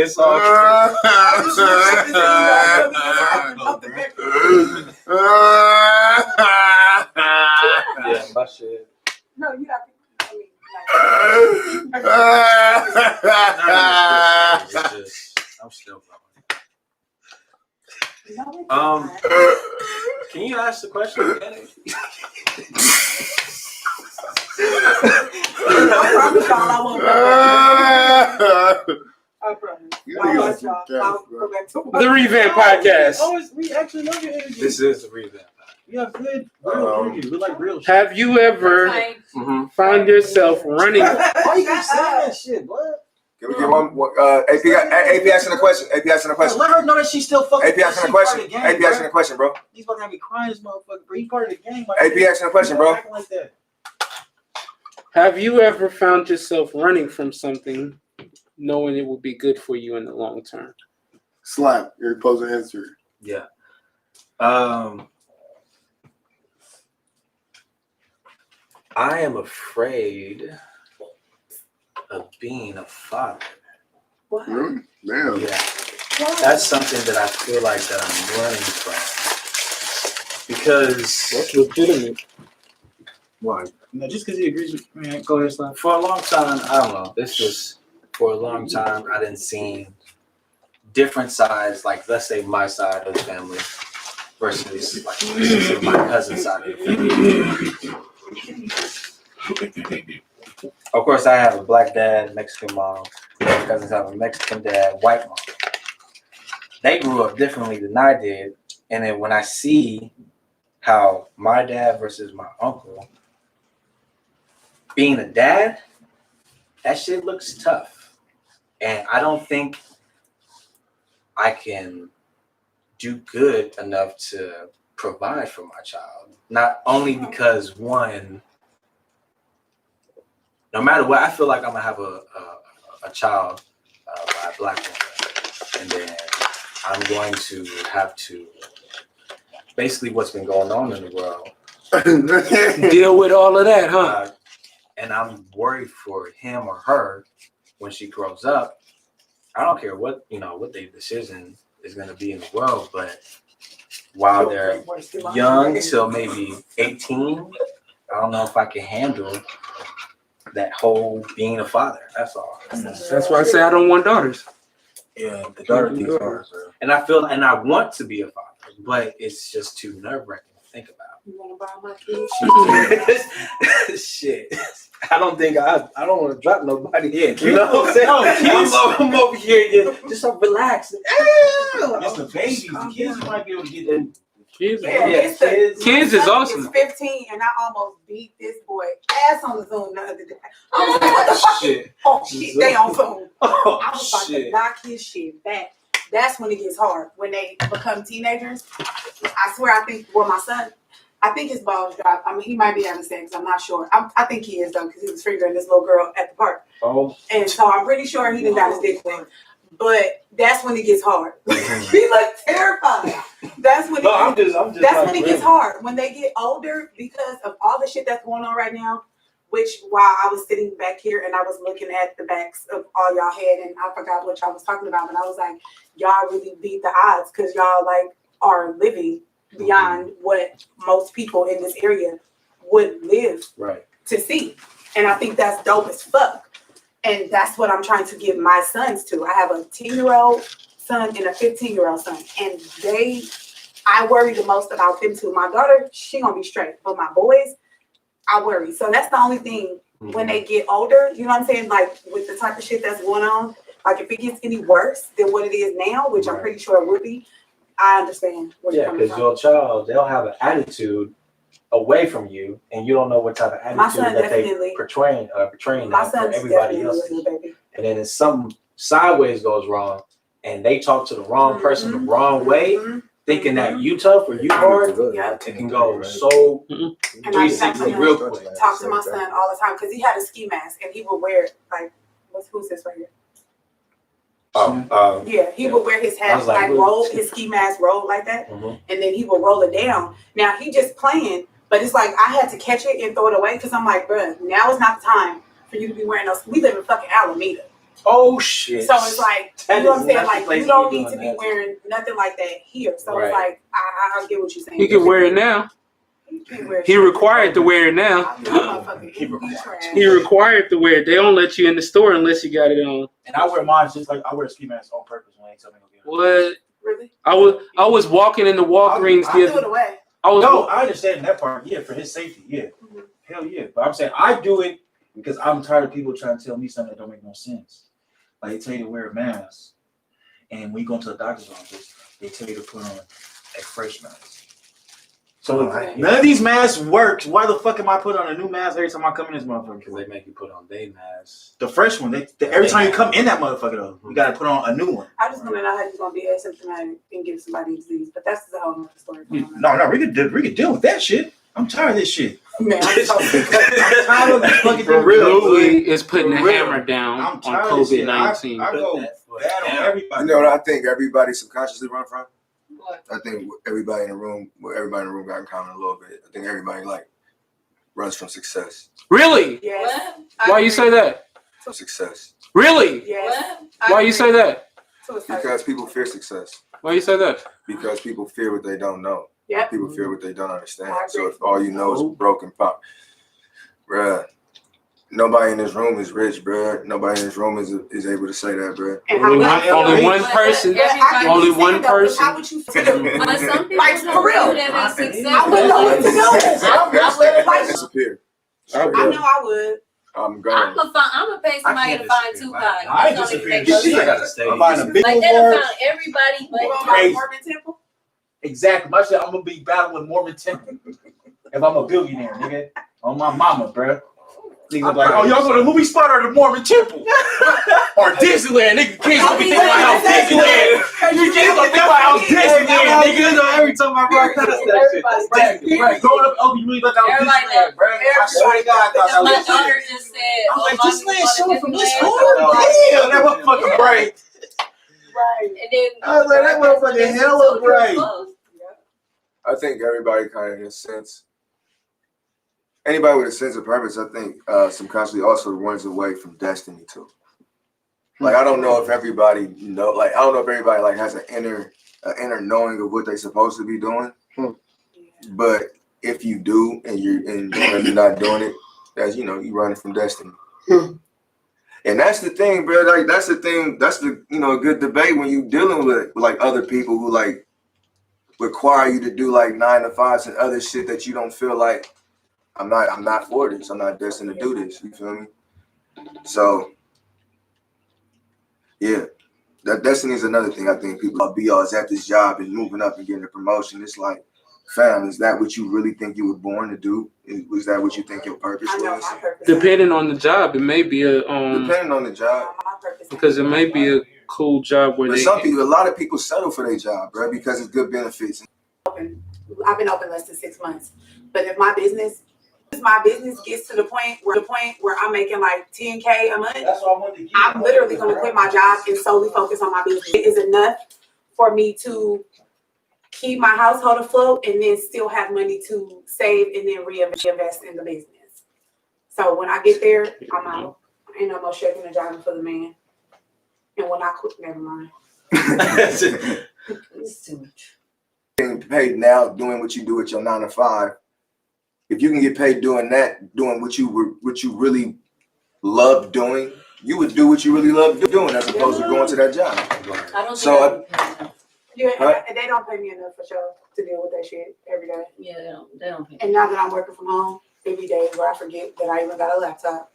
It's all Yeah, my shit. No, you got. I mean, It's just, I'm still growing. no, Can you ask the question again? I promise y'all I won't go back. I promise. I'll watch y'all. I'll go back to The Revamp podcast. We actually love your energy. This is the Revamp. You have good, real energy. We like real shit. Have you ever found yourself running? Why you keep saying that shit, what? Can we get one? AP asking a question. AP asking a question. Let her know that she's still fucking. AP asking a question. AP asking a question, bro. He's about to have me crying, this motherfucker. Bro, he's part of the game. AP asking a question, bro. Acting like that. Have you ever found yourself running from something, knowing it would be good for you in the long term? Slap. You're supposed to answer. Yeah. I am afraid of being a father. What? Really? Damn. Yeah. That's something that I feel like that I'm running from. Because That's legitimate. Why? No, just because he agrees with me. Go ahead, Slap. for a long time, I don't know. This was for a long time. I didn't see different sides, like let's say my side of the family versus like my cousin's side of the family. Of course, I have a black dad, Mexican mom. My cousins have a Mexican dad, white mom. They grew up differently than I did, and then when I see how my dad versus my uncle being a dad, that shit looks tough. And I don't think I can do good enough to provide for my child. Not only because one, no matter what, I feel like I'm gonna have a child by a black woman. And then I'm going to have to, basically what's been going on in the world. Deal with all of that, huh? And I'm worried for him or her when she grows up. I don't care what their decision is going to be in the world, but while they're young till maybe 18, I don't know if I can handle that whole being a father. That's all. That's why I say I don't want daughters. Yeah, the daughter thing's hard, bro. And I want to be a father, but it's just too nerve-wracking to think about. You want to borrow my kids? Shit. I don't want to drop nobody. Yeah, you know what I'm saying? I'm over here just so relaxed. It's the babies. The kids you might be able to get them. Kids, Kids is awesome. Is 15, and I almost beat this boy ass on the Zoom the other day. I was like, what the fuck? Shit. Oh shit, they on Zoom. Oh, I was about to knock his shit back. That's when it gets hard, when they become teenagers. I swear, my son, I think his balls dropped. I mean, he might be having sex. I'm not sure. I think he is, though, because he was fingering this little girl at the park. Oh. And so I'm pretty sure he done got his dick wet. But that's when it gets hard. He looked terrified. That's when it gets hard. When they get older, because of all the shit that's going on right now, which while I was sitting back here and I was looking at the backs of all y'all had, and I forgot what y'all was talking about, but I was like, y'all really beat the odds because y'all like are living beyond what most people in this area would live to see. And I think that's dope as fuck. And that's what I'm trying to give my sons to. I have a 10-year-old son and a 15-year-old son. And I worry the most about them too. My daughter, she gonna be straight. But my boys, I worry. So that's the only thing when they get older, you know what I'm saying? Like with the type of shit that's going on, like if it gets any worse than what it is now, which I'm pretty sure it would be, I understand where you're coming from. Because your child, they'll have an attitude away from you, and you don't know what type of attitude that they portraying that for everybody else. And then if something sideways goes wrong, and they talk to the wrong person the wrong way, thinking that you tough or you hard, it can go so 360 real quick. Talk to my son all the time because he had a ski mask and he would wear it like, who's this right here? He would wear his hat roll, his ski mask rolled like that, and then he would roll it down. Now he just playing, but it's like I had to catch it and throw it away because I'm like, bruh, now is not the time for you to be wearing those. We live in fucking Alameda. Oh shit. So it's like, That you know what I'm is saying? not the Like, place you to don't be need to doing be that. wearing nothing like that here. So Right. it's like, I get what you're saying. He can wear it now. You can't wear He shit. required to wear it now. I'm motherfucking trash. He required to wear it. They don't let you in the store unless you got it on. And I wear mine just like I wear a ski mask on purpose when they tell me to get it. What? Really? I was walking in the Walgreens I Threw the it away. I was No, I understand that part. Yeah, for his safety. Yeah. Mhm. Hell yeah. But I'm saying I do it because I'm tired of people trying to tell me something that don't make no sense. Like they tell you to wear a mask, and when you go into the doctor's office, they tell you to put on a fresh mask. So none of these masks work. Why the fuck am I putting on a new mask every time I come in this motherfucker? Because they make you put on day masks. The fresh one, every time you come in that motherfucker though, you gotta put on a new one. I just want to know how you're going to be asymptomatic and give somebody disease. But that's the whole nother story. No, we could deal with that shit. I'm tired of this shit. Man, I'm so I'm tired of this fucking For real. Louis is putting the For real. hammer down I'm on tired of this shit. COVID-19. I go bad on everybody. You know what I think everybody subconsciously run from? What? I think everybody in the room got in common a little bit. I think everybody like runs from success. Really? Yes. What? Why you say that? Success. Really? Yes. What? Why you say that? To a certain Because people fear success. Why you say that? Because people fear what they don't know. Yep. People fear what they don't understand. I So agree. if all you know is broken pop, bruh, nobody in this room is rich, bruh. Nobody in this room is able to say that, bruh. And how Only would you only feel? one person. I Only understand one though, but person. How would you feel? But some people Like, don't for real. do that be successful. I wouldn't know what to do. Just let it Like, disappear. I know I would. I'm gone. I'm gonna pay somebody to find Tupac. I ain't It's gonna disappearing take shit. I gotta stay. I'm buying a big Like old they done board. found everybody but You want Crazy. my Mormon temple? Exactly. My shit, I'm gonna be battling Mormon Temple if I'm a billionaire, nigga. On my mama, bruh. Niggas like, oh, y'all go to the movie spot or the Mormon Temple? Or Disneyland, nigga. Kids gonna be thinking about Disneyland. You kids gonna think about Disneyland, nigga. Every time I walk past that shit. Right. Growing up, oh, you really thought that was Everybody Disneyland, bruh. I swear to God, I thought that My was Disneyland. daughter just said, I'm like, Mommy, Disneyland you showing wanna from go this to school? Disneyland? Yeah, that motherfucking bright. Right. And then I was like, that motherfucking hella bright. I think everybody kind of in a sense. Anybody with a sense of purpose, I think, subconsciously also runs away from destiny too. Like I don't know if everybody like I don't know if everybody like has an inner knowing of what they're supposed to be doing. But if you do and you're not doing it, that's you running from destiny. And that's the thing, bro. Like that's the thing. That's the a good debate when you dealing with like other people who like require you to do like 9 to 5s and other shit that you don't feel like I'm not for this. I'm not destined to do this. You feel me? So yeah, that destiny is another thing I think people be all is at this job and moving up and getting a promotion. It's like, fam, is that what you really think you were born to do? Was that what you think your purpose I know was? my purpose. Depending on the job, it may be a Depending on the job. My purpose. because it may be a cool job where But they a lot of people settle for their job, bro, because it's good benefits. I've been open less than 6 months, but if my business gets to the point where I'm making like 10K a month, That's what I wanted to get. I'm literally going to quit my job and solely focus on my business. It is enough for me to keep my household afloat and then still have money to save and then reinvest in the business. So when I get there, I'm out. Ain't no more shaking and driving for the man. And when I quit, never mind. It's too much. Getting paid now doing what you do at your 9 to 5. If you can get paid doing what you really love doing, you would do what you really love doing as opposed to going to that job. I don't So, think Yeah, and they don't pay me enough for sure to deal with that shit every day. they don't pay. And now that I'm working from home, there be days where I forget that I even got a laptop.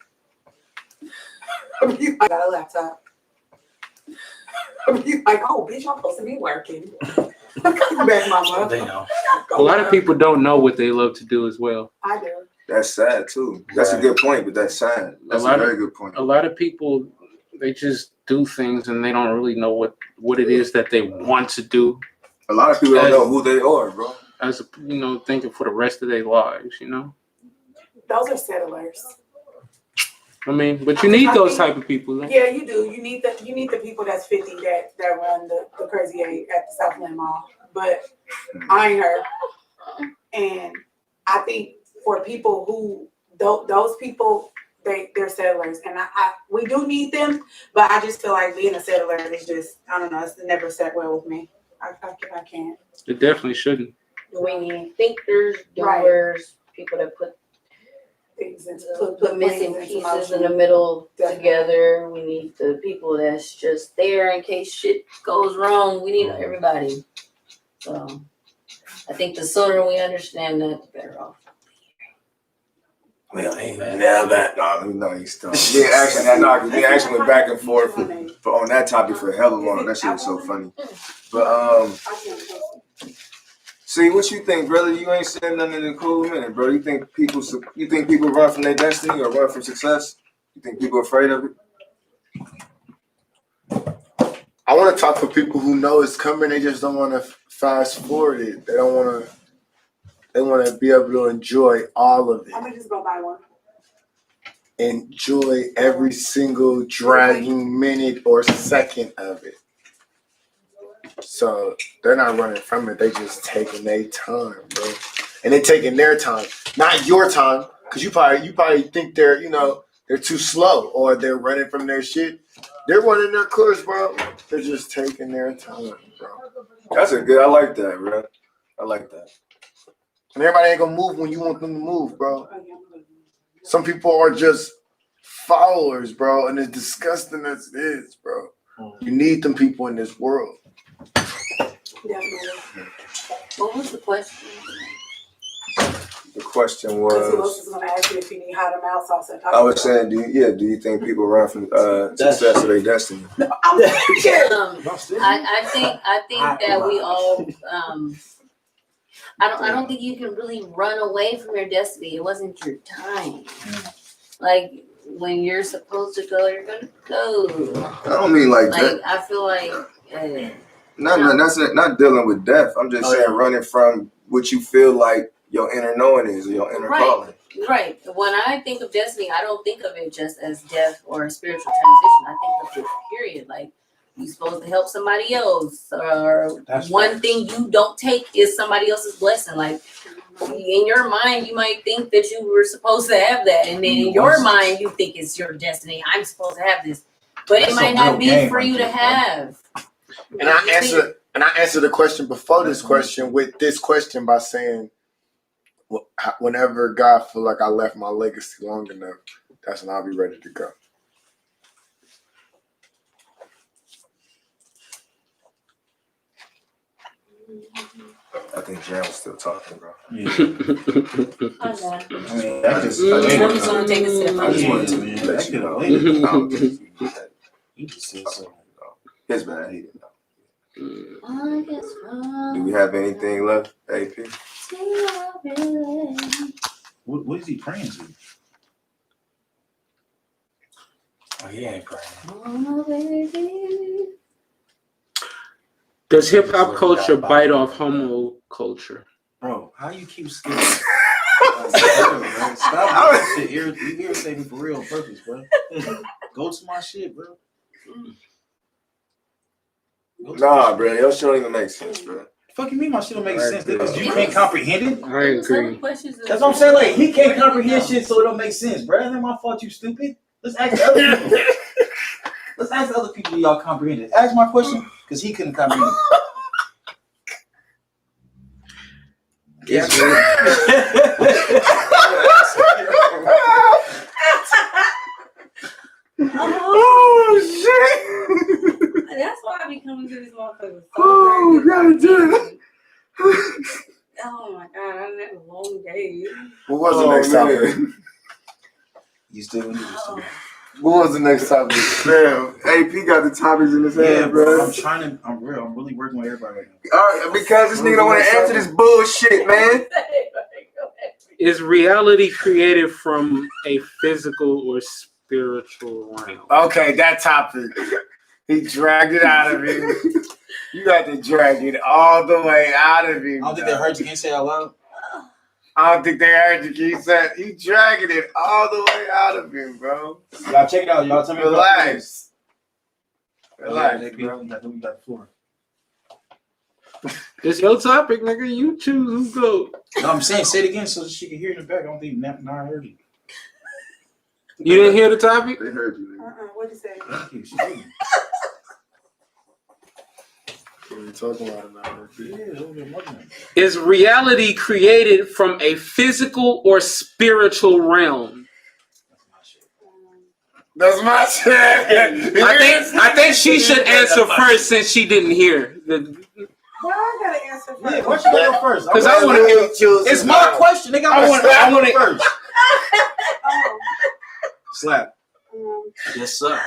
I got a laptop. Like, oh, bitch, I'm supposed to be working. Come back, mama. They know. a lot of people don't know what they love to do as well. I do. that's sad too. That's a good point, but that's sad. That's a very good point. A lot of people, they just do things and they don't really know what it is that they want to do. A lot of people don't know who they are, bro. As thinking for the rest of their lives. Those are settlers. I mean, but you need those type of people. Though. Yeah, you do. You need the people that's 50 that run the Crazy 8 at the Southland Mall. But I ain't her. And I think for people who those people they're settlers, and we do need them, but I just feel like being a settler is just, I don't know, it's never set well with me. I can't. It definitely shouldn't. We need thinkers, doers, people that put Things into put missing things into pieces motion. in the middle Definitely. together. We need the people that's just there in case shit goes wrong. We need everybody. So I think the sooner we understand that, the better off. Well, ain't never. No, you still. We actually went back and forth on that topic for a hell of long. That shit was so funny. But see what you think, brother? You ain't saying nothing in a cool minute, bro. You think people run from their destiny or run from success? You think people are afraid of it? I want to talk to people who know it's coming. They just don't want to fast forward it. They don't want to. They want to be able to enjoy all of it. I'm gonna just go buy one. Enjoy every single dragging minute or second of it. So they're not running from it. They just taking their time, bro. And they're taking their time, not your time, because you probably think they're too slow or they're running from their shit. They're running their course, bro. They're just taking their time, bro. That's a good. I like that, bro. I like that. And everybody ain't gonna move when you want them to move, bro. Some people are just followers, bro, and as disgusting as it is, bro. You need them people in this world. What was the question? The question Who else was. is gonna ask you if you need hot or mild sauce? I was saying, do you think people run from success or their destiny? I think that we all I don't think you can really run away from your destiny. It wasn't your time. Like when you're supposed to go, you're gonna go. I don't mean like that. I feel like That's not dealing with death. I'm just saying running from what you feel like your inner knowing is or your inner calling. Right. When I think of destiny, I don't think of it just as death or a spiritual transition. I think of it period. Like you're supposed to help somebody else, or one thing you don't take is somebody else's blessing. Like in your mind, you might think that you were supposed to have that, and then in your mind, you think it's your destiny. I'm supposed to have this, but it might not be for you to have. And I answered the question before this question with this question by saying, whenever God feel like I left my legacy long enough, that's when I'll be ready to go. I think Jan was still talking, bro. Yeah. I'm That's just. just gonna take a sip. I just wanted to let you know. I don't think he just said something. His bad. He didn't know. Do we have anything left, AP? What is he praying to? Oh, he ain't praying. Does hip hop culture bite off homo culture? Bro, how you keep skipping? Stop shit. You irritate me for real on purpose, bro. Go to my shit, bro. Nah, bro, your shit don't even make sense, bro. Fuck you mean my shit don't make sense? Because you can't comprehend it? I agree. That's what I'm saying. Like, he can't comprehend shit, so it don't make sense, bro. It ain't my fault you stupid. Let's ask the other people. Let's ask the other people y'all comprehend it. Ask my question, because he couldn't comprehend it. Yes, Oh shit! That's why I be coming to these motherfuckers. Oh god damn! Oh my god, I had a long day. What was the next topic? You still need this. What was the next topic? Damn, AP got the topics in his Yeah, head, bro. bro. I'm really working with everybody right now. All right, because this nigga don't want to answer this bullshit, man. Is reality created from a physical or spiritual realm? Okay, that topic. He dragged it out of him. You got to drag it all the way out of him. I don't think that hurts. You can't say it out loud. I don't think they heard you. He said he dragging it all the way out of him, bro. Y'all check it out. Y'all tell me. Relax. Relax, Relax, bro. bro. We got the floor. It's your topic, nigga. You choose who go. No, I'm saying, say it again so she can hear it in the back. I don't think I heard it. You didn't hear the topic? They heard you. What you say? Thank you. She didn't. What are you talking about now? Is reality created from a physical or spiritual realm? That's my shit. I think she should answer first since she didn't hear. Well, I gotta answer first. Yeah, why should I go first? 'Cause I wanna hear. It's my question. Nigga, I want to first. Oh, Slap. Yes, sir.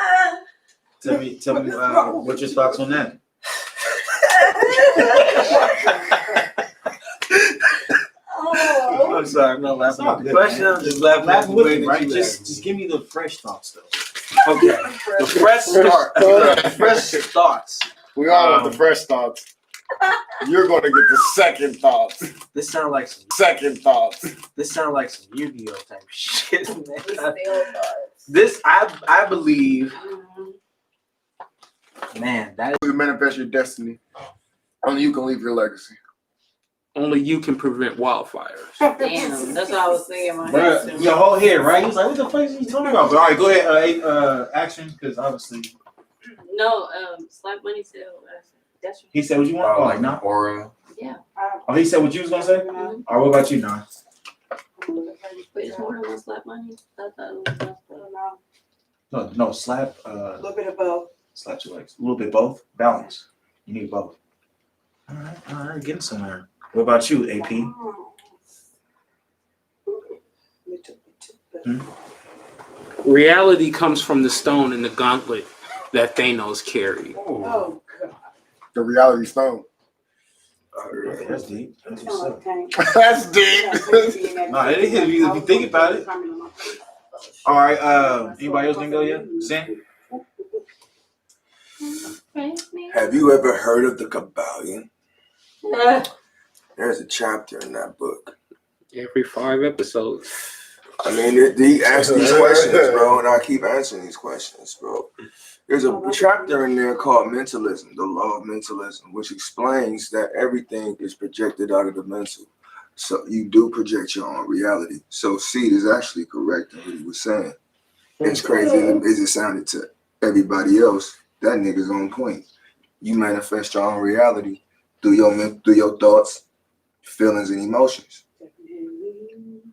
Tell me what your thoughts on that. oh. I'm sorry, I'm not laughing at the Good, question. man. I'm just laughing Laugh at the with way me, that right? you Just give me the fresh thoughts, though. Okay. The fresh start. The fresh thoughts. We all want the fresh thoughts. You're going to get the second thoughts. This sounds like some. Second thoughts. This sounds like some Yu-Gi-Oh type shit, man. Still does. This I believe, man. That You manifest your destiny. Only you can leave your legacy. Only you can prevent wildfires. Damn, that's what I was thinking in my Bruh, head. your whole head, right? He was like, what the fuck is he talking about? But all right, go ahead. Action, because obviously No, Slap Money said that's he said what you want. Oh, Oh, like no. aura. yeah. Oh, he said what you was gonna say. Mhm. All right, what about you, Don? Wait, it's more than one Slap Money. I thought it was No, slap. A little bit of both. Slap your legs. A little bit both. Balance. You need both. All right, getting somewhere. What about you, AP? Reality comes from the stone in the gauntlet that Thanos carried. Oh, God. The reality stone. That's deep. That's what's Sound up. like tank. That's deep. Nah, it is if you think about it. All right. Anybody else didn't go yet? Sam? Have you ever heard of the Kabbalion? There's a chapter in that book. Every 5 episodes. I mean, he asked these questions, bro, and I keep answering these questions, bro. There's a chapter in there called Mentalism, the law of mentalism, which explains that everything is projected out of the mental. So you do project your own reality. So Seed is actually correct in what he was saying. As crazy as it sounded to everybody else, that nigga's on point. You manifest your own reality through your thoughts, feelings, and emotions.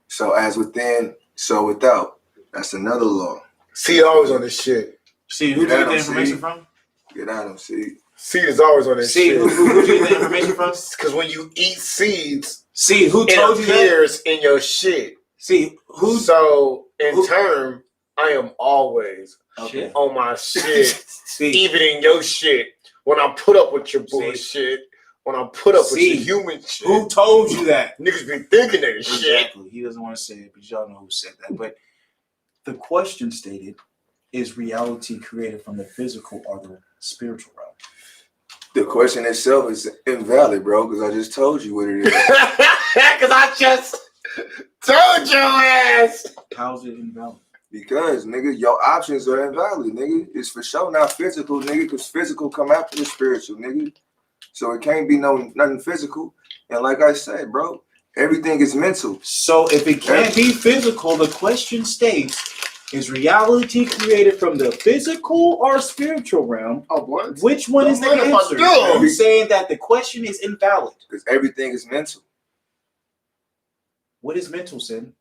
So as within, so without. That's another law. Seed always on this shit. See, who did you get the information from? Get out of Seed. Seed is always on this See, shit. who did you get the information from? Because when you eat seeds, See, who it told you that? appears in your shit. See, who? So in turn, I am always Okay. on my shit, See, even in your shit. When I put up with your bullshit, when I put up with your human shit, who told you that? niggas be thinking that shit. Exactly. He doesn't want to say it, but y'all know who said that. But the question stated, is reality created from the physical or the spiritual realm? The question itself is invalid, bro, because I just told you what it is. Because I just told your ass. How's it invalid? Because, nigga, your options are invalid, nigga. It's for sure not physical, nigga, because physical come after the spiritual, nigga. So it can't be nothing physical. And like I said, bro, everything is mental. So if it can't be physical, the question states, is reality created from the physical or spiritual realm? Oh, what? Which one is the What if I answer? do? You're saying that the question is invalid. Because everything is mental. What is mental, Sin?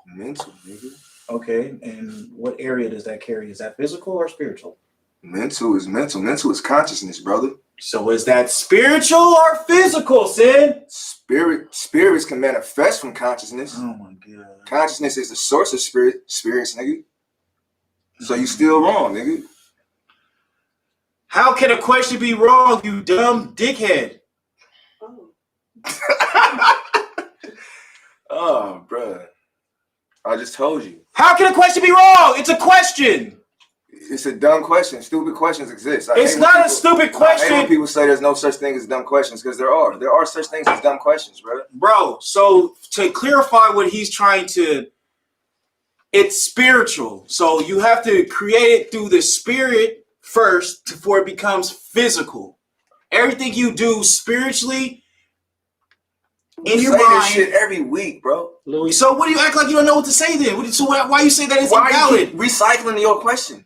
Mental, nigga. Okay, and what area does that carry? Is that physical or spiritual? Mental is mental. Mental is consciousness, brother. So is that spiritual or physical, Sin? Spirits can manifest from consciousness. Oh my God. Consciousness is the source of spirits, nigga. So you still wrong, nigga. How can a question be wrong, you dumb dickhead? Oh, bruh. I just told you. How can a question be wrong? It's a question. It's a dumb question. Stupid questions exist. It's not a stupid I hate when question. people say there's no such thing as dumb questions, because there are. There are such things as dumb questions, bro. Bro, so to clarify what he's trying to, it's spiritual. So you have to create it through the spirit first before it becomes physical. Everything you do spiritually in You your say this mind. shit every week, bro. Louis. So what do you act like you don't know what to say then? Why you say that it's Why invalid? you keep recycling your question?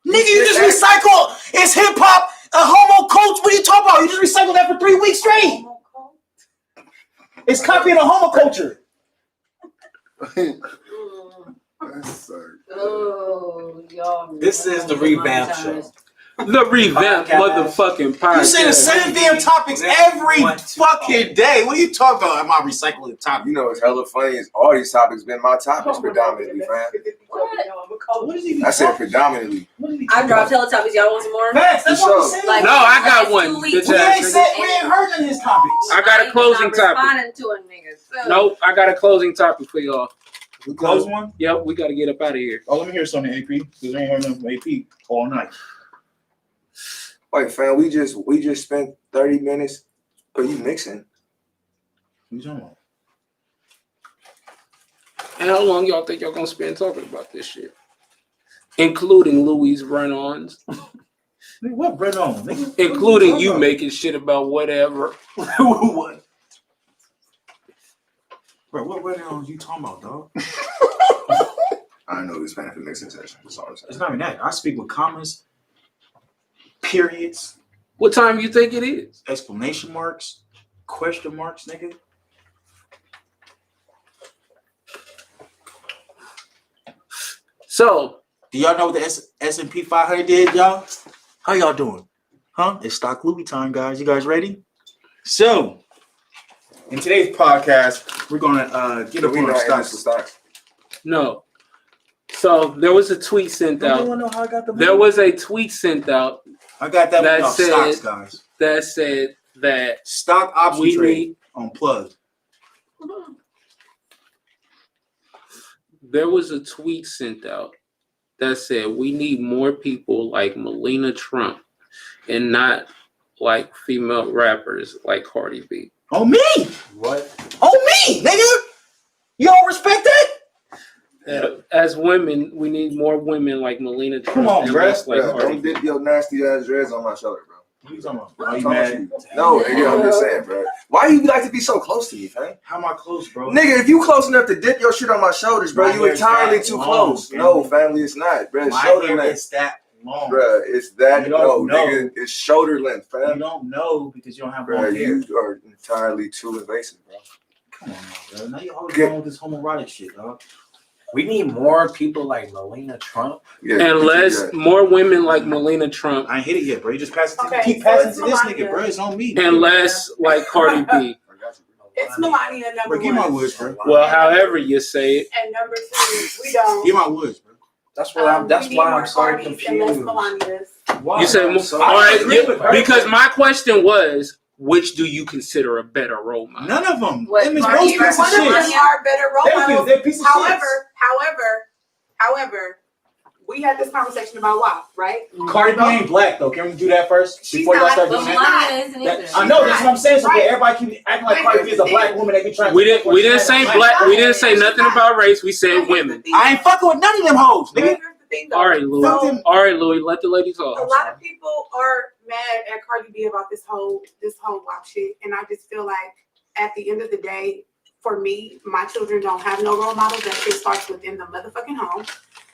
Nigga, you just recycle. It's hip hop, a homo cult. What are you talking about? You just recycled that for 3 weeks straight. It's copying a homo culture. Oh, y'all. This is the Revamp show. The Revamp motherfucking podcast. You say the same damn topics every fucking day. What are you talking about? Am I recycling the topic? You know, it's hella funny. Is all these topics been my topics predominantly, fam. What is he? I said predominantly. I dropped Teletubbies. Y'all want some more? Facts. That's what I'm saying. Like, No, I got last one. 2 weeks. Bitch ass We ain't heard none of his topics. I got a closing Not topic. responding to a nigga. So. Nope, I got a closing topic for y'all. We close one? Yep, we got to get up out of here. Oh, let me hear something, AP. Because we ain't heard nothing from AP all night. Wait, fam, we just spent 30 minutes. Are you mixing? What you talking about? And how long y'all think y'all gonna spend talking about this shit? Including Louis run-ons. Nigga, what bread on? Nigga? Including you making shit about whatever. What? Bro, what bread on you talking about, dog? I know this man for mixing session. That's all I'm saying. It's not even that. I speak with commas, periods, What time you think it is? exclamation marks, question marks, nigga. So, Do y'all know what the S&P 500 did, y'all? How y'all doing? Huh? It's Stock Louis time, guys. You guys ready? So, in today's podcast, we're gonna get up We on know our stocks. stocks. no. So, there was a tweet sent Don't out. anyone know how I got the money? There was a tweet sent out I got that that one off said- stocks, guys. that said that Stock option we trade need, on Plug. there was a tweet sent out that said we need more people like Melania Trump and not like female rappers like Cardi B. On me! What? On me, nigga! You don't respect that? As women, we need more women like Melania Trump. Come on, and bruh. less like Bro, Cardi don't B. dip your nasty ass dreads on my shoulder, bro. What are you talking about? Are you mad? No, nigga, I'm just saying, bro. Why you like to be so close to me, fam? How am I close, bro? Nigga, if you close enough to dip your shit on my shoulders, bro, My you hair's entirely that too long, close. man. No, family, it's not, bro. It's My shoulder hair length, is that long. bro. It's that. You don't No, know. nigga, it's shoulder length, You fam. don't know because you don't have Bro, long hair. you are entirely too invasive, bro. Come on, now, bro. Now you always Get- going with this homoerotic shit, dog. We need more people like Melania Trump. Yeah, And less, yeah. more women like Melania Trump I ain't hit it yet, bro. You just pass it. Okay, Keep so passing it's to this Melania. nigga, bro. It's on me. and less like Cardi B. I got you. It's Melania number Bro, give my one. woods, bro. Well, however you say it. And number two, we don't. Give my woods, bro. That's what I'm. That's we need why more I'm so Cardis and less confused. Melanias. Why? You say, I'm so- all right, agree with her. because my question was, which do you consider a better role model? None of them. What, Them is Cardi most B? pieces of One of them shit. are better role Thank you. models. They're pieces of shit. However, we had this conversation about WAP, right? Cardi B ain't black though. Can we do that first She's before y'all not, start But doing she's that? Melania isn't That- either. I know that's what I'm saying. So Right. everybody keep acting like Cardi B is a black woman. They be trying. We didn't say black. We didn't say nothing about race. We said women. I ain't fucking with none of them hoes, nigga. Here's the thing, though. All right, Louis. So, All right, Louis. Let the lady a talk. lot of people are mad at Cardi B about this whole WAP shit, and I just feel like at the end of the day, for me, my children don't have no role models. That shit starts within the motherfucking home.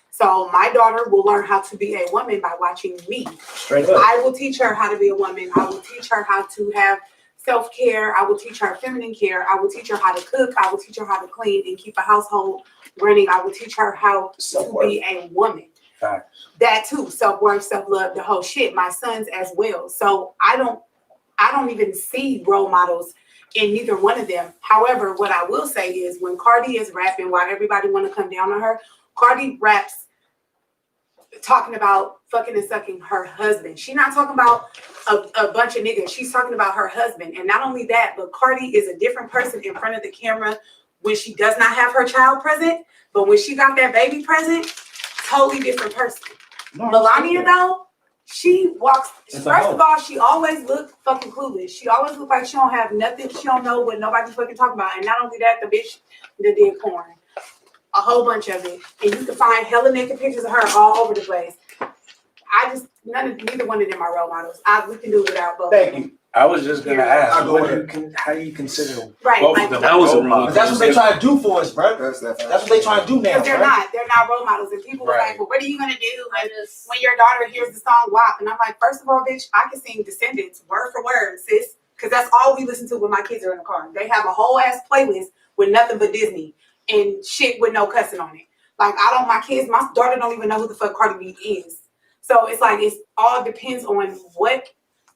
So my daughter will learn how to be a woman by watching me. Straight up. I will teach her how to be a woman. I will teach her how to have self-care. I will teach her feminine care. I will teach her how to cook. I will teach her how to clean and keep a household running. I will teach her how to be a woman. Facts. That too, self-worth, self-love, the whole shit. My sons as well. So I don't even see role models in neither one of them. However, what I will say is when Cardi is rapping, while everybody want to come down on her, Cardi raps talking about fucking and sucking her husband. She's not talking about a bunch of niggas. She's talking about her husband. And not only that, but Cardi is a different person in front of the camera when she does not have her child present. But when she got that baby present, totally different person. No, Melania though, she walks, It's a first hoe. of all, she always look fucking clueless. She always look like she don't have nothing. She don't know what nobody's fucking talking about. And not only that, the bitch that did porn. A whole bunch of it. And you can find hella naked pictures of her all over the place. Neither one of them are role models. We can do without both. Thank you. I was just gonna ask, I'll go with how do you consider Right, both like- of them That was a role really models? That's what they try to do for us, bro. That's That's what they trying to do now, Because they're bro. not role models. And people were Right. like, well, what are you gonna do I when, just when your daughter hears the song WAP? And I'm like, first of all, bitch, I can sing Descendants word for word, sis. Because that's all we listen to when my kids are in the car. They have a whole ass playlist with nothing but Disney and shit with no cussing on it. Like, my daughter don't even know who the fuck Cardi B is. So it's like, it's all depends on what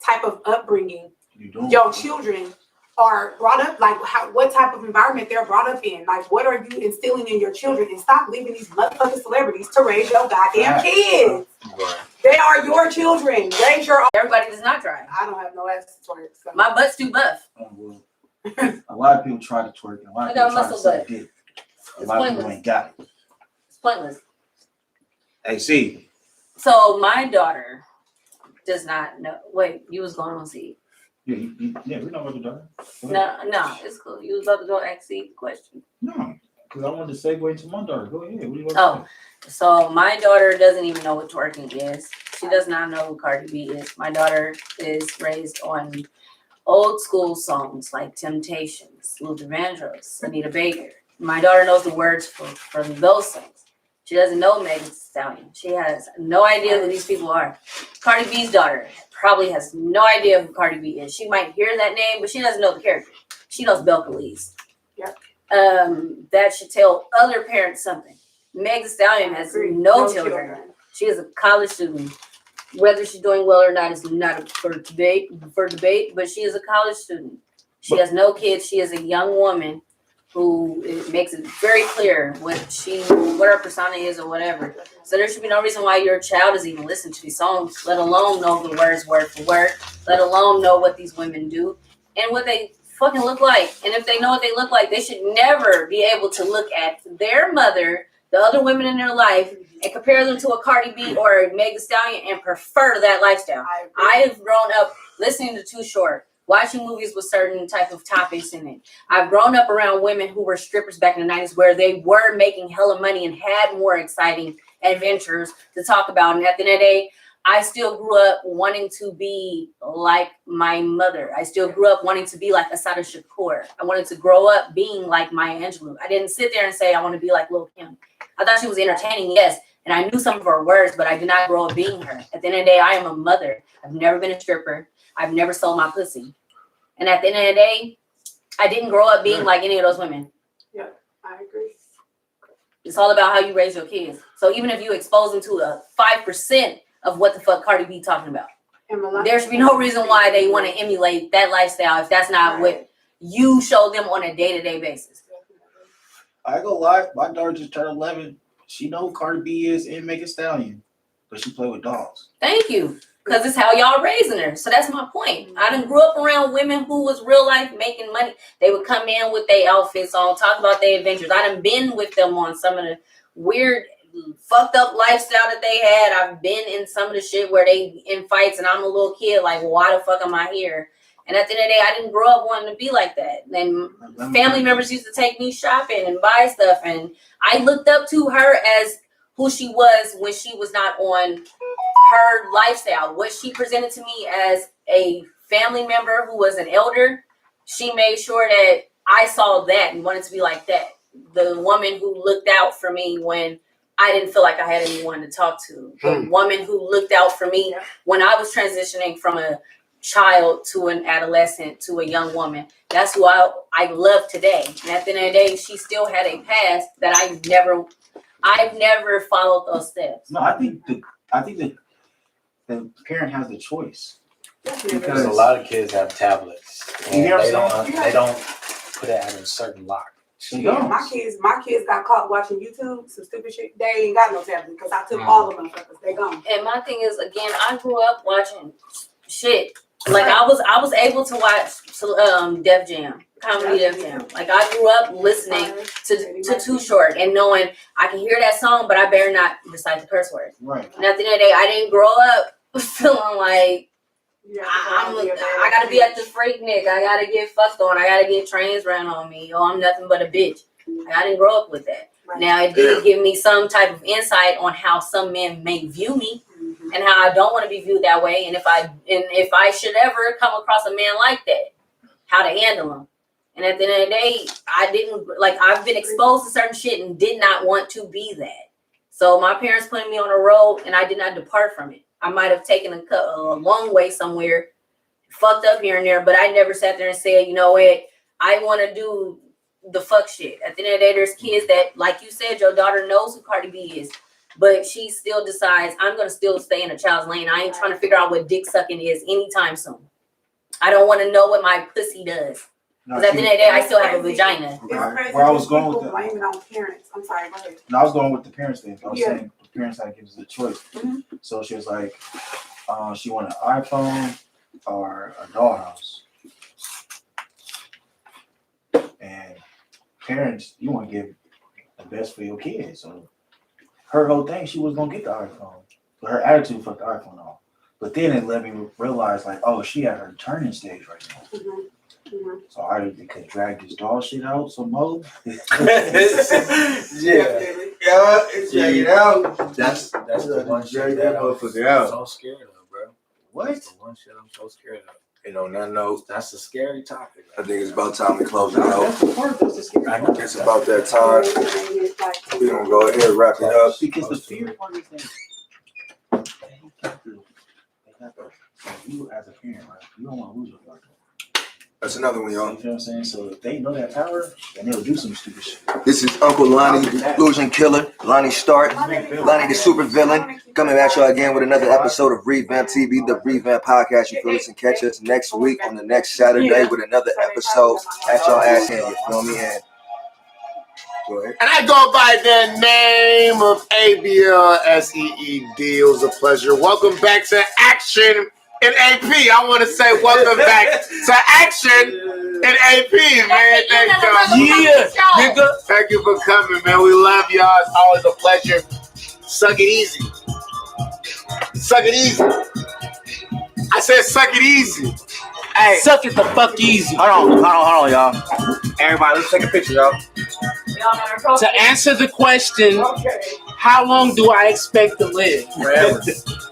type of upbringing You doing? your children are brought up, like what type of environment they're brought up in. Like, what are you instilling in your children? And stop leaving these motherfucking celebrities to raise your goddamn kids. They are your children. Raise your own. everybody does not drive. I don't have no ass to twerk. So. My butt's too buff. A lot of people try to twerk, and a lot I of got people try to muscle suck butt. dick. A It's lot of people pointless. ain't got it. It's pointless. Hey, see, So my daughter does not know. Wait, you was going on C? yeah, we know what you're doing. No, it's cool. You was about to go ask C the question. No, because I wanted to segue into my daughter. Go ahead. What do you want Oh, so my daughter doesn't even know what twerking is. She does not know who Cardi B is. My daughter is raised on old school songs like Temptations, Luther Vandross, Anita Baker. My daughter knows the words for those songs. She doesn't know Megan Thee Stallion. She has no idea who these people are. Cardi B's daughter probably has no idea who Cardi B is. She might hear that name, but she doesn't know the character. She knows Belcalis. Yep. That should tell other parents something. Megan Thee Stallion has no children. She is a college student. Whether she's doing well or not is not up for debate, but she is a college student. She has no kids. She is a young woman who it makes it very clear what her persona is or whatever. So there should be no reason why your child is even listening to these songs, let alone know the words word for word, let alone know what these women do and what they fucking look like. And if they know what they look like, they should never be able to look at their mother, the other women in their life, and compare them to a Cardi B or a Meg Thee Stallion and prefer that lifestyle. I have grown up listening to Too Short, watching movies with certain type of topics in it. I've grown up around women who were strippers back in the 90s where they were making hella money and had more exciting adventures to talk about. And at the end of the day, I still grew up wanting to be like my mother. I still grew up wanting to be like Asada Shakur. I wanted to grow up being like Maya Angelou. I didn't sit there and say I want to be like Lil' Kim. I thought she was entertaining, yes. And I knew some of her words, but I did not grow up being her. At the end of the day, I am a mother. I've never been a stripper. I've never sold my pussy. And at the end of the day, I didn't grow up being like any of those women. Yeah, I agree. It's all about how you raise your kids. So even if you expose them to a 5% of what the fuck Cardi B talking about, there should be no reason why they want to emulate that lifestyle if that's not what you show them on a day-to-day basis. I ain't gonna lie, my daughter just turned 11. She know who Cardi B is and Megan Thee Stallion, but she play with dogs. Thank you. Because it's how y'all raising her. So that's my point. I done grew up around women who was real life making money. They would come in with their outfits on, talk about their adventures. I done been with them on some of the weird, fucked up lifestyle that they had. I've been in some of the shit where they in fights and I'm a little kid like, well, why the fuck am I here? And at the end of the day, I didn't grow up wanting to be like that. And family members used to take me shopping and buy stuff. And I looked up to her as who she was when she was not on her lifestyle. What she presented to me as a family member who was an elder, she made sure that I saw that and wanted to be like that. The woman who looked out for me when I didn't feel like I had anyone to talk to. The woman who looked out for me when I was transitioning from a child to an adolescent to a young woman. That's who I love today. And at the end of the day, she still had a past that I've never followed those steps. No, I think that the parent has the choice. Because a lot of kids have tablets and You hear they what I'm don't put it at a certain lock. Yeah, my kids got caught watching YouTube, some stupid shit. They ain't got no tablet because I took all of them motherfuckers. They gone. And my thing is, again, I grew up watching shit. Like I was able to watch Def Jam, comedy Def Jam. Like I grew up listening to Too Short and knowing I can hear that song, but I better not recite the curse words. Right. And at the end of the day, I didn't grow up feeling like I gotta be at the freak nick. I gotta get fucked on. I gotta get trains ran on me. Oh, I'm nothing but a bitch. I didn't grow up with that. Now it did give me some type of insight on how some men may view me. and how I don't want to be viewed that way, and if I should ever come across a man like that, how to handle him. And at the end of the day, I've been exposed to certain shit and did not want to be that. So my parents put me on a road, and I did not depart from it. I might have taken a long way somewhere, fucked up here and there, but I never sat there and said, you know what, I want to do the fuck shit. At the end of the day, there's kids that, like you said, your daughter knows who Cardi B is, but she still decides, I'm going to still stay in a child's lane. I ain't trying to figure out what dick sucking is anytime soon. I don't want to know what my pussy does. Because at the end of the day, I still have a vagina. Where I was going with people blaming on parents. I'm sorry, go ahead. No, I was going with the parents thing. I was saying the parents had to give us a choice. So she was like, she wanted an iPhone or a dollhouse. And parents, you want to give the best for your kids. So her whole thing, she was going to get the iPhone. But her attitude fucked the iPhone off. But then it let me realize, like, oh, she at her turning stage right now. So I either could drag this dog shit out some more. Yeah, drag it out. That's the one shit that I'm so scared of, bro. What? That's the one shit I'm so scared of. You know, none knows. That's a scary topic. I think it's about time we close it out. That's the part that's the scary part. It's about that time. We're going to go ahead and wrap it up. Because the fear part is that you as a parent, right? You don't want to lose your daughter. That's another one, y'all. You feel what I'm saying? So if they know that power, then they'll do some stupid shit. This is Uncle Lonnie, the Illusion Killer, Lonnie Stark, Lonnie the Super Villain, coming at y'all again with another episode of Revamp TV, the Revamp Podcast. You feel us, and catch us next week on the next Saturday with another episode at y'all ass end. You feel me? And go ahead. And I go by the name of ABLSEED. It was a pleasure. Welcome back to Action in AP. I want to say welcome back to Action in AP, man. Thank you. Nigga. Thank you for coming, man. We love y'all. It's always a pleasure. Suck it easy. Suck it easy. I said suck it easy. Hey, suck it the fuck easy. Hold on, y'all. Everybody, let's take a picture, y'all. To answer the question, how long do I expect to live? Forever.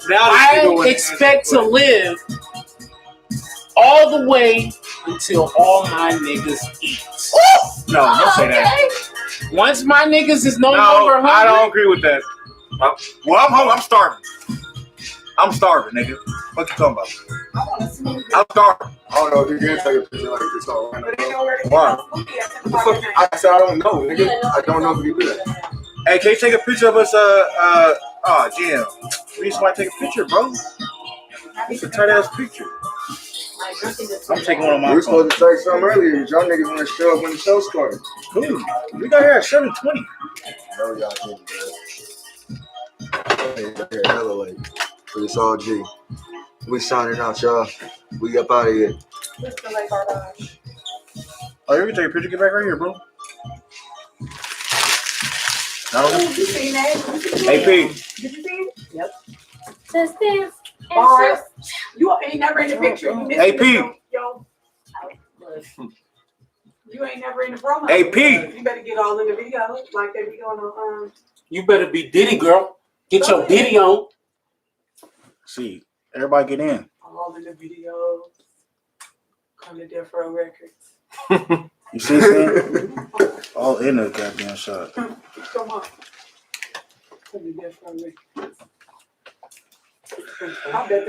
I expect to live all the way until all my niggas eat. No, don't say that. Once my niggas is no No, longer hungry, I don't agree with that. Well, I'm hungry. I'm starving. I'm starving, nigga. What you talking about? I'm starving. I don't know if you can take a picture like this all right. Why? I said I don't know, nigga. I don't know if you do that. Hey, can you take a picture of us? Oh, damn. We need somebody to take a picture, bro. It's a tight ass picture. I'm taking one on my We were phone. supposed to say something earlier. Y'all niggas want to show up when the show started. Cool. We got here at 7:20. No, y'all didn't, man. Hella late. But it's all G. We signing out, y'all. We up out of here. Oh, you can take a picture. Get back right here, bro. No. You seen that? AP. Did you see it? Yep. Just dance. Bars. You ain't never in the picture. You missed AP. it, yo. You ain't never in the promo. AP. You better get all in the video like they be doing on. you better be Diddy, girl. Get your Diddy on. See, everybody get in. All in the video. Come to Death Row Records. You see what I'm saying? All in the goddamn shot. Come on. Come to Death Row Records. I bet